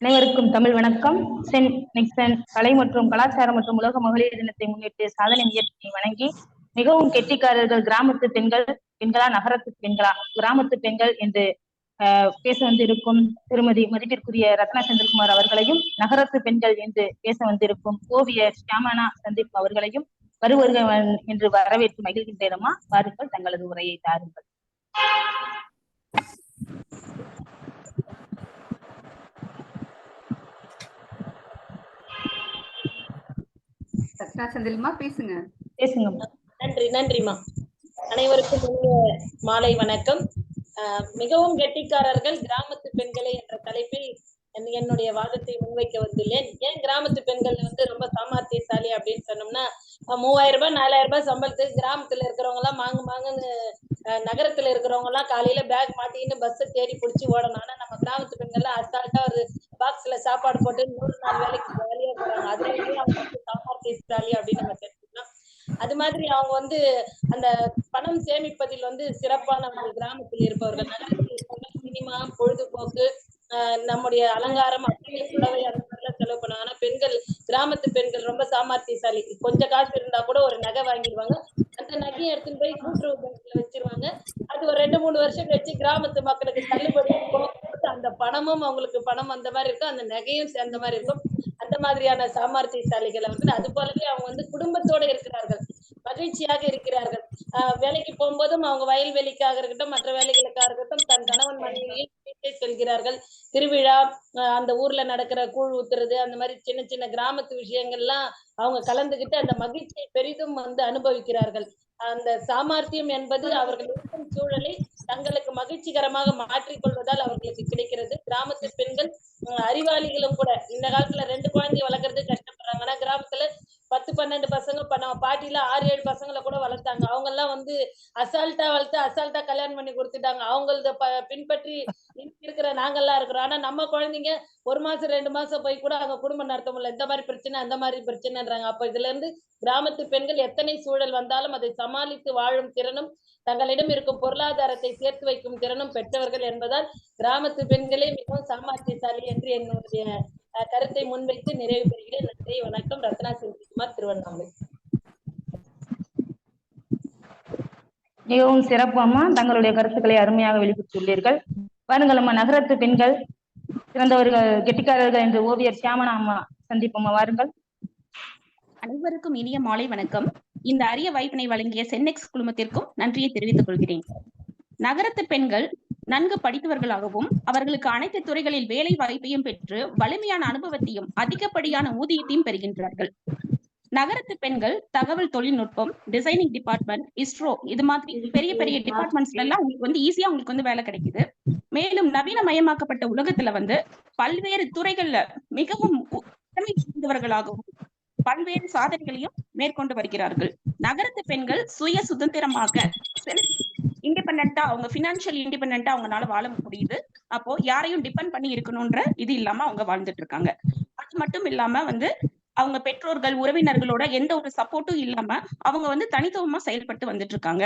Speaker 10: அனைவருக்கும் தமிழ் வணக்கம். சென்ட் நிக்சன் கலை மற்றும் கலாச்சாரம் மற்றும் உலக மகளிர் தினத்தை முன்னிட்டு சாதனை முயற்சியை வணங்கி, மிகவும் கெட்டிக்காரர்கள் கிராமத்து பெண்களா நகரத்து பெண்களா, கிராமத்து பெண்கள் என்று பேச வந்திருக்கும் திருமதி மதிப்பிற்குரிய ரத்னா செந்தில்குமார் அவர்களையும், நகரத்து பெண்கள் என்று பேச வந்திருக்கும் ஓவியர் ஷியாமலா சந்தீப் அவர்களையும் வருவருக என்று வரவேற்று மகிழ்கின்றேனம்மா. வாருங்கள், தங்களது உரையை தாருங்கள்.
Speaker 1: ரத்னா செந்தில்மா பேசுங்க.
Speaker 10: நன்றிம்மா. அனைவருக்கும் மாலை வணக்கம். மிகவும் கெட்டிக்காரர்கள் கிராமத்து பெண்களே என்ற தலைப்பில் என்னுடைய வாதத்தை முன்வைக்க வந்துள்ளேன். ஏன் கிராமத்து பெண்கள் ரொம்ப சாமர்த்தியசாலி அப்படின்னு சொன்னோம்னா, 3000 ரூபாய் 4000 ரூபாய் சம்பளத்துக்கு கிராமத்துல இருக்கிறவங்க எல்லாம் மாங்குன்னு நகரத்துல இருக்கிறவங்க எல்லாம் காலையில பேக் மாட்டின்னு பஸ் தேடி பிடிச்சி ஓடணும். ஆனா நம்ம கிராமத்து பெண்கள் எல்லாம் அசால்ட்டா ஒரு பாக்ஸ்ல சாப்பாடு போட்டு 100 நாள் வேலைக்கு வேலையா போறாங்க. அதுலயே அவங்க சாமர்த்தியசாலி அப்படின்னு நம்ம தெரிஞ்சுக்கலாம். அது மாதிரி அவங்க அந்த பணம் சேமிப்பதில் சிறப்பானவர்கள் கிராமத்தில் இருப்பவர்கள். நகரத்தில் இருப்பவர்கள் சினிமா, பொழுதுபோக்கு, நம்முடைய அலங்காரம், புடவை அந்த மாதிரிலாம் செலவு பண்ணுவாங்க. ஆனா பெண்கள், கிராமத்து பெண்கள் ரொம்ப சாமர்த்தியசாலி. கொஞ்சம் காசு இருந்தா கூட ஒரு நகை வாங்கிடுவாங்க. அந்த நகையை எடுத்துன்னு போய் கூட்டுறவு பேங்க்ல வச்சிருவாங்க. அது ஒரு 2-3 வருஷம் கழிச்சு கிராமத்து மக்களுக்கு தள்ளுபடி போகும்போது அந்த பணமும் அவங்களுக்கு பணம் அந்த மாதிரி இருக்கும், அந்த நகையும் சேர்ந்த மாதிரி இருக்கும். அந்த மாதிரியான சாமர்த்தியசாலிகளை அது போலவே அவங்க குடும்பத்தோட இருக்கிறார்கள், மகிழ்ச்சியாக இருக்கிறார்கள். வேலைக்கு போகும்போதும் அவங்க வயல்வெளிக்காக இருக்கட்டும், மற்ற வேலைகளுக்காக இருக்கட்டும், தன் கணவன் மனைவியை வீட்டை செல்கிறார்கள். திருவிழா, அந்த ஊர்ல நடக்கிற கூழ் ஊத்துறது, அந்த மாதிரி சின்ன சின்ன கிராமத்து விஷயங்கள்லாம் அவங்க கலந்துகிட்டு அந்த மகிழ்ச்சியை பெரிதும் அனுபவிக்கிறார்கள். அந்த சாமர்த்தியம் என்பது அவர்கள் இருக்கும் சூழலை தங்களுக்கு மகிழ்ச்சிகரமாக மாற்றிக்கொள்வதால் அவர்களுக்கு கிடைக்கிறது. கிராமத்து பெண்கள் அறிவாளிகளும் கூட. இந்த காலத்துல 2 குழந்தைய வளர்க்கறது கஷ்டப்படுறாங்க. ஆனா கிராமத்துல 10-12 பசங்க, நம்ம பாட்டில 6-7 பசங்களை கூட வளர்த்தாங்க. அவங்க எல்லாம் அசால்ட்டா வளர்த்து அசால்ட்டா கல்யாணம் பண்ணி கொடுத்துட்டாங்க. அவங்களத பின்பற்றி இருக்கிற நாங்கெல்லாம் இருக்கிறோம். ஆனா நம்ம குழந்தைங்க 1 மாசம் 2 மாசம் போய் கூட அவங்க குடும்பம் நடத்த முடியல. இந்த மாதிரி பிரச்சனை அந்த மாதிரி பிரச்சனைன்றாங்க. அப்ப இதுல இருந்து கிராமத்து பெண்கள் எத்தனை சூழல் வந்தாலும் அதை சமாளித்து வாழும் திறனும், தங்களிடம் இருக்கும் பொருளாதாரத்தை சேர்த்து வைக்கும் திறனும் பெற்றவர்கள் என்பதால் கிராமத்து பெண்களே மிகவும் சாமர்த்தியசாலி என்று என்னுடைய கருத்தை முன்வைத்து நிறைவு பெறுகிறேன். நன்றி, வணக்கம். ரத்னா செந்தில்குமார், திருவண்ணாமலை.
Speaker 17: மிகவும் சிறப்பு அம்மா. தங்களுடைய கருத்துக்களை அருமையாக வெளிப்படுத்தியுள்ளீர்கள். பாருங்கள் அம்மா, நகரத்து பெண்கள் சிறந்தவர்கள், கெட்டிக்காரர்கள் என்று ஓவியர் சியாமனா அம்மா சந்திப்போம்மா, வாருங்கள்.
Speaker 18: அனைவருக்கும் இனிய மாலை வணக்கம். இந்த அரிய வாய்ப்பினை வழங்கிய சென்னெக்ஸ் குழுமத்திற்கும் நன்றியை தெரிவித்துக் கொள்கிறேன். நகரத்து பெண்கள் நன்கு படித்தவர்களாகவும் அவர்களுக்கு அனைத்து துறைகளில் வேலை வாய்ப்பையும் பெற்று வலிமையான அனுபவத்தையும் அதிகப்படியான ஊதியத்தையும் பெறுகின்றார்கள். நகரத்து பெண்கள் தகவல் தொழில்நுட்பம், டிசைனிங் டிபார்ட்மெண்ட், இஸ்ரோ இது மாதிரி பெரிய பெரிய டிபார்ட்மெண்ட்ஸ்ல எல்லாம் உங்களுக்கு வந்து ஈஸியா உங்களுக்கு வந்து வேலை கிடைக்குது. மேலும் நவீனமயமாக்கப்பட்ட உலகத்துல பல்வேறு துறைகள்ல மிகவும் திறமையாகவும் பல்வேறு சாதனைகளையும் மேற்கொண்டு வருகிறார்கள். நகரத்து பெண்கள் சுய சுதந்திரமாக இண்டிபெண்டா, அவங்க பினான்சியல் இண்டிபெண்டா அவங்களால வாழ முடியுது. அப்போ யாரையும் டிபெண்ட் பண்ணி இருக்கணும்ன்ற இது இல்லாம அவங்க வாழ்ந்துட்டு இருக்காங்க. அது மட்டும் இல்லாம அவங்க பெற்றோர்கள், உறவினர்களோட எந்த ஒரு சப்போர்ட்டும் இல்லாம அவங்க தனித்துவமா செயல்பட்டு வந்துட்டு இருக்காங்க.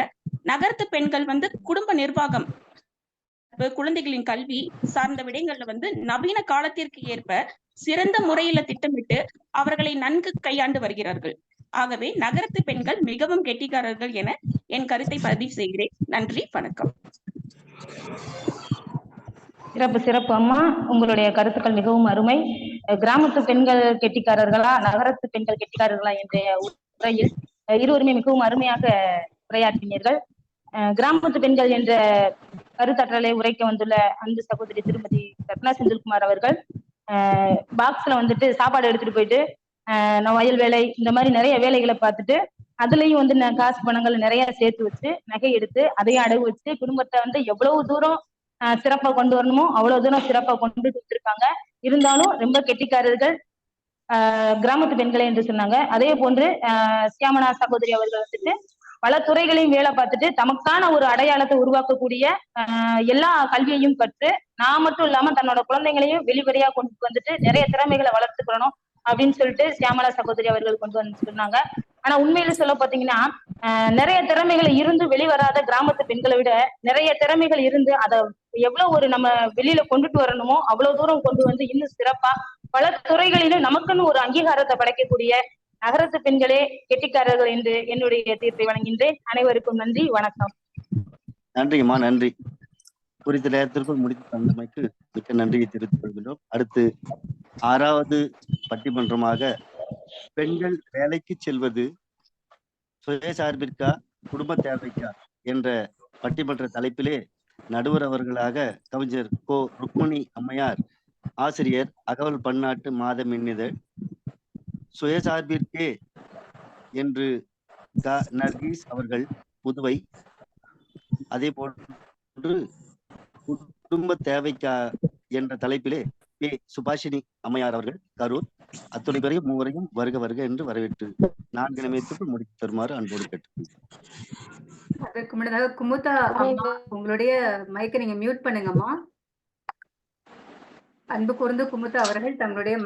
Speaker 18: நகரத்து பெண்கள் குடும்ப நிர்வாகம், குழந்தைகளின் கல்வி சார்ந்த விடயங்கள்ல நவீன காலத்திற்கு ஏற்ப சிறந்த முறையில திட்டமிட்டு அவர்களை நன்கு கையாண்டு வருகிறார்கள். ஆகவே நகரத்து பெண்கள் மிகவும் கெட்டிக்காரர்கள் என என் கருத்தை பதிவு செய்கிறேன். நன்றி, வணக்கம்.
Speaker 17: சிறப்பு சிறப்பு அம்மா, உங்களுடைய கருத்துக்கள் மிகவும் அருமை. கிராமத்து பெண்கள் கெட்டிக்காரர்களா, நகரத்து பெண்கள் கெட்டிக்காரர்களா என்ற உரையில் இருவருமே மிகவும் அருமையாக உரையாற்றினீர்கள். கிராமத்து பெண்கள் என்ற கருத்தற்றலை உரைக்க வந்துள்ள அன்பு சகோதரி திருமதி ரத்னா செந்தில்குமார் அவர்கள் பாக்ஸ்ல சாப்பாடு எடுத்துட்டு போயிட்டு நான் வயல் வேலை இந்த மாதிரி நிறைய வேலைகளை பார்த்துட்டு அதுலயும் காசு பணங்கள் நிறைய சேர்த்து வச்சு நகை எடுத்து அதையும் அடகு வச்சு குடும்பத்தை எவ்வளவு தூரம் சிறப்பா கொண்டு வரணுமோ அவ்வளவு தூரம் சிறப்பா கொண்டு வச்சிருக்காங்க. இருந்தாலும் ரொம்ப கெட்டிக்காரர்கள் கிராமத்து பெண்களை என்று சொன்னாங்க. அதே போன்று சியாமனா சகோதரி அவர்கள் பல துறைகளையும் வேலை பார்த்துட்டு தமக்கான ஒரு அடையாளத்தை உருவாக்கக்கூடிய எல்லா கல்வியையும் கற்று நான் மட்டும் இல்லாம தன்னோட குழந்தைங்களையும் வெளிப்படையா கொண்டு நிறைய திறமைகளை வளர்த்துக்கணும் அப்படின்னு சொல்லிட்டு சியாமலா சகோதரி அவர்கள் கொண்டு சொன்னாங்க. ஆனா உண்மையில சொல்ல பாத்தீங்கன்னா நிறைய திறமைகள் இருந்து வெளிவராத கிராமத்து பெண்களை விட நிறைய திறமைகள் இருந்து அதை எவ்வளவு ஒரு நம்ம வெளியில கொண்டுட்டு வரணுமோ அவ்வளவு தூரம் கொண்டு இன்னும் சிறப்பா பல துறைகளிலும் நமக்குன்னு ஒரு அங்கீகாரத்தை படைக்கக்கூடிய நகரத்து பெண்களே கெட்டிக்காரர்கள் என்று என்னுடைய தீர்ப்பை வழங்குகின்றேன். அனைவருக்கும் நன்றி, வணக்கம்.
Speaker 2: நன்றிம்மா, நன்றி. குறித்த நேரத்திற்குள் முடித்து தந்தமைக்கு மிக்க நன்றியை தெரிவித்துக் கொள்கின்றோம். அடுத்து 6வது பட்டிமன்றமாக பெண்கள் வேலைக்கு செல்வது சுயசார்பிற்கா குடும்ப தேவைக்கா என்ற பட்டிமன்ற தலைப்பிலே நடுவர் அவர்களாக கவிஞர் கோ ருக்மணி அம்மையார், ஆசிரியர், அகவல் பன்னாட்டு மாத மின்னிதழ், சுயசார்பிற்கே என்று நர்கீஸ் அவர்கள் புதுவை, அதே போன்று குடும்ப தேவைக்கா என்ற தலைப்பிலே பே சுபாஷினி அம்மையார் அவர்கள் கரூர். அத்துணை பேரையும் மூவரையும் வருக வருக என்று வரவேற்று 4 நிமிடத்திற்குள் முடித்து தருமாறு அன்போடு கேட்டு.
Speaker 1: அதற்கு முன்னதாக குமுதா அம்மா, உங்களுடைய மைக்கை நீங்க மியூட் பண்ணுங்கம்மா. அன்பு கூர்ந்து குமுதா அவர்கள் தங்களுடைய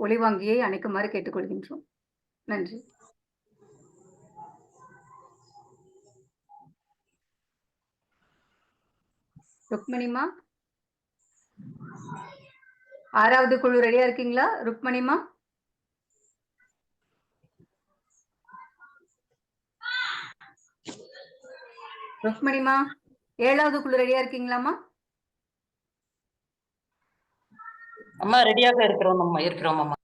Speaker 1: ஒளிவாங்கியை அணைக்குமாறு கேட்டுக்கொள்கின்றோம். நன்றி. ருக்மணிமா, 6வது குழு ரெடியா இருக்கீங்களா? ருக்மணிமா, ருக்மணிமா 7வது குழு ரெடியா இருக்கீங்களாமா?
Speaker 19: அம்மா ரெடியாக இருக்கிறோம் அம்மா.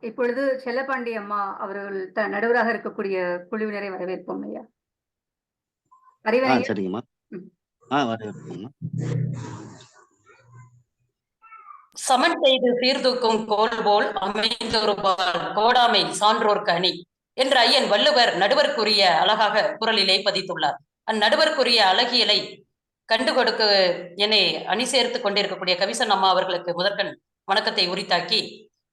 Speaker 1: இப்பொழுது செல்லப்பாண்டி அம்மா அவர்கள் நடுவராக இருக்கக்கூடிய குழுவினரை வரவேற்போம் ஐயா.
Speaker 2: சரிங்கம்மா, வரவேற்போம்மா.
Speaker 19: சமன் செய்து சீர்தூக்கும் கோல் போல் அமைந்தொரு கோடாமை சான்றோர்க்கு அணி என்ற ஐயன் வள்ளுவர் நடுவர்க்குரிய அழகாக குரலிலே பதித்துள்ளார். அந்நடுவர்க்குரிய அழகியலை கண்டு கொடுக்க என்னை அணி சேர்த்து கொண்டிருக்கக்கூடிய கவிசன் அம்மா அவர்களுக்கு முதற்கண் வணக்கத்தை உரித்தாக்கி,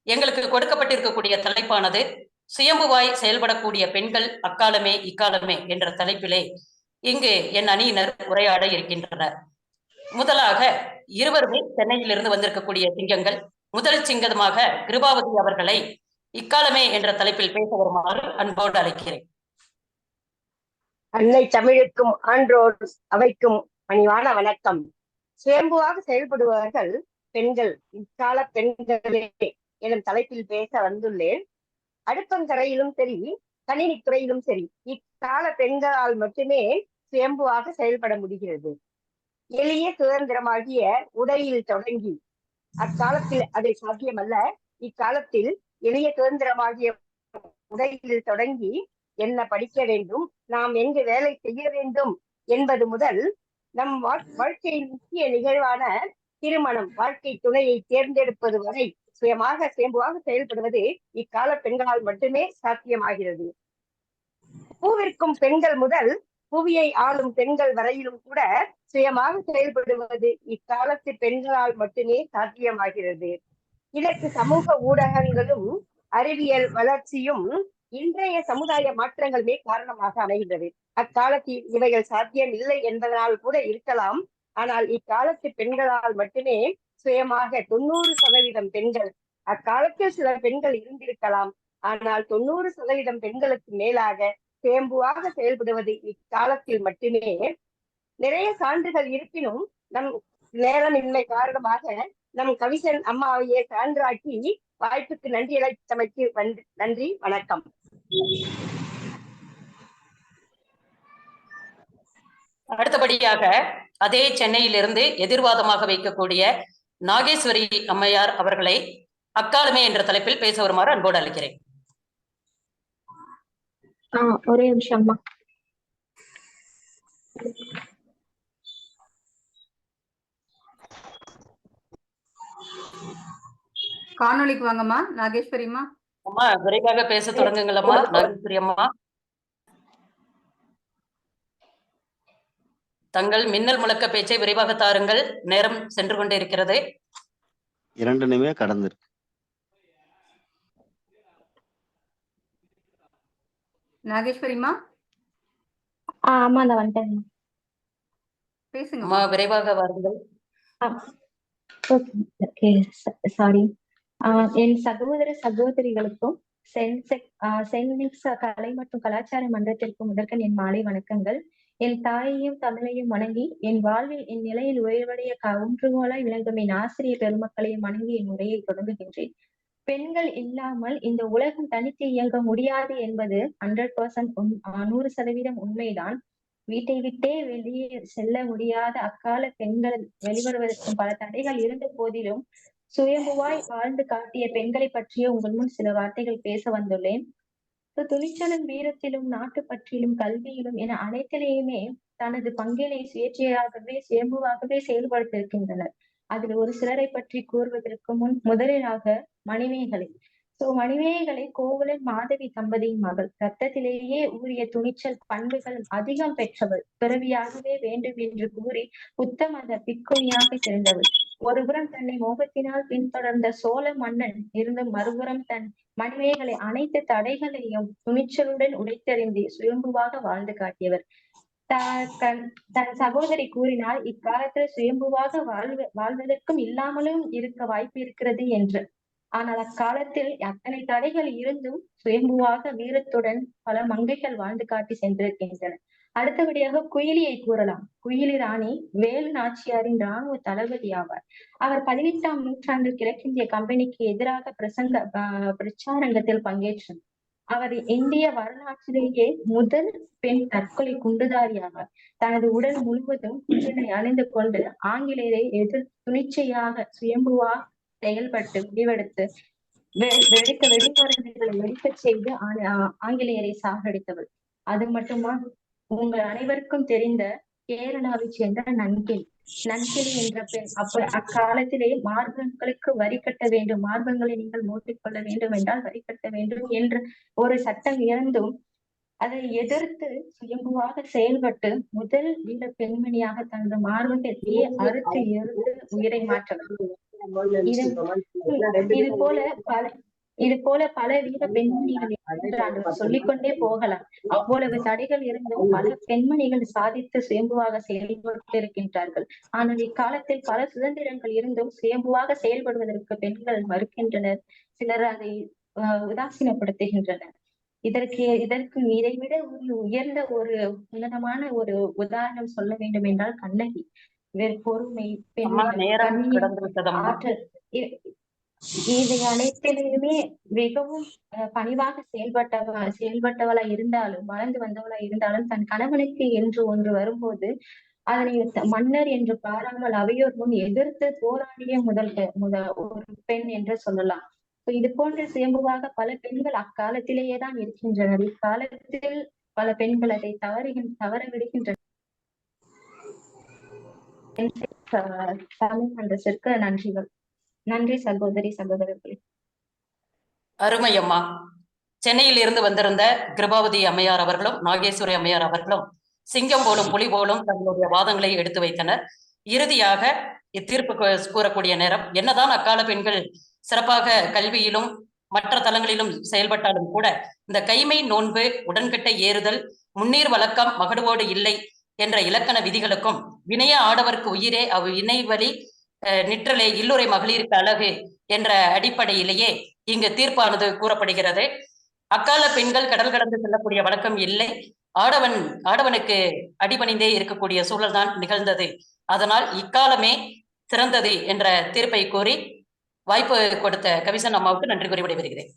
Speaker 19: எங்களுக்கு கொடுக்கப்பட்டிருக்கக்கூடிய தலைப்பானது சுயம்புவாய் செயல்படக்கூடிய பெண்கள் அக்காலமே இக்காலமே என்ற தலைப்பிலே இங்கு என் அணியினர் உரையாட இருக்கின்றனர். முதலாக இருவருமே சென்னையிலிருந்து வந்திருக்கக்கூடிய சிங்கங்கள். முதல் சிங்கமாக கிருபாவதி அவர்களை இக்காலமே என்ற தலைப்பில் பேச வருமாறு அன்போடு அழைக்கிறேன்.
Speaker 20: அன்னை தமிழுக்கும் ஆன்றோர் அவைக்கும் பணிவான வணக்கம். சுயம்புவாக செயல்படுபவர்கள் பெண்கள், இக்கால பெண்களே எனும் தலைப்பில் பேச வந்துள்ளேன். அடுப்பங்கரையிலும் சரி, கணினி துறையிலும் சரி, இக்கால பெண்களால் மட்டுமே சுயம்புவாக செயல்பட முடிகிறது. எளிய சுதந்திரமாகிய உடையில் தொடங்கி அக்காலத்தில் அதை சாத்தியமல்ல. இக்காலத்தில் எளிய சுதந்திரமாகிய உடையில் தொடங்கி என்ன படிக்க வேண்டும், நாம் எங்கு வேலை செய்ய வேண்டும் என்பது முதல் நம் வாழ்க்கையின் முக்கிய நிகழ்வான திருமணம், வாழ்க்கை துணையை தேர்ந்தெடுப்பது வரை சுயம்புவாக செயல்படுவது இக்கால பெண்களால் மட்டுமே சாத்தியமாகிறது. பூவிற்கும் பெண்கள் முதல் புவியை ஆளும் பெண்கள் வரையிலும் கூட சுயமாக செயல்படுவது இக்காலத்து பெண்களால் மட்டுமே சாத்தியமாகிறது. இதற்கு சமூக ஊடகங்களும் அறிவியல் வளர்ச்சியும் இன்றைய சமுதாய மாற்றங்களுமே காரணமாக அமைகின்றது. அக்காலத்தில் இவைகள் சாத்தியம் இல்லை என்பதனால் கூட இருக்கலாம். ஆனால் இக்காலத்து பெண்களால் மட்டுமே சுயமாக 90% பெண்கள், அக்காலத்தில் சில பெண்கள் இருந்திருக்கலாம், ஆனால் 90% பெண்களுக்கு மேலாக சுயம்புவாக செயல்படுவது இக்காலத்தில் மட்டுமே. நிறைய சான்றுகள் இருப்பினும் நம் நேரமின்மை காரணமாக நம் கவிசன் அம்மாவையே சான்றாக்கி வாய்ப்புக்கு நன்றி அளித்தமைக்கு நன்றி, வணக்கம்.
Speaker 19: அடுத்தபடியாக அதே சென்னையிலிருந்து எதிர்வாதமாக வைக்கக்கூடிய நாகேஸ்வரி அம்மையார் அவர்களை அக்காலமே என்ற தலைப்பில் பேச வருமாறு அன்போடு அழைக்கிறேன்.
Speaker 21: ஒரே நிமிஷம்மா.
Speaker 1: காணொளிக்கு வாங்கம்மா நாகேஸ்வரிமா.
Speaker 19: அம்மா விரைவாக பேச தொடங்குங்களம்மா நாகேஸ்வரி அம்மா. தங்கள் மின்னல் முழக்க பேச்சை விரைவாக தாருங்கள், நேரம் சென்று கொண்டே இருக்கிறது.
Speaker 2: 2 நிமிடம் கடந்திருக்கு.
Speaker 1: நாகேஸ்வரிமா
Speaker 21: ஆமா, அந்த வந்துட்டேன்.
Speaker 1: பேசுங்க
Speaker 19: விரைவாக வாருங்கள்.
Speaker 21: சாரி. என் சகோதர சகோதரிகளுக்கும் சென்னிக்ஸ் கலை மற்றும் கலாச்சார மன்றத்திற்கும் முதற்கண் என் மாலை வணக்கங்கள். என் தாயையும் தமிழையும் வணங்கி என் வாழ்வில் என் நிலையில் உயர்வடைய ஒன்றுகோலாய் விளங்கும் என் ஆசிரிய பெருமக்களையும் வணங்கி என் உரையை தொடங்குகின்றேன். பெண்கள் இல்லாமல் இந்த உலகம் தனித்து இயங்க முடியாது என்பது 100% உண்மைதான். வீட்டை விட்டே வெளியே செல்ல முடியாத அக்கால பெண்கள் வெளிவருவதற்கும் பல தடைகள் இருந்த போதிலும் சுயம்புவாய் வாழ்ந்து காட்டிய பெண்களை பற்றிய உங்கள் முன் சில வார்த்தைகள் பேச வந்துள்ளேன். துணிச்சலும் வீரத்திலும் நாட்டுப்பற்றிலும் கல்வியிலும் என அனைத்திலேயுமே தனது பங்கினை சுயேட்சையாகவே சுயம்புவாகவே செயல்படுத்தியிருக்கின்றனர். அதில் ஒரு சிலரை பற்றி கூறுவதற்கு முன் முதலிலாக மணிமேகலை. மணிமேகலை கோவலன் மாதவி தம்பதியின் மகள். ரத்தத்திலேயே ஊறிய துணிச்சல் பண்புகள் அதிகம் பெற்றவள். பிறவியாகவே வேண்டும் என்று கூறி உத்தமத பிக்குணியாக சிறந்தவள். ஒருபுறம் தன்னை மோகத்தினால் பின்தொடர்ந்த சோழ மன்னன் இருந்து மறுபுறம் தன் மணிமேகலை அனைத்து தடைகளையும் துணிச்சலுடன் உடைத்தெறிந்து சுயம்புவாக வாழ்ந்து காட்டியவர். தன் சகோதரி கூறினால் இக்காலத்தில் சுயம்புவாக வாழ்வதற்கும் இல்லாமலும் இருக்க வாய்ப்பு இருக்கிறது என்று. ஆனால் அக்காலத்தில் அத்தனை தடைகள் இருந்தும் சுயம்புவாக வீரத்துடன் பல மங்கைகள் வாழ்ந்து காட்டி சென்றிருக்கின்றன. அடுத்தபடியாக குயிலியை கூறலாம். குயிலி ராணி வேலு நாச்சியாரின் இராணுவ தளபதி ஆவார். அவர் 18ஆம் நூற்றாண்டு கிழக்கிந்திய கம்பெனிக்கு எதிராக பிரச்சாரங்கத்தில் பங்கேற்றார். அவர் இந்திய வரலாற்றிலேயே முதல் பெண் தற்கொலை குண்டுதாரி ஆவார். தனது உடல் முழுவதும் குன்றினை அணிந்து கொண்டு ஆங்கிலேயரை எதிர் துணிச்சையாக சுயம்புவாக செயல்பட்டு முடிவெடுத்து வெடிக்க வெடிமருந்துகளை வெடிக்கச் செய்து ஆங்கிலேயரை சாகடித்தவர். அது மட்டுமா, உங்கள் அனைவருக்கும் தெரிந்த கேரளாவை சேர்ந்த நன்கிலி என்ற பெண் அக்காலத்திலே மார்பகங்களுக்கு வரி கட்ட வேண்டும், மார்பகங்களை நீங்கள் மூட்டிக்கொள்ள வேண்டும் என்றால் வரி கட்ட வேண்டும் என்று ஒரு சட்டம் இருந்தும் அதை எதிர்த்து சுயம்புவாக செயல்பட்டு முதல் வீர பெண்மணியாக தனது மார்பகத்தையே அறுத்து எரிந்து உயிரை மாற்றவர். இது போல பல வீர பெண்மணிகள் சொல்லிக்கொண்டே போகலாம். அவ்வளவு தடைகள் இருந்தும் பல பெண்மணிகள் சாதித்து சுயம்புவாக செயல்பட்டிருக்கின்றார்கள். ஆனால் இக்காலத்தில் பல சுதந்திரங்கள் இருந்தும் சுயம்புவாக செயல்படுவதற்கு பெண்கள் மறுக்கின்றனர். சிலர் அதை உதாசீனப்படுத்துகின்றனர். இதற்கு இதைவிட உயர்ந்த ஒரு உன்னதமான ஒரு உதாரணம் சொல்ல வேண்டும் என்றால் கண்ணகி. பொறுமை, ஆற்றல் இவை அனைத்திலுமே மிகவும் பணிவாக செயல்பட்டவளா இருந்தாலும், வளர்ந்து வந்தவளா இருந்தாலும், தன் கணவனுக்கு என்று ஒன்று வரும்போது அதனை மன்னர் என்று பாராமல் அவையோர் முன் எதிர்த்து போராடிய ஒரு பெண் என்று சொல்லலாம். இது போன்ற சுயம்புவாக பல பெண்கள் அக்காலத்திலேயேதான் இருக்கின்றனர். இக்காலத்தில் பல பெண்கள் அதை தவற விடுகின்றனர். தமிழ் மன்றத்திற்கு நன்றிகள். நன்றி சகோதரி சகோதரர்களே.
Speaker 19: அருமையம்மா. சென்னையில் இருந்து வந்திருந்த கிருபாவதி அம்மையார் அவர்களும் நாகேஸ்வரி அம்மையார் அவர்களும் சிங்கம் போலும் புலி போலும் தங்களுடைய வாதங்களை எடுத்து வைத்தனர். இறுதியாக இத்தீர்ப்பு கூறக்கூடிய நேரம். என்னதான் அக்கால பெண்கள் சிறப்பாக கல்வியிலும் மற்ற தளங்களிலும் செயல்பட்டாலும் கூட இந்த கைமை, நோன்பு, உடன்கட்டை ஏறுதல், முன்னீர் வழக்கம், மகடுவோடு இல்லை என்ற இலக்கண விதிகளுக்கும் வினைய ஆடவர்க்கு உயிரே அவ் இணைவழி நிற்றலே இல்லுரை மகளிருக்கு அழகு என்ற அடிப்படையிலேயே இங்கு தீர்ப்பானது கூறப்படுகிறது. அக்கால பெண்கள் கடல் கடந்து செல்லக்கூடிய வழக்கம் இல்லை. ஆடவனுக்கு அடிபணிந்தே இருக்கக்கூடிய சூழல் தான் நிகழ்ந்தது. அதனால் இக்காலமே சிறந்தது என்ற தீர்ப்பை கூறி வாய்ப்பு கொடுத்த கவிசன் அம்மாவுக்கு நன்றி கூறி விடைபெறுகிறேன்.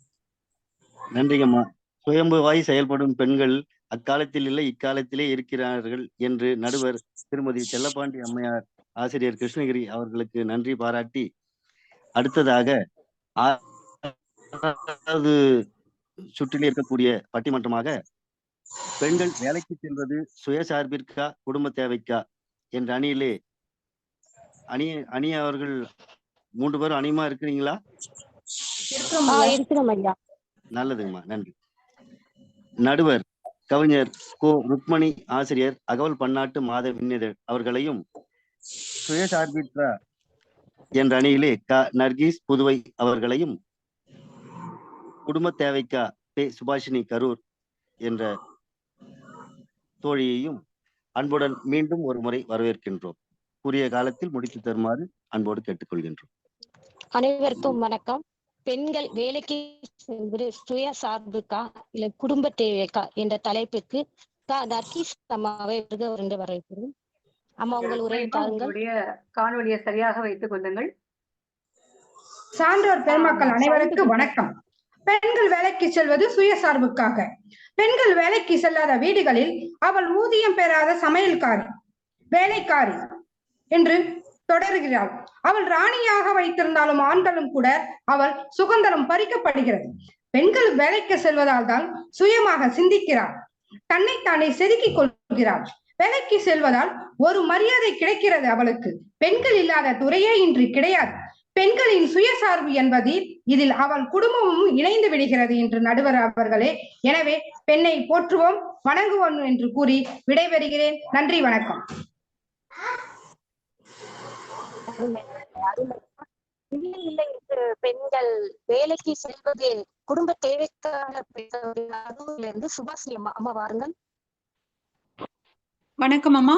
Speaker 2: நன்றிங்கம்மா. சுயம்புவாய் செயல்படும் பெண்கள் அக்காலத்தில் இல்லை இக்காலத்திலே இருக்கிறார்கள் என்று நடுவர் திருமதி செல்லப்பாண்டி அம்மையார் ஆசிரியர் கிருஷ்ணகிரி அவர்களுக்கு நன்றி பாராட்டி, அடுத்ததாக 6வது சுற்றில் இருக்கக்கூடிய பட்டிமன்றமாக பெண்கள் வேலைக்கு செல்வது சுயசார்பிற்கா குடும்ப தேவைக்கா என்ற அணியிலே அணி அவர்கள் 3 பேரும் அணிமா இருக்கிறீங்களா? நல்லதுங்கம்மா, நன்றி. நடுவர் கவிஞர் கோ ருக்மணி ஆசிரியர் அகவல் பன்னாட்டு மாத விண்ணிதழ் அவர்களையும், சுயசார்பிற்கா என்ற அணியிலே நர்கீஸ் புதுவை அவர்களையும், குடும்ப தேவைக்கா சுபாஷினி கரூர் என்ற தோழியையும் அன்புடன் மீண்டும் ஒரு முறை வரவேற்கின்றோம். கூறிய காலத்தில் முடித்து தருமாறு அன்போடு கேட்டுக்கொள்கின்றோம்.
Speaker 3: அனைவருக்கும் வணக்கம். பெண்கள் வேலைக்கு செல்வது சுயசார்புக்கா இல்ல குடும்ப தேவைக்கா என்ற தலைப்புக்கு நர்கீஸ் அம்மாவை வரவேற்கிறோம். அம்மா, உங்கள் உரையை தாருங்கள்.
Speaker 1: காணொலியை சரியாக வைத்துக் கொள்ளுங்கள்.
Speaker 22: சான்றோர் பெருமக்கள் அனைவருக்கும் வணக்கம். பெண்கள் வேலைக்கு செல்வது சுயசார்புக்காக. பெண்கள் வேலைக்கு செல்லாத வீடுகளில் அவள் ஊதியம் பெறாத சமையல்காரி, வேலைக்காரி என்று தொடர்கிறாள். அவள் ராணியாக வைத்திருந்தாலும் ஆண்களும் கூட அவள் சுதந்திரம் பறிக்கப்படுகிறது. பெண்கள் வேலைக்கு செல்வதால் தான் சுயமாக சிந்திக்கிறாள், தன்னைத்தானே செதுக்கிக் கொள்கிறாள். வேலைக்கு செல்வதால் ஒரு மரியாதை கிடைக்கிறது அவளுக்கு. பெண்கள் இல்லாத துறையே இன்று கிடையாது. பெண்களின் சுயசார்பு என்பதில் இதில் அவள் குடும்பமும் இணைந்து விடுகிறது என்று நடுவர் அவர்களே. எனவே பெண்ணை போற்றுவோம், வணங்குவோம் என்று கூறி விடைபெறுகிறேன். நன்றி, வணக்கம்.
Speaker 3: இல்லை என்று பெண்கள் வேலைக்கு செல்வது குடும்ப தேவைக்கான இருந்து சுபாஷினி அம்மா. அம்மா வாருங்கள்.
Speaker 23: வணக்கம் அம்மா.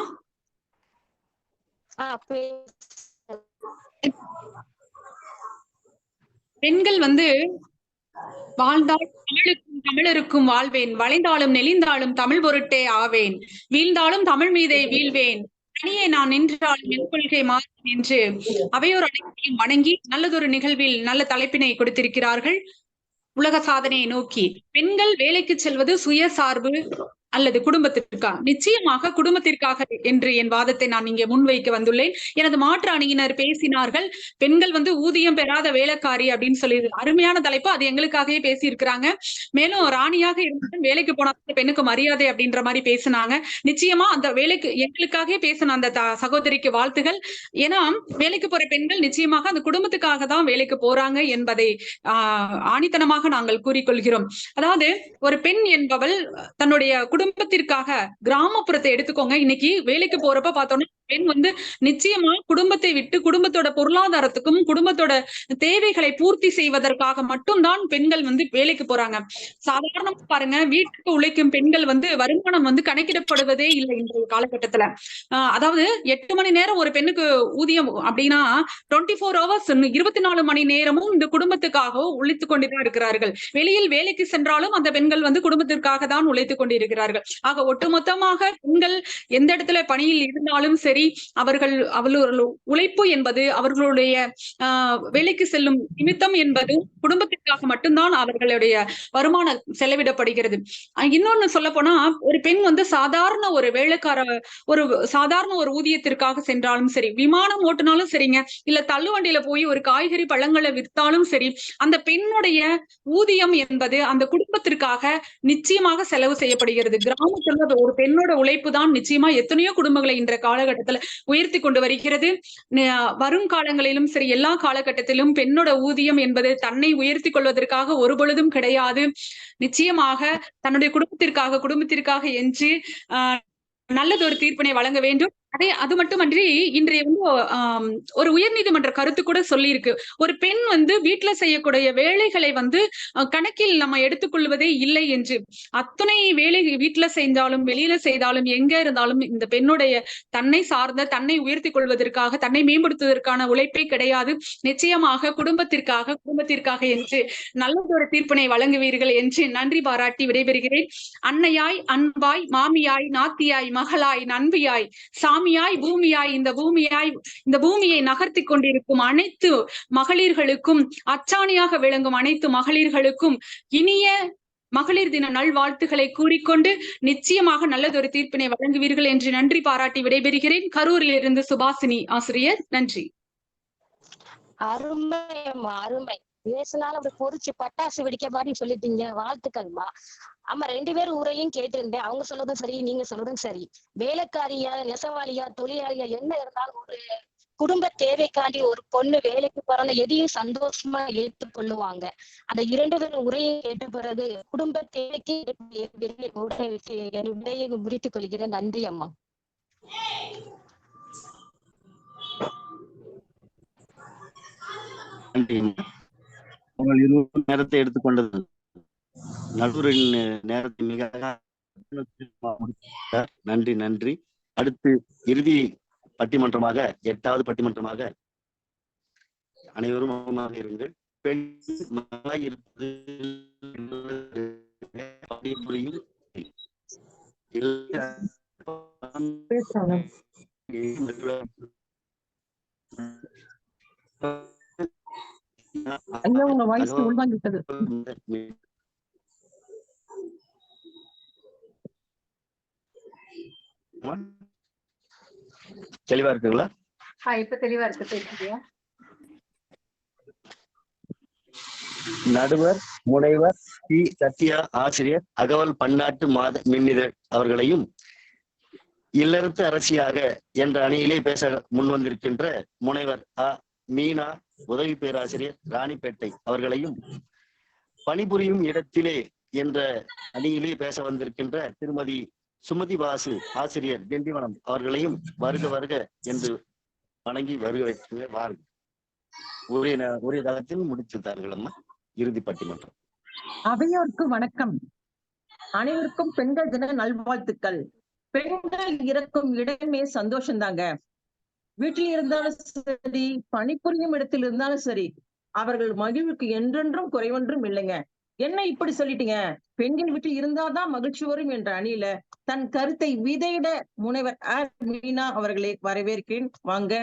Speaker 23: பெண்கள் வாழ்ந்தால் தமிழருக்கும் வாழ்வேன், வளைந்தாலும் நெளிந்தாலும் தமிழ் பொருட்டே ஆவேன், வீழ்ந்தாலும் தமிழ் மீதே வீழ்வேன், தனியே நான் நின்றாலும் என் கொள்கை மாறும் என்று அவையோர் அனைத்தையும் வணங்கி நல்லதொரு நிகழ்வில் நல்ல தலைப்பினை கொடுத்திருக்கிறார்கள். உலக சாதனையை நோக்கி பெண்கள் வேலைக்கு செல்வது சுயசார்பு அல்லது குடும்பத்திற்கா? நிச்சயமாக குடும்பத்திற்காக என்று என் வாதத்தை நான் இங்கே முன்வைக்க வந்துள்ளேன். எனது மாற்று அணியினர் பேசினார்கள், பெண்கள் ஊதியம் பெறாத வேலைக்காரி அப்படின்னு சொல்லி. அருமையான தலைப்பு, அது எங்களுக்காகவே பேசியிருக்கிறாங்க. மேலும் ராணியாக இருந்தாலும் வேலைக்கு போனா பெண்ணுக்கு மரியாதை அப்படின்ற மாதிரி பேசினாங்க. நிச்சயமா அந்த வேலைக்கு எங்களுக்காகவே பேசின அந்த சகோதரிக்கு வாழ்த்துகள். ஏன்னா வேலைக்கு போற பெண்கள் நிச்சயமாக அந்த குடும்பத்துக்காக தான் வேலைக்கு போறாங்க என்பதை ஆணித்தனமாக நாங்கள் கூறிக்கொள்கிறோம். அதாவது ஒரு பெண் என்பவள் தன்னுடைய குடும்பத்திற்காக, கிராமப்புறத்தை எடுத்துக்கோங்க, இன்னைக்கு வேலைக்கு போறப்ப பார்த்தோம்னா பெண் நிச்சயமா குடும்பத்தை விட்டு குடும்பத்தோட பொருளாதாரத்துக்கும் குடும்பத்தோட தேவைகளை பூர்த்தி செய்வதற்காக மட்டும்தான் பெண்கள் வேலைக்கு போறாங்க. சாதாரணமா பாருங்க, வீட்டுக்கு உழைக்கும் பெண்கள் வருமானம் கணக்கிடப்படுவதே இல்லை இன்றைய காலகட்டத்துல. அதாவது 8 மணி நேரம் ஒரு பெண்ணுக்கு ஊதியம் அப்படின்னா 24 hours 24 மணி நேரமும் இந்த குடும்பத்துக்காக உழைத்துக் கொண்டுதான் இருக்கிறார்கள். வெளியில் வேலைக்கு சென்றாலும் அந்த பெண்கள் குடும்பத்திற்காக தான் உழைத்துக் கொண்டிருக்கிறார்கள். ஆக ஒட்டுமொத்தமாக பெண்கள் எந்த இடத்துல பணியில் இருந்தாலும் சரி, அவர்களுடைய உழைப்பு என்பது, அவர்களுடைய வேலைக்கு செல்லும் நிமித்தம் என்பது குடும்பத்திற்காக மட்டும்தான் அவர்களுடைய வருமானம் செலவிடப்படுகிறது. இன்னொன்னு சொல்ல போனா, ஒரு பெண் வந்து சாதாரண ஒரு சாதாரண ஒரு ஊதியத்திற்காக சென்றாலும் சரி, விமானம் ஓட்டினாலும் சரிங்க, இல்ல தள்ளுவண்டியில போய் ஒரு காய்கறி பழங்களை விற்றாலும் சரி, அந்த பெண்ணுடைய ஊதியம் என்பது அந்த குடும்பத்திற்காக நிச்சயமாக செலவு செய்யப்படுகிறது. கிராமத்துல ஒரு பெண்ணோட உழைப்பு தான் நிச்சயமா எத்தனையோ குடும்பங்களை இன்ற காலகட்டத்துல உயர்த்தி கொண்டு வருகிறது. வரும் காலங்களிலும் சரி, எல்லா காலகட்டத்திலும் பெண்ணோட ஊதியம் என்பது தன்னை உயர்த்தி கொள்வதற்காக ஒரு பொழுதும் கிடையாது. நிச்சயமாக தன்னுடைய குடும்பத்திற்காக என்று நல்லதொரு தீர்ப்பினை வழங்க வேண்டும். அது மட்டுமன்றி இன்றைய ஒரு உயர்நீதிமன்ற கருத்து கூட சொல்லி இருக்கு, ஒரு பெண் வந்து வீட்டுல செய்யக்கூடிய வேலைகளை வந்து கணக்கில் நம்ம எடுத்துக்கொள்வதே இல்லை என்று. அத்தனை வேலை வீட்டுல செய்தாலும் வெளியில செய்தாலும் எங்க இருந்தாலும் இந்த பெண்ணுடைய தன்னை சார்ந்த, தன்னை உயர்த்தி கொள்வதற்காக, தன்னை மேம்படுத்துவதற்கான உழைப்பே கிடையாது. நிச்சயமாக குடும்பத்திற்காக என்று நல்லதொரு தீர்ப்பினை வழங்குவீர்கள் என்று நன்றி பாராட்டி விடைபெறுகிறேன். அன்னையாய், அன்பாய், மாமியாய், நாத்தியாய், மகளாய், நண்பியாய், சாமியாய், பூமியாய், இந்த பூமியை நகர்த்தி கொண்டிருக்கும் அனைத்து மகளிர்களுக்கும், அச்சாணியாக விளங்கும் அனைத்து மகளிர்களுக்கும் இனிய மகளிர் தின நல்வாழ்த்துக்களை கூறிக்கொண்டு நிச்சயமாக நல்லதொரு தீர்ப்பினை வழங்குவீர்கள் என்று நன்றி பாராட்டி விடைபெறுகிறேன். கரூரில் இருந்து சுபாசினி ஆசிரியர். நன்றி.
Speaker 3: அருமை பேசினாலும் அப்படி பொறிச்சு பட்டாசு வெடிக்க மாதிரி சொல்லிட்டீங்க. வாழ்த்துக்கள்மா. ஆமா, 2 பேரும் ஊரையும் கேட்டிருந்தேன். அவங்க சொல்றதும் சரி, நீங்க சொல்றதும் சரி. வேலைக்காரியா, நெசவாளியா, தொழிலாளியா என்ன இருந்தாலும் ஒரு குடும்ப தேவைக்காண்டி ஒரு பொண்ணு வேலைக்கு போறாங்க, எதையும் சந்தோஷமா ஏற்றுக்கொள்ளுவாங்க. அந்த 2 பேரும் உரையும் கேட்ட பிறகு குடும்ப தேவைக்கு விடையை முடித்துக் கொள்கிறேன். நன்றி அம்மா.
Speaker 2: நன்றி. உங்கள் 20 நேரத்தை எடுத்துக்கொண்டது நடுவரின் நேரத்தை மிக நன்றி. அடுத்து இறுதி பட்டிமன்றமாக, 8வது பட்டிமன்றமாக அனைவரும் மௌனமாக இருங்கள். பெண் இருப்பது
Speaker 4: ஐயா, உங்க வாய்ஸ் உள்வாங்கிட்டது.
Speaker 2: தெளிவா இருக்குங்களா?
Speaker 1: இப்ப தெளிவா இருக்கு. பேசுறியா?
Speaker 2: நடுவர் முனைவர் டி. சத்யா ஆசிரியர், அகவல் பன்னாட்டு மாத மின்னிதழ் அவர்களையும், இல்லறத்து அரசியாக என்ற அணியிலே பேச முன்வந்திருக்கின்ற முனைவர் அ. மீனா உதவி பேராசிரியர் ராணிப்பேட்டை அவர்களையும், பணிபுரியும் இடத்திலே என்ற அணியிலே பேச வந்திருக்கின்ற திருமதி சுமதி வாசு ஆசிரியர் திண்டிவனம் அவர்களையும் வருக வருக என்று வணங்கி வருக வாருங்கள். ஒரே தளத்தில் முடித்துத்தார்கள் அம்மா இறுதி பட்டிமன்றம்.
Speaker 4: அவையோருக்கு வணக்கம். அனைவருக்கும் பெண்கள் தின நல்வாழ்த்துக்கள். பெண்கள் இறக்கும் இடமே சந்தோஷம்தாங்க. வீட்டில் இருந்தாலும் சரி, பணிபுரியும் இடத்தில் இருந்தாலும் சரி, அவர்கள் மகிழ்வுக்கு என்றென்றும் குறைவொன்றும் இல்லைங்க. என்ன இப்படி சொல்லிட்டீங்க? பெண்கள் வீட்டில் இருந்தாதான் மகிழ்ச்சி வரும் என்ற அணியில தன் கருத்தை விதையிட முனைவர் அ. மீனா அவர்களை வரவேற்கிறேன். வாங்க.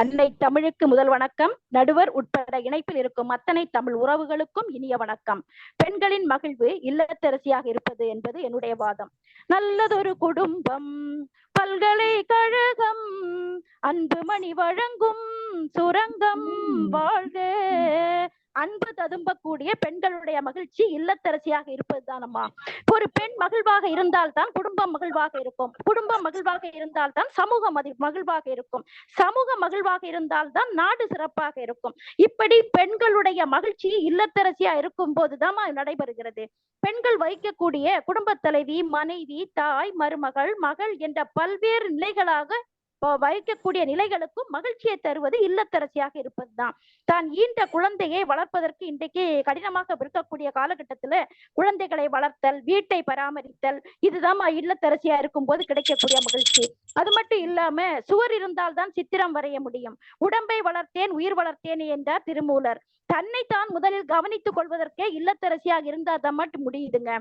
Speaker 6: அன்னை தமிழுக்கு முதல் வணக்கம். நடுவர் உட்பட இணைப்பில் இருக்கும் அத்தனை தமிழ் உறவுகளுக்கும் இனிய வணக்கம். பெண்களின் மகிழ்வு இல்லத்தரசியாக இருப்பது என்பது என்னுடைய வாதம். நல்லதொரு குடும்பம், பல்கலைக்கழகம், அன்பு மணி வழங்கும் சுரங்கம், வாழ்க. அன்பு ததும்பக்கூடிய பெண்களுடைய மகிழ்ச்சி இல்லத்தரசியாக இருப்பதுதானம்மா. ஒரு பெண் மகிழ்வாக இருந்தால்தான் குடும்பம் மகிழ்வாக இருக்கும். குடும்பம் மகிழ்வாக இருந்தால்தான் சமூகம் மகிழ்வாக இருக்கும். சமூகம் மகிழ்வாக இருந்தால்தான் நாடு சிறப்பாக இருக்கும். இப்படி பெண்களுடைய மகிழ்ச்சி இல்லத்தரசியா இருக்கும் போதுதான் நடைபெறுகிறது. பெண்கள் வைக்கக்கூடிய குடும்ப தலைவி, மனைவி, தாய், மருமகள், மகள் என்ற பல்வேறு நிலைகளாக வைக்கக்கூடிய நிலைகளுக்கும் மகிழ்ச்சியை தருவது இல்லத்தரசியாக இருப்பதுதான். தான் ஈன்ற குழந்தையை வளர்ப்பதற்கு இன்றைக்கு கடினமாக இருக்கக்கூடிய காலகட்டத்துல குழந்தைகளை வளர்த்தல், வீட்டை பராமரித்தல், இதுதான் இல்லத்தரசியா இருக்கும் போது கிடைக்கக்கூடிய மகிழ்ச்சி. அது மட்டும் இல்லாம சுவர் இருந்தால்தான் சித்திரம் வரைய முடியும். உடம்பை வளர்த்தேன் உயிர் வளர்த்தேன் என்றார் திருமூலர். தன்னைத்தான் முதலில் கவனித்துக் கொள்வதற்கே இல்லத்தரசியாக இருந்தா தான் மட்டும் முடியுதுங்க.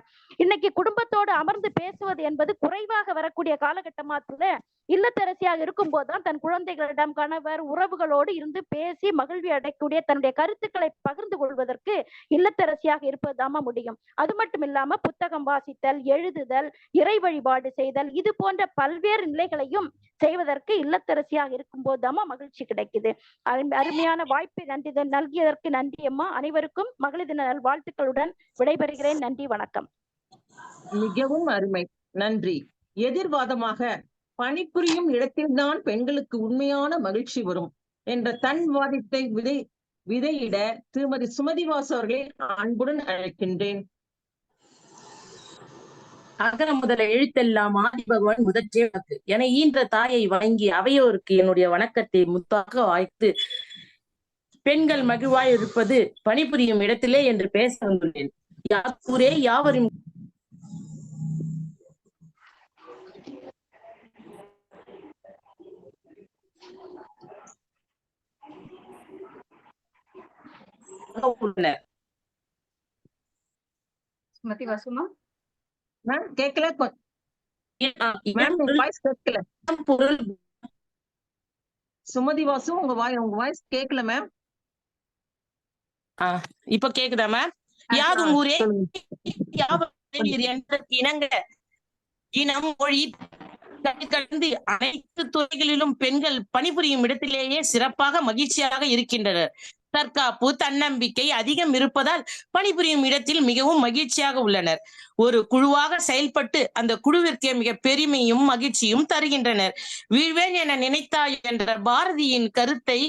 Speaker 6: இன்னைக்கு குடும்பத்தோடு அமர்ந்து பேசுவது என்பது குறைவாக வரக்கூடிய காலகட்டமாத்துல இல்லத்தரசியாக இருக்கும் போதுதான் தன் குழந்தைகளிடம், கணவர், உறவுகளோடு இருந்து பேசி மகிழ்வி அடையக்கூடிய தன்னுடைய கருத்துக்களை பகிர்ந்து கொள்வதற்கு இல்லத்தரசியாக இருப்பதுதாம முடியும். அது மட்டும் இல்லாம புத்தகம் வாசித்தல், எழுதுதல், இறை வழிபாடு செய்தல், இது போன்ற பல்வேறு நிலைகளையும் செய்வதற்கு இல்லத்தரசியாக இருக்கும் போதுதாம மகிழ்ச்சி கிடைக்குது. அருமையான வாய்ப்பை நல்கியதற்கு நன்றி அம்மா. அனைவருக்கும் மகளிர் தின நல்வாழ்த்துக்களுடன் விடைபெறுகிறேன். நன்றி, வணக்கம்.
Speaker 4: மிகவும் அருமை, நன்றி. எதிர்வாதமாக பணிபுரியும் இடத்தில்தான் பெண்களுக்கு உண்மையான மகிழ்ச்சி வரும் என்ற தன் வாதத்தை விதையிட திருமதி சுமதி வாசு அவர்களை அன்புடன் அழைக்கின்றேன்.
Speaker 5: அகர முதல எழுத்தெல்லாம் ஆதி பகவான் முதற்றே வாக்கு என ஈன்ற தாயை வணங்கி அவையோருக்கு என்னுடைய வணக்கத்தை முத்தாக வாய்த்து பெண்கள் மகிழ்வாய் இருப்பது பணிபுரியும் இடத்திலே என்று பேச வந்துள்ளேன். யாக்கூரே யாவரும் உள்ளனர்.
Speaker 1: சுமதி வாசுமா
Speaker 4: மேம் கேட்கல, பொருள் சுமதி வாசு உங்க வாய்ஸ் கேட்கல மேம்.
Speaker 5: இப்ப கேக்குதா மேம்? யாதும் ஊரே இணங்க இனம் மொழி கடந்து அனைத்து துறைகளிலும் பெண்கள் பணிபுரியும் இடத்திலேயே சிறப்பாக மகிழ்ச்சியாக இருக்கின்றனர். தற்காப்பு, தன்னம்பிக்கை அதிகம் இருப்பதால் பணிபுரியும் இடத்தில் மிகவும் மகிழ்ச்சியாக உள்ளனர். ஒரு குழுவாக செயல்பட்டு அந்த குழுவிற்கு மிக பெருமையும் மகிழ்ச்சியும் தருகின்றனர். வீழ்வேன் என நினைத்தாய் என்ற பாரதியின் கருத்தை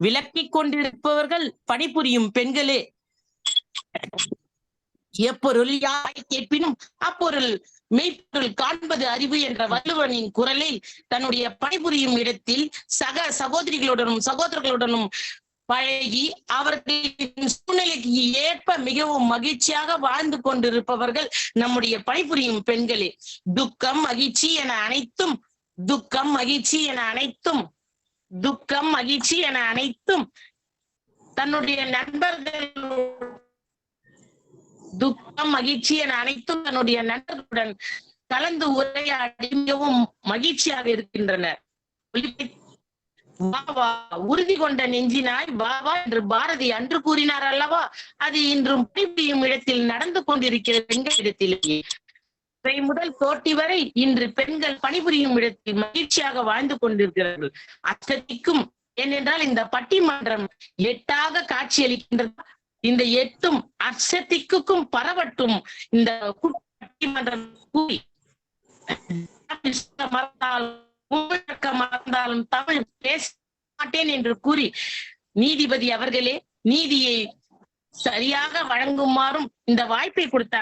Speaker 5: விளக்கிக் கொண்டிருப்பவர்கள் பணிபுரியும் பெண்களே. எப்பொருள் யாரை கேட்பினும் அப்பொருள் மெய்ப்பொருள் காண்பது அறிவு என்ற வள்ளுவனின் குரலில் தன்னுடைய பணிபுரியும் இடத்தில் சக சகோதரிகளுடனும் சகோதரர்களுடனும் பழகி அவர்களின் சூழ்நிலைக்கு ஏற்ப மிகவும் மகிழ்ச்சியாக வாழ்ந்து கொண்டிருப்பவர்கள் நம்முடைய பணிபுரியும் பெண்களே. துக்கம் மகிழ்ச்சி என அனைத்தும் துக்கம் மகிழ்ச்சி என அனைத்தும் துக்கம் மகிழ்ச்சி என அனைத்தும் தன்னுடைய நண்பர்கள் துக்கம் மகிழ்ச்சி என அனைத்தும் தன்னுடைய நண்பர்களுடன் கலந்து உரையாடி மிகவும் மகிழ்ச்சியாக இருக்கின்றனர். வா வா உறுதி கொண்ட நெஞ்சினாய் வா வா என்று பாரதி அன்று கூறினார் அல்லவா? அது இன்றும் பணிபுரியும் இடத்தில் நடந்து கொண்டிருக்கிற பெண்களிடத்திலேயே முதல் தோட்டி வரை இன்று பெண்கள் பணிபுரியும் இடத்தில் மகிழ்ச்சியாக வாழ்ந்து கொண்டிருக்கிறார்கள். அத்தனைக்கும் ஏனென்றால் இந்த பட்டிமன்றம் 8ஆக காட்சியளிக்கின்றது. இந்த 8ம் அச்சத்திற்கும் பரவட்டும். இந்த பட்டிமன்றம் கூறி மறந்தாலும் தமிழ் பேச மாட்டேன் என்று கூறி நீதிபதி அவர்களே நீதியை சரியாக வழங்குமாறும் இந்த வாய்ப்பை கொடுத்த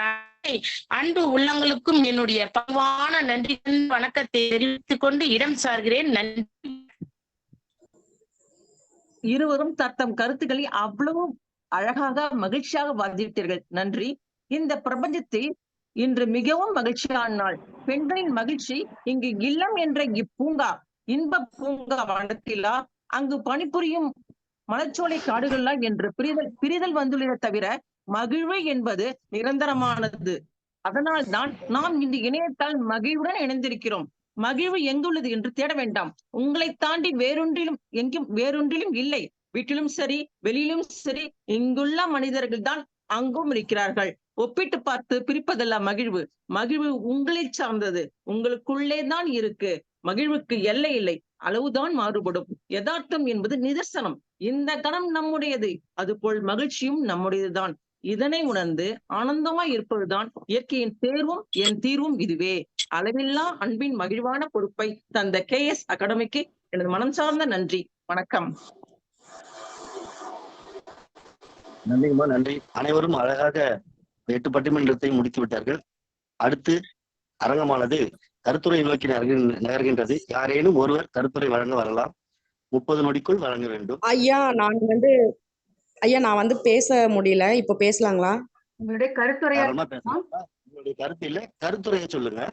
Speaker 5: அன்பு உள்ளங்களுக்கும் என்னுடைய பணிவான நன்றி வணக்கத்தை தெரிவித்துக் கொண்டு இடம் சார்கிறேன். நன்றி.
Speaker 4: இருவரும் தத்தம் கருத்துக்களை அவ்வளவு அழகாக மகிழ்ச்சியாக வாதிட்டீர்கள். நன்றி. இந்த பிரபஞ்சத்தை இன்று மிகவும் மகிழ்ச்சியான நாள். பெண்களின் மகிழ்ச்சி இங்கு இல்லம் என்ற இப்பூங்கா இன்ப பூங்கா வனத்திலா அங்கு பணிபுரியும் மலச்சோலை காடுகளா என்று பிரிதல் வந்துள்ளதை தவிர மகிழ்வு என்பது நிரந்தரமானது. அதனால் தான் நாம் இந்த இணையத்தால் மகிழ்வுடன் இணைந்திருக்கிறோம். மகிழ்வு எங்குள்ளது என்று தேட வேண்டாம். உங்களை தாண்டி வேறொன்றிலும் இல்லை. வீட்டிலும் சரி வெளியிலும் சரி இங்குள்ள மனிதர்கள் தான் அங்கும் இருக்கிறார்கள். ஒப்பிட்டு பார்த்து பிரிப்பதல்ல மகிழ்வு. மகிழ்வு உங்களை சார்ந்தது, உங்களுக்குள்ளே தான் இருக்கு. மகிழ்வுக்கு எல்லை இல்லை, அளவுதான் மாறுபடும். யதார்த்தம் என்பது நிதர்சனம். இந்த கணம் நம்முடையது, அதுபோல் மகிழ்ச்சியும் நம்முடையதுதான். இதனை உணர்ந்து ஆனந்தமாய் இருப்பதுதான் இயற்கையின் தேர்வும் என் தீர்வும் இதுவே. அளவில்லா அன்பின் மகிழ்வான பொறுப்பை தந்த KS அகாடமிக்கு எனது மனம் சார்ந்த நன்றி. வணக்கம்.
Speaker 2: நன்றிங்கம்மா, நன்றி. அனைவரும் அழகாக 8 பட்டிமன்றத்தை முடித்து விட்டார்கள். அடுத்து அரங்கமானது கருத்துரை நோக்கி நகர்கின்றது. யாரேனும் ஒருவர் கருத்துரை வழங்க வரலாம். 30 நொடிக்குள் வழங்க வேண்டும்.
Speaker 7: ஐயா நான் வந்து பேச முடியல, இப்ப பேசலாங்களா?
Speaker 1: உங்களுடைய கருத்துரை
Speaker 2: உங்களுடைய கருத்து இல்ல, கருத்துரையை சொல்லுங்க.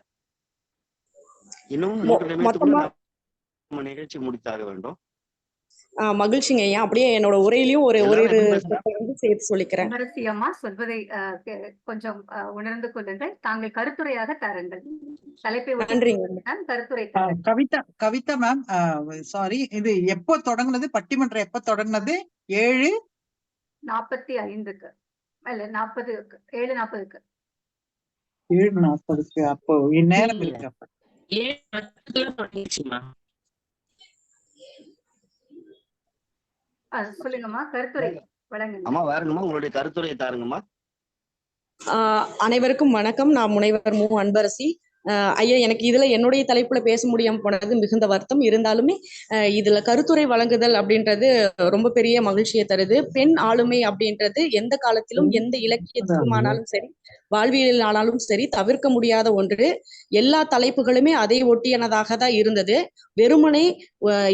Speaker 2: இன்னும் 3 நிமிடத்துக்குள்ள நம்ம நிகழ்ச்சி முடித்தாக வேண்டும்.
Speaker 7: மகிழ்ச்சிங்க ஐயா. அப்படியே என்னோட உரையிலையும் ஒரு அன்பரசிக்கும் சேர்த்து சொல்லிக்கிறேன்.
Speaker 1: அன்பரசி அம்மா சொல்வதை கொஞ்சம் உணர்ந்து கொள்ளுங்கள். தாங்கள் கருத்துரையாக தாருங்கள். தலைப்பை
Speaker 7: நன்றிங்க.
Speaker 1: கருத்துரை
Speaker 8: கவிதா மேம், சாரி, இது எப்போ தொடங்குனது? பட்டிமன்றம் எப்போ தொடங்குனது?
Speaker 1: 7:45 இல்ல 40க்கு 7:40க்கு
Speaker 8: 7:40. அப்போ நேரம் இருக்கு. அப்ப
Speaker 5: 7:10 தொடங்கிச்சுமா.
Speaker 1: சொல்லுங்கம்மா, கருத்துரை வழங்குங்க.
Speaker 2: அம்மா வாருங்கம்மா, உங்களுடைய கருத்துரையை தாருங்கம்மா.
Speaker 7: அனைவருக்கும் வணக்கம். நான் முனைவர் மு. அன்பரசி. ஐயா, எனக்கு இதுல என்னுடைய தலைப்புல பேச முடியாம போனது மிகுந்த வருத்தம். இருந்தாலுமே இதுல கருத்துரை வழங்குதல் அப்படின்றது ரொம்ப பெரிய மகிழ்ச்சியை தருது. பெண் ஆளுமை அப்படின்றது எந்த காலத்திலும் எந்த இலக்கியத்திலுமானாலும் சரி, வாழ்வியல் ஆனாலும் சரி, தவிர்க்க முடியாத ஒன்று. எல்லா தலைப்புகளுமே அதை ஒட்டியனதாக தான் இருந்தது. வெறுமனே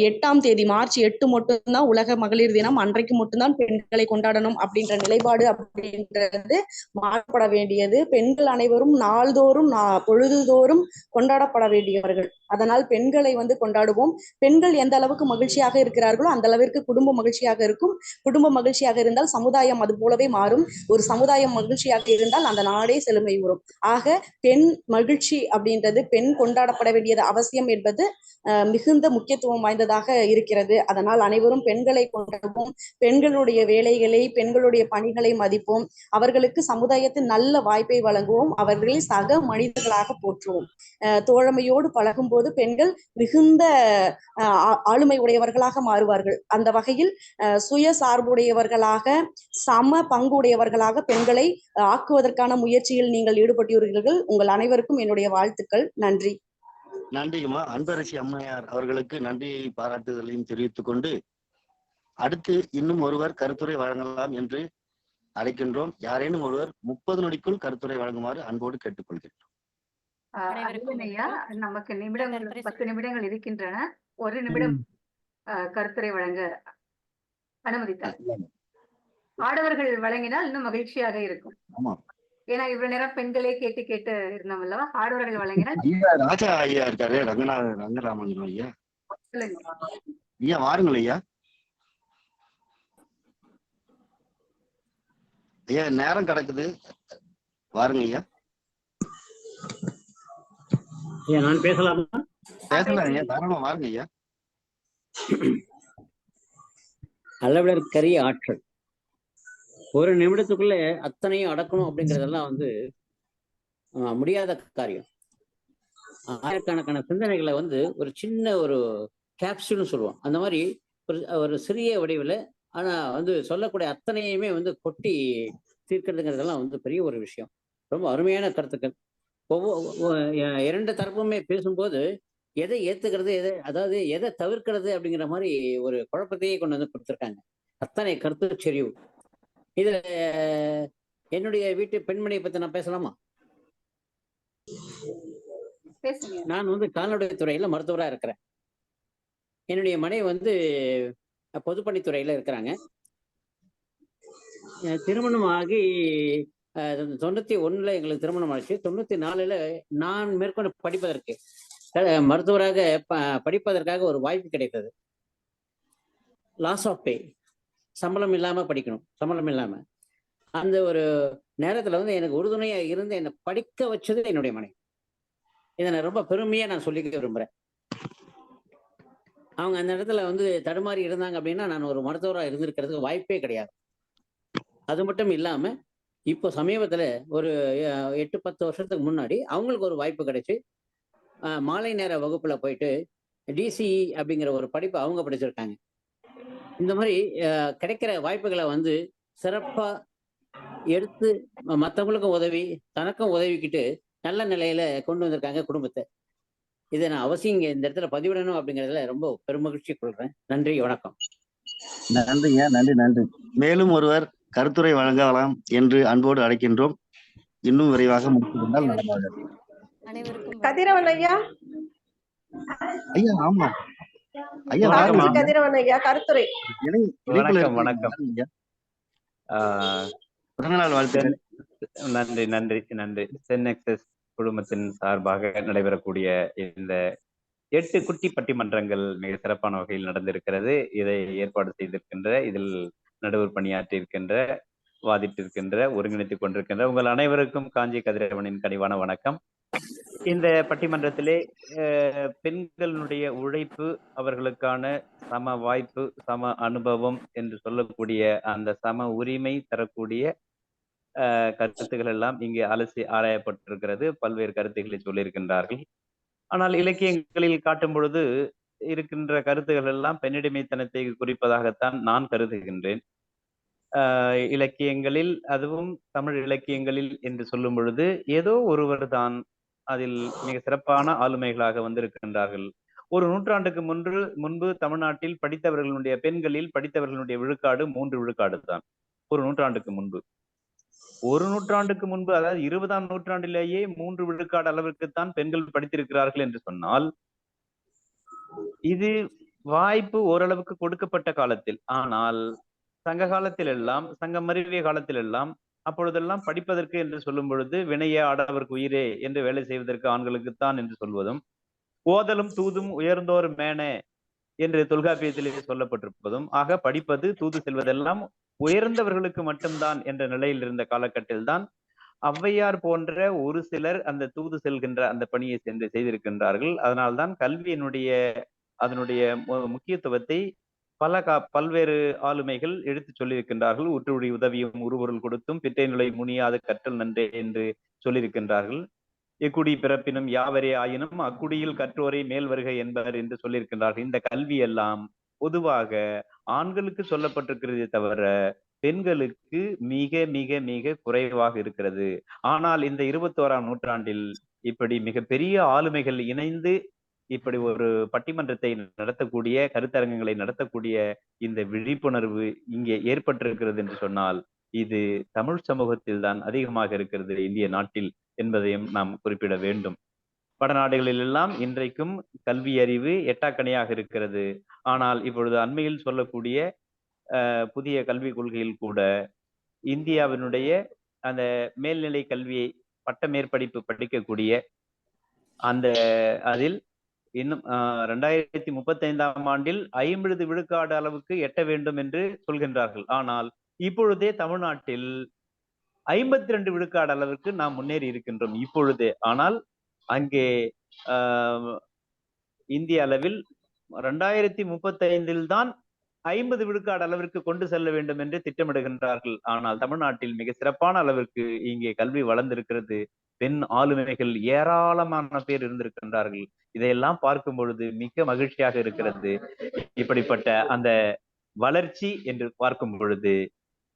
Speaker 7: 8ஆம் தேதி மார்ச் 8 மட்டும்தான் உலக மகளிர் தினம், அன்றைக்கு மட்டும்தான் பெண்களை கொண்டாடணும் அப்படின்ற நிலைப்பாடு அப்படின்றது மாற்றப்பட வேண்டியது. பெண்கள் அனைவரும் நாள்தோறும் பொழுதுதோறும் கொண்டாடப்பட வேண்டியவர்கள். அதனால் பெண்களை கொண்டாடுவோம். பெண்கள் எந்த அளவுக்கு மகிழ்ச்சியாக இருக்கிறார்களோ அந்த அளவிற்கு குடும்பம் மகிழ்ச்சியாக இருக்கும். குடும்பம் மகிழ்ச்சியாக இருந்தால் சமுதாயம் அது போலவே மாறும். ஒரு சமுதாயம் மகிழ்ச்சியாக இருந்தால் அந்த நாடே செழுமை உறும். ஆக பெண் மகிழ்ச்சி அப்படின்றது, பெண் கொண்டாடப்பட வேண்டியது அவசியம் என்பது மிகுந்த முக்கியத்துவம் வாய்ந்ததாக இருக்கிறது. அதனால் அனைவரும் பெண்களை கொண்டாடுவோம். பெண்களுடைய வேலைகளை, பெண்களுடைய பணிகளை மதிப்போம். அவர்களுக்கு சமுதாயத்தில் நல்ல வாய்ப்பை வழங்குவோம். அவர்களை சக மனிதர்களாக போற்றுவோம். தோழமையோடு பழகும் போது பெண்கள் மிகுந்த ஆளுமை உடையவர்களாக மாறுவார்கள். அந்த வகையில் சுய சார்புடையவர்களாக, சம பங்கு உடையவர்களாக பெண்களை ஆக்குவதற்கான முயற்சியில் நீங்கள் ஈடுபட்டுள்ளீர்கள். உங்கள் அனைவருக்கும் என்னுடைய வாழ்த்துக்கள். நன்றி.
Speaker 2: நன்றிங்கம்மா. அன்பரசி அம்மையார் அவர்களுக்கு நன்றியை பாராட்டுதலையும் தெரிவித்துக் கொண்டு, அடுத்து இன்னும் ஒருவர் கருத்துரை வழங்கலாம் என்று அழைக்கின்றோம். யாரேனும் ஒருவர் 30 நொடிக்குள் கருத்துரை வழங்குமாறு அன்போடு கேட்டுக்கொள்கின்றோம்.
Speaker 1: ஐயா, நமக்கு நிமிடங்கள் 10 நிமிடங்கள் இருக்கின்றன. 1 நிமிடம் கருத்துரை வழங்க அனுமதித்தார். ஆடவர்கள் வழங்கினால் இன்னும் மகிழ்ச்சியாக இருக்கும். ஏன்னா இவ்வளவு நேரம் பெண்களே கேட்டு கேட்டு இருந்தோம் அல்லவா? ஆடவர்கள் வழங்கினால்.
Speaker 2: ராஜா ஐயா இருக்காரு, ரங்கராமன் ஐயா.
Speaker 1: சொல்லுங்க
Speaker 2: ஐயா, வாருங்கள் ஐயா. ஐயா, நேரம் கிடக்குது, வாருங்க ஐயா.
Speaker 9: நான் பேசலாமா?
Speaker 2: பேசலாம் ஐயா, தாராளமா வாருங்க ஐயா.
Speaker 9: அளவிடற்கரிய ஆற்றல். ஒரு நிமிடத்துக்குள்ள அத்தனையும் அடக்கணும் அப்படிங்கிறதெல்லாம் முடியாத காரியம். ஆயிரக்கணக்கான சிந்தனைகளை ஒரு சின்ன ஒரு கேப்சூல்னு சொல்லுவோம். அந்த மாதிரி ஒரு சிறிய வடிவில் ஆனா சொல்லக்கூடிய அத்தனையுமே கொட்டி தீர்க்கிறதுங்கிறதெல்லாம் பெரிய ஒரு விஷயம். ரொம்ப அருமையான கருத்துக்கள். இரண்டு தரப்புமே பேசும்போது எதை ஏத்துக்கிறது, அதாவது எதை தவிர்க்கிறது அப்படிங்கிற மாதிரி ஒரு குழப்பத்தையே கொண்டு கொடுத்துருக்காங்க. அத்தனை கருத்து செறிவு. இதுல என்னுடைய வீட்டு பெண்மணியை பத்தி நான் பேசலாமா? நான் கால்நடை துறையில மருத்துவரா இருக்கிறேன். என்னுடைய மனைவி பொதுப்பணித்துறையில இருக்கிறாங்க. திருமணம் ஆகி 91 எங்களுக்கு திருமணம் ஆச்சு. 94 நான் மேற்கொண்டு படிப்பதற்கு, மருத்துவராக படிப்பதற்காக ஒரு வாய்ப்பு கிடைத்தது. லாஸ் ஆஃப் பே, சம்பளம் இல்லாம படிக்கணும், சம்பளம் இல்லாம. அந்த ஒரு நேரத்துல எனக்கு உறுதுணையா இருந்து என்னை படிக்க வச்சது என்னுடைய மனைவி. இதை நான் ரொம்ப பெருமையா நான் சொல்லிக்க விரும்புறேன். அவங்க அந்த இடத்துல தடுமாறி இருந்தாங்க அப்படின்னா நான் ஒரு மருத்துவராக இருந்திருக்கிறதுக்கு வாய்ப்பே கிடையாது. அது மட்டும் இல்லாம இப்போ சமீபத்துல ஒரு 8-10 வருஷத்துக்கு முன்னாடி அவங்களுக்கு ஒரு வாய்ப்பு கிடைச்சு மாலை நேர வகுப்புல போயிட்டு டிசிஇ அப்படிங்கிற ஒரு படிப்பு அவங்க படிச்சிருக்காங்க. இந்த மாதிரி கிடைக்கிற வாய்ப்புகளை சிறப்பா எடுத்து மற்றவங்களுக்கும் உதவி, தனக்கும் உதவிக்கிட்டு நல்ல நிலையில கொண்டு வந்திருக்காங்க குடும்பத்தை. இதை நான் அவசியம் இந்த இடத்துல பதிவிடணும் அப்படிங்கிறதுல ரொம்ப பெருமகிழ்ச்சி கொள்றேன். நன்றி, வணக்கம்.
Speaker 2: நன்றிங்க, நன்றி நன்றி. மேலும் ஒருவர் கருத்துரை வழங்கலாம் என்று அன்போடு அழைக்கின்றோம். இன்னும் விரைவாக முடித்துக்கொண்டால் நலமாக.
Speaker 15: கதிரவன் ஐயா.
Speaker 2: ஐயா, ஆமா ஐயா,
Speaker 15: கதிரவன் ஐயா, கருத்துரை.
Speaker 12: வணக்கம் வணக்கம்.
Speaker 2: பிறந்தநாள் வாழ்த்துக்கள்.
Speaker 12: நன்றி நன்றி நன்றி. சென்எக்ஸஸ் குழுமத்தின் சார்பாக நடைபெறக்கூடிய இந்த 8 குட்டி பட்டிமன்றங்கள் மிக சிறப்பான வகையில் நடந்திருக்கிறது. இதை ஏற்பாடு செய்திருக்கின்ற, இதில் நடுவர் பணியாற்றி இருக்கின்ற வாதிட்டிருக்கின்ற, ஒருங்கிணைத்துக் கொண்டிருக்கின்ற உங்கள் அனைவருக்கும் காஞ்சி கதிரவனின் கனிவான வணக்கம். இந்த பட்டிமன்றத்திலே பெண்களுடைய உழைப்பு, அவர்களுக்கான சம வாய்ப்பு, சம அனுபவம் என்று சொல்லக்கூடிய அந்த சம உரிமை தரக்கூடிய கருத்துக்கள் எல்லாம் இங்கே அலசி ஆராயப்பட்டிருக்கிறது. பல்வேறு கருத்துக்களை சொல்லியிருக்கின்றார்கள். ஆனால் இலக்கியங்களில் காட்டும் பொழுது இருக்கின்ற கருத்துக்கள் எல்லாம் பெண்ணிடைமைத்தனத்தை குறிப்பதாகத்தான் நான் கருதுகின்றேன். இலக்கியங்களில், அதுவும் தமிழ் இலக்கியங்களில் என்று சொல்லும் பொழுது ஏதோ ஒருவர் தான் அதில் மிக சிறப்பான ஆளுமைகளாக வந்திருக்கின்றார்கள். ஒரு நூற்றாண்டுக்கு முன்பு தமிழ்நாட்டில் படித்தவர்களுடைய பெண்களில் படித்தவர்களுடைய விழுக்காடு 3 விழுக்காடு தான். ஒரு நூற்றாண்டுக்கு முன்பு, அதாவது 20ஆம் நூற்றாண்டிலேயே 3 விழுக்காடு அளவிற்குத்தான் பெண்கள் படித்திருக்கிறார்கள் என்று சொன்னால், இது வாய்ப்பு ஓரளவுக்கு கொடுக்கப்பட்ட காலத்தில். ஆனால் சங்க காலத்தில் எல்லாம், சங்கம் மருவிய காலத்தில் எல்லாம், அப்பொழுதெல்லாம் படிப்பதற்கு என்று சொல்லும் பொழுது வினைய ஆடவர்க்கு உயிரே என்று வேலை செய்வதற்கு ஆண்களுக்குத்தான் என்று சொல்வதும், ஓதலும் தூதும் உயர்ந்தோர் மேன என்று தொல்காப்பியத்திலே சொல்லப்பட்டிருப்பதும், ஆக படிப்பது தூது செல்வதெல்லாம் உயர்ந்தவர்களுக்கு மட்டும்தான் என்ற நிலையில் இருந்த காலகட்டத்தில் தான் ஔவையார் போன்ற ஒரு சிலர் அந்த தூது செல்கின்ற அந்த பணியை சென்று செய்திருக்கின்றார்கள். அதனால்தான் கல்வியினுடைய அதனுடைய முக்கியத்துவத்தை பல்வேறு ஆளுமைகள் எடுத்து சொல்லியிருக்கின்றார்கள். உற்றுழி உதவியும் உருவொருள் கொடுத்தும் பிற்றை நிலை முனியாது கற்றல் நன்றே என்று சொல்லியிருக்கின்றார்கள். எக்குடி பிறப்பினும் யாவரே ஆயினும் அக்குடியில் கற்றோரை மேல் வருக என்பர் என்று சொல்லியிருக்கின்றார்கள். இந்த கல்வி எல்லாம் பொதுவாக ஆண்களுக்கு சொல்லப்பட்டிருக்கிறதே தவிர பெண்களுக்கு மிக மிக மிக குறைவாக இருக்கிறது. ஆனால் இந்த 21ஆம் நூற்றாண்டில் இப்படி மிகப்பெரிய ஆளுமைகள் இணைந்து இப்படி ஒரு பட்டிமன்றத்தை நடத்தக்கூடிய, கருத்தரங்கங்களை நடத்தக்கூடிய இந்த விழிப்புணர்வு இங்கே ஏற்பட்டிருக்கிறது என்று சொன்னால், இது தமிழ் சமூகத்தில் தான் அதிகமாக இருக்கிறது இந்திய நாட்டில் என்பதையும் நாம் குறிப்பிட வேண்டும். வடநாடுகளில் எல்லாம் இன்றைக்கும் கல்வி அறிவு எட்டாக்கணியாக இருக்கிறது. ஆனால் இப்பொழுது அண்மையில் சொல்லக்கூடிய புதிய கல்விக் கொள்கையில் கூட இந்தியாவினுடைய அந்த மேல்நிலை கல்வியை பட்ட மேற்படிப்பு படிக்கக்கூடிய அந்த அதில் இன்னும் 2035ஆம் ஆண்டில் 50 விழுக்காடு அளவுக்கு எட்ட வேண்டும் என்று சொல்கின்றார்கள். ஆனால் இப்பொழுதே தமிழ்நாட்டில் 52 விழுக்காடு அளவுக்கு நாம் முன்னேறி இருக்கின்றோம் இப்பொழுதே. ஆனால் அங்கே இந்திய அளவில் 2035 தான் 50 விழுக்காடு அளவிற்கு கொண்டு செல்ல வேண்டும் என்று திட்டமிடுகின்றார்கள். ஆனால் தமிழ்நாட்டில் மிக சிறப்பான அளவிற்கு இங்கே கல்வி வளர்ந்திருக்கிறது. பெண் ஆளுமைகள் ஏராளமான பேர் இருந்திருக்கின்றார்கள். இதையெல்லாம் பார்க்கும் பொழுது மிக மகிழ்ச்சியாக இருக்கிறது. இப்படிப்பட்ட அந்த வளர்ச்சி என்று பார்க்கும் பொழுது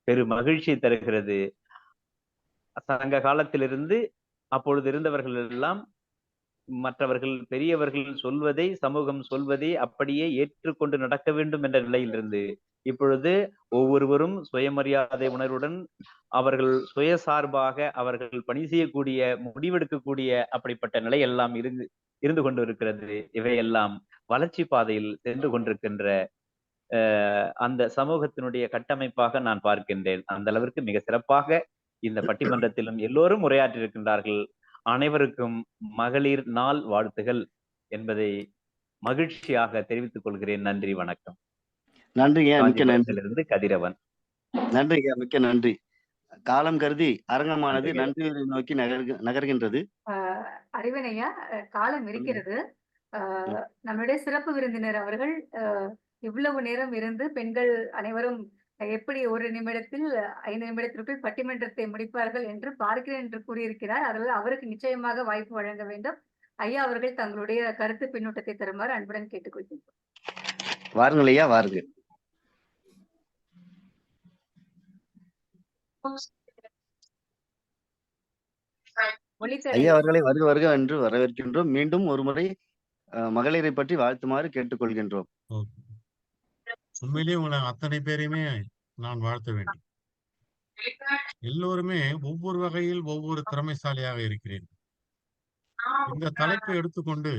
Speaker 12: பெரும் மகிழ்ச்சி தருகிறது. சங்க காலத்திலிருந்து அப்பொழுது இருந்தவர்கள் எல்லாம் மற்றவர்கள் பெரியவர்கள் சொல்வதை, சமூகம் சொல்வதை அப்படியே ஏற்றுக்கொண்டு நடக்க வேண்டும் என்ற நிலையிலிருந்து இப்பொழுது ஒவ்வொருவரும் சுயமரியாதை உணர்வுடன் அவர்கள் சுயசார்பாக அவர்கள் பணி செய்யக்கூடிய, முடிவெடுக்கக்கூடிய அப்படிப்பட்ட நிலை எல்லாம் இருந்து கொண்டு இருக்கிறது. இவையெல்லாம் வளர்ச்சி பாதையில் சென்று கொண்டிருக்கின்ற அந்த சமூகத்தினுடைய கட்டமைப்பாக நான் பார்க்கின்றேன். அந்த அளவிற்கு மிக சிறப்பாக இந்த பட்டிமன்றத்திலும் எல்லோரும் உரையாற்றியிருக்கின்றார்கள். அனைவருக்கும் மகளிர் நாள் வாழ்த்துகள் என்பதை மகிழ்ச்சியாக தெரிவித்துக் கொள்கிறேன். நன்றி, வணக்கம்.
Speaker 2: நன்றிங்க, மிக்க நன்றி.
Speaker 12: கதிரவன்.
Speaker 2: நன்றிங்க, மிக்க நன்றி. காலம் கருதி அரங்கமானது நன்றி நோக்கி நகர்கின்றது.
Speaker 1: அறிவனையா, காலம் இருக்கிறது. நம்முடைய சிறப்பு விருந்தினர் அவர்கள் இவ்வளவு நேரம் இருந்து பெண்கள் அனைவரும் எப்படி 1 நிமிடத்தில் 5 நிமிடத்திற்குள் பட்டிமன்றத்தை முடிப்பார்கள் என்று பார்க்கிறேன் என்று கூறியிருக்கிறார். அதனால் அவருக்கு நிச்சயமாக வாய்ப்பு வழங்க வேண்டும். ஐயா அவர்கள் தங்களுடைய கருத்து பின்னூட்டத்தை தருமாறு அன்புடன் கேட்டுக்கொள்கிறேன்.
Speaker 2: வாருங்கள் ஐயா, வாருங்க. ஐயா அவர்களை வருக வருக என்று வரவேற்கின்றோம். மீண்டும் ஒரு முறை மகளிரை பற்றி வாழ்த்துமாறு கேட்டுக்கொள்கின்றோம்.
Speaker 11: உண்மையிலேயே உங்களை அத்தனை பேரையுமே நான் வாழ்த்த வேண்டும். எல்லோருமே ஒவ்வொரு வகையில் ஒவ்வொரு திறமைசாலியாக இருக்கிறேன். இந்த தலைப்பை எடுத்துக்கொண்டு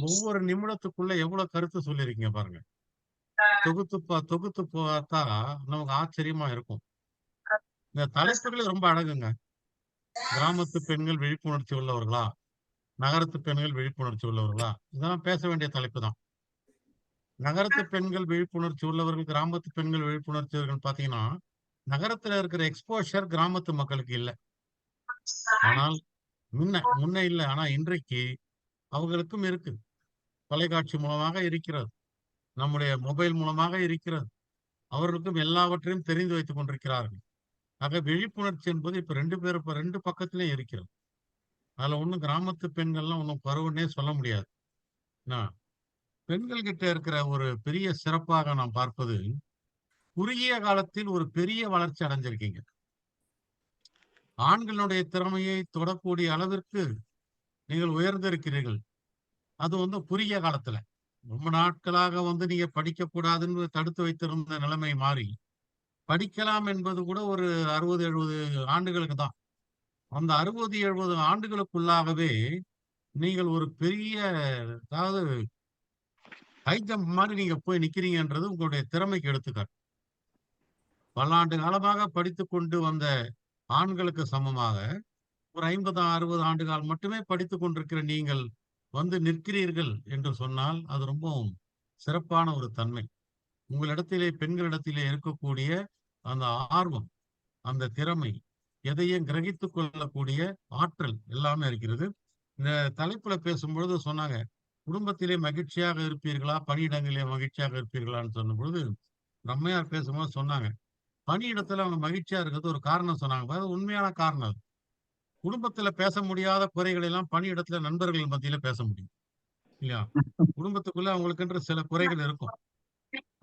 Speaker 11: ஒவ்வொரு நிமிடத்துக்குள்ள எவ்வளவு கருத்து சொல்லிருக்கீங்க பாருங்க. தொகுத்து பார்த்தா நமக்கு ஆச்சரியமா இருக்கும். இந்த தலைப்புகளே ரொம்ப அழகுங்க. கிராமத்து பெண்கள் விழிப்புணர்ச்சி உள்ளவர்களா, நகரத்து பெண்கள் விழிப்புணர்ச்சி உள்ளவர்களா, இதெல்லாம் பேச வேண்டிய தலைப்பு தான். நகரத்து பெண்கள் விழிப்புணர்ச்சி உள்ளவர்கள், கிராமத்து பெண்கள் விழிப்புணர்ச்சி பாத்தீங்கன்னா நகரத்துல இருக்கிற எக்ஸ்போஷர் கிராமத்து மக்களுக்கு இல்லை. ஆனால் முன்ன இல்லை, ஆனா இன்றைக்கு அவங்களுக்கும் இருக்கு. தொலைக்காட்சி மூலமாக இருக்கிறது, நம்முடைய மொபைல் மூலமாக இருக்கிறது. அவர்களுக்கும் எல்லாவற்றையும் தெரிந்து வைத்துக் கொண்டிருக்கிறார்கள். ஆக விழிப்புணர்ச்சி என்பது இப்ப ரெண்டு பக்கத்திலையும் இருக்கிறது. அதுல ஒண்ணும் கிராமத்து பெண்கள்லாம் ஒன்றும் பருவன்னே சொல்ல முடியாது. பெண்கள் கிட்ட இருக்கிற ஒரு பெரிய சிறப்பாக நாம் பார்ப்பது, குறுகிய காலத்தில் ஒரு பெரிய வளர்ச்சி அடைஞ்சிருக்கீங்க. ஆண்களுடைய திறமையை தொடக்கூடிய அளவிற்கு நீங்கள் உயர்ந்திருக்கிறீர்கள். அது குறுகிய காலத்துல, ரொம்ப நாட்களாக நீங்க படிக்க கூடாதுன்னு தடுத்து வைத்திருந்த நிலைமை மாறி படிக்கலாம் என்பது கூட ஒரு 60-70 ஆண்டுகளுக்கு தான். அந்த 60-70 ஆண்டுகளுக்குள்ளாகவே நீங்கள் ஒரு பெரிய, அதாவது ஹை ஜம்ப் மாதிரி நீங்க போய் நிக்கிறீங்கன்றது உங்களுடைய திறமைக்கு எடுத்துக்காட்டு. பல ஆண்டு காலமாக படித்துக் கொண்டு வந்த ஆண்களுக்கு சமமாக ஒரு 50-60 ஆண்டு காலம் மட்டுமே படித்துக் கொண்டிருக்கிற நீங்கள் நிற்கிறீர்கள் என்று சொன்னால் அது ரொம்பவும் சிறப்பான ஒரு தன்மை. உங்களிடத்திலே, பெண்களிடத்திலே இருக்கக்கூடிய அந்த ஆர்வம், அந்த திறமை, எதையும் கிரகித்துக் கொள்ளக்கூடிய ஆற்றல் எல்லாமே இருக்கிறது. இந்த தலைப்புல பேசும்பொழுது சொன்னாங்க, குடும்பத்திலே மகிழ்ச்சியாக இருப்பீர்களா, பணியிடங்களிலே மகிழ்ச்சியாக இருப்பீர்களான்னு சொன்ன பொழுது ரம்மையார் பேசும்போது சொன்னாங்க, பணியிடத்துல அவங்க மகிழ்ச்சியா இருக்கிறது ஒரு காரணம் சொன்னாங்க. அது உண்மையான காரணம். அது குடும்பத்துல பேச முடியாத குறைகள் எல்லாம் பணியிடத்துல நண்பர்கள் மத்தியில பேச முடியும் இல்லையா? குடும்பத்துக்குள்ள அவங்களுக்குன்ற சில குறைகள் இருக்கும்.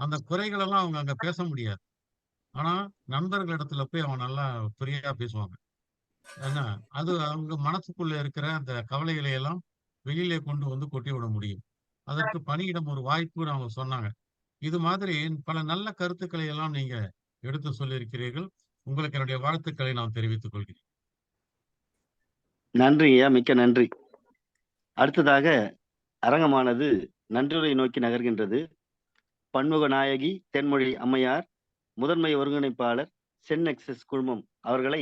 Speaker 11: அந்த குறைகள் எல்லாம் அவங்க அங்க பேச முடியாது. ஆனா நண்பர்கள் இடத்துல போய் அவங்க நல்லா ஃப்ரீயா பேசுவாங்க. ஏன்னா அது அவங்க மனசுக்குள்ள இருக்கிற அந்த கவலைகளை எல்லாம் வெளியிலே கொண்டு கொட்டி விட முடியும். அதற்கு பணியிடம் ஒரு வாய்ப்புன்னு அவங்க சொன்னாங்க. இது மாதிரி பல நல்ல கருத்துக்களை எல்லாம் நீங்க எடுத்து சொல்லியிருக்கிறீர்கள். உங்களுக்கு என்னுடைய வாழ்த்துக்களை நான் தெரிவித்துக் கொள்கிறேன்.
Speaker 2: நன்றிங்கய்யா, மிக்க நன்றி. அடுத்ததாக அரங்கமானது நன்றியுரை நோக்கி நகர்கின்றது. பன்முக நாயகி தென்மொழி அம்மையார், முதன்மை ஒருங்கிணைப்பாளர் சென்எக்சஸ் குழுமம் அவர்களை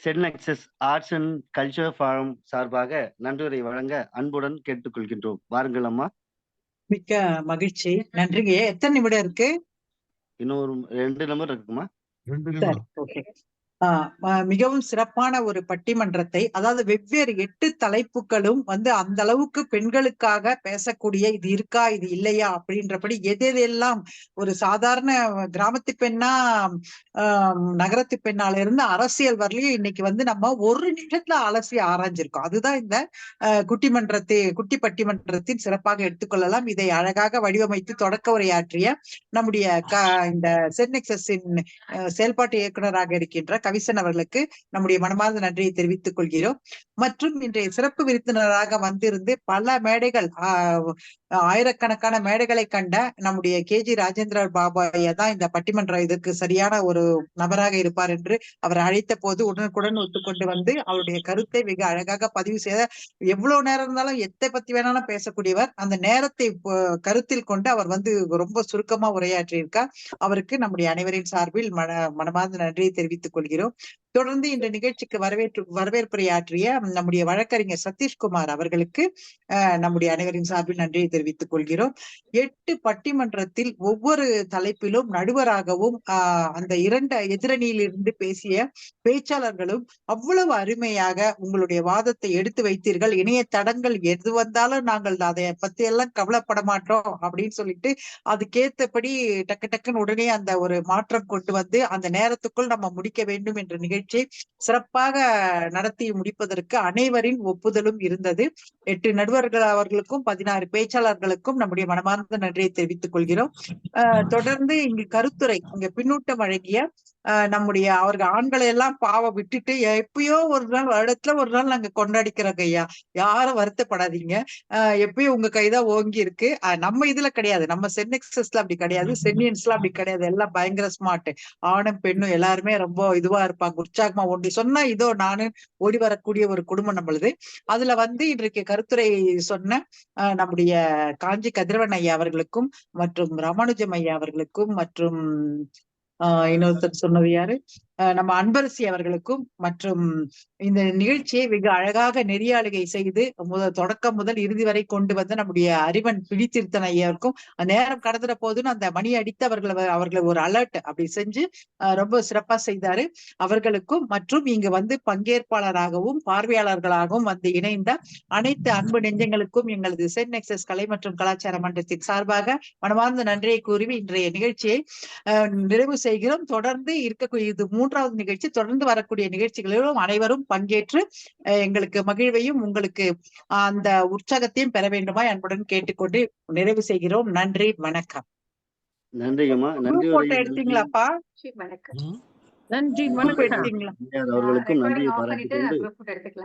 Speaker 2: சென்எக்சஸ் ஆர்ட்ஸ் அண்ட் கல்ச்சர் ஃபாரம் சார்பாக நன்றியுரை வழங்க அன்புடன் கேட்டுக்கொள்கின்றோம். வாருங்கள் அம்மா.
Speaker 8: மிக்க மகிழ்ச்சி. நன்றிங்க. எத்தனை நிமிடம் இருக்கு?
Speaker 2: இன்னொரு 2 நிமிடம் இருக்குமா?
Speaker 11: 2 நிமிடம்.
Speaker 8: ஓகே. மிகவும் சிறப்பான ஒரு பட்டிமன்றத்தை, அதாவது வெவ்வேறு 8 தலைப்புகளும் அந்த அளவுக்கு பெண்களுக்காக பேசக்கூடிய, இது இருக்கா இது இல்லையா அப்படின்றபடி எதெல்லாம் ஒரு சாதாரண கிராமத்து பெண்ணா நகரத்து பெண்ணால இருந்து அரசியல் வரலையும் இன்னைக்கு நம்ம ஒரு நிமிஷத்துல அலசி ஆராய்ஞ்சிருக்கோம். அதுதான் இந்த குட்டி பட்டிமன்றத்தின் சிறப்பாக எடுத்துக்கொள்ளலாம். இதை அழகாக வடிவமைத்து தொடக்க உரையாற்றிய நம்முடைய இந்த சென்எக்சஸின் செயல்பாட்டு இயக்குநராக இருக்கின்ற கவிசன் அவர்களுக்கு நம்முடைய மனமார்ந்த நன்றியை தெரிவித்துக் கொள்கிறோம். மற்றும் இன்றைய சிறப்பு விருந்தினராக வந்திருந்து பல மேடைகள், ஆயிரக்கணக்கான மேடைகளை கண்ட நம்முடைய KG ராஜேந்திர பாபாயா தான் இந்த பட்டிமன்ற இதற்கு சரியான ஒரு நபராக இருப்பார் என்று அவர் அழைத்த போது உடனுக்குடன் ஒத்துக்கொண்டு அவருடைய கருத்தை மிக அழகாக பதிவு செய்த, எவ்வளவு நேரம் இருந்தாலும் எத்தை பத்தி வேணாலும் பேசக்கூடியவர். அந்த நேரத்தை கருத்தில் கொண்டு அவர் ரொம்ப சுருக்கமா உரையாற்றியிருக்கார். அவருக்கு நம்முடைய அனைவரின் சார்பில் மனமார்ந்த நன்றியை தெரிவித்துக் கொள்கிறோம். தொடர்ந்து இந்த நிகழ்ச்சிக்கு வரவேற்புரையாற்றிய நம்முடைய வழக்கறிஞர் சதீஷ்குமார் அவர்களுக்கு நம்முடைய அனைவரின் சார்பில் நன்றியை தெரிவித்துக் கொள்கிறோம். 8 பட்டிமன்றத்தில் ஒவ்வொரு தலைப்பிலும் நடுவராகவும் அந்த 2 எதிரணியிலிருந்து பேசிய பேச்சாளர்களும் அவ்வளவு அருமையாக உங்களுடைய வாதத்தை எடுத்து வைத்தீர்கள். இணைய தடங்கள் எது வந்தாலும் நாங்கள் அதை பத்தி எல்லாம் கவலைப்பட மாட்டோம் அப்படின்னு சொல்லிட்டு அதுக்கேற்றபடி டக்குன்னு உடனே அந்த ஒரு மாற்றம் கொண்டு அந்த நேரத்துக்குள் நம்ம முடிக்க வேண்டும் என்ற நிகழ்ச்சியை சிறப்பாக நடத்தி முடிப்பதற்கு அனைவரின் ஒப்புதலும் இருந்தது. 8 நடுவர்கள் அவர்களுக்கும் 16 பேச்சாளர்களுக்கும் நம்முடைய மனமார்ந்த நன்றியை தெரிவித்துக் கொள்கிறோம். தொடர்ந்து இங்கு கருத்துரை, இங்க பின்னூட்டம் வழங்கிய நம்முடைய அவர்கள் ஆண்களை எல்லாம் பாவம் விட்டுட்டு எப்பயோ ஒரு நாள், வருடத்துல ஒரு நாள் நாங்க கொண்டாடிக்கிறோங்க ஐயா, யாரும் வருத்தப்படாதீங்க. எப்பயும் உங்க கைதான் ஓங்கி இருக்கு. நம்ம இதுல கிடையாது, நம்ம சென்எக்சஸ்ல அப்படி கிடையாது, சென்னியன்ஸ்ல அப்படி கிடையாது. எல்லாம் பயங்கர ஸ்மார்ட், ஆணும் பெண்ணும் எல்லாருமே ரொம்ப இதுவா இருப்பாங்க, உற்சாகமா ஒண்டி சொன்னா இதோ நானு ஓடி வரக்கூடிய ஒரு குடும்பம் நம்மளுது. அதுல இன்றைக்கு கருத்துரை சொன்ன நம்முடைய காஞ்சி கதிரவன் ஐயா அவர்களுக்கும் மற்றும் ராமானுஜம் ஐயா அவர்களுக்கும் மற்றும் இன்னொருத்தர் சொன்னது யாரு, நம்ம அன்பரசி அவர்களுக்கும் மற்றும் இந்த நிகழ்ச்சியை வெகு அழகாக நெறியாளுகை செய்து தொடக்கம் முதல் இறுதி வரை கொண்டு வந்து நம்முடைய அறிவன் பிடித்திருத்தன் ஐயாவுக்கும் நேரம் கடந்துற போதுன்னு அந்த மணி அடித்து அவர்களை ஒரு அலர்ட் அப்படி செஞ்சு ரொம்ப சிறப்பா செய்தாரு. அவர்களுக்கும் மற்றும் இங்கு வந்து பங்கேற்பாளராகவும் பார்வையாளர்களாகவும் வந்து இணைந்த அனைத்து அன்பு நெஞ்சங்களுக்கும் எங்களது சென் நெக்சஸ் கலை மற்றும் கலாச்சார மன்றத்தின் சார்பாக மனமார்ந்த நன்றியை கூறி இன்றைய நிகழ்ச்சியை நிறைவு செய்கிறோம். தொடர்ந்து இருக்கக்கூடிய இது 3வது நிகழ்ச்சி. தொடர்ந்து வரக்கூடிய நிகழ்ச்சிகளிலும் அனைவரும் பங்கேற்று எங்களுக்கு மகிழ்வையும் உங்களுக்கு அந்த உற்சாகத்தையும் பெற வேண்டுமாய் அன்புடன் கேட்டுக்கொண்டு நிறைவு செய்கிறோம். நன்றி, வணக்கம்.
Speaker 2: நன்றிங்கம்மா. நன்றி.
Speaker 8: எடுத்தீங்களாப்பா?
Speaker 1: வணக்கம்.
Speaker 4: நன்றி,
Speaker 8: எடுத்தீங்களா?
Speaker 2: அவர்களுக்கும் நன்றியை பாராட்டிக் கொண்டு
Speaker 1: எடுத்துக்கலாம்.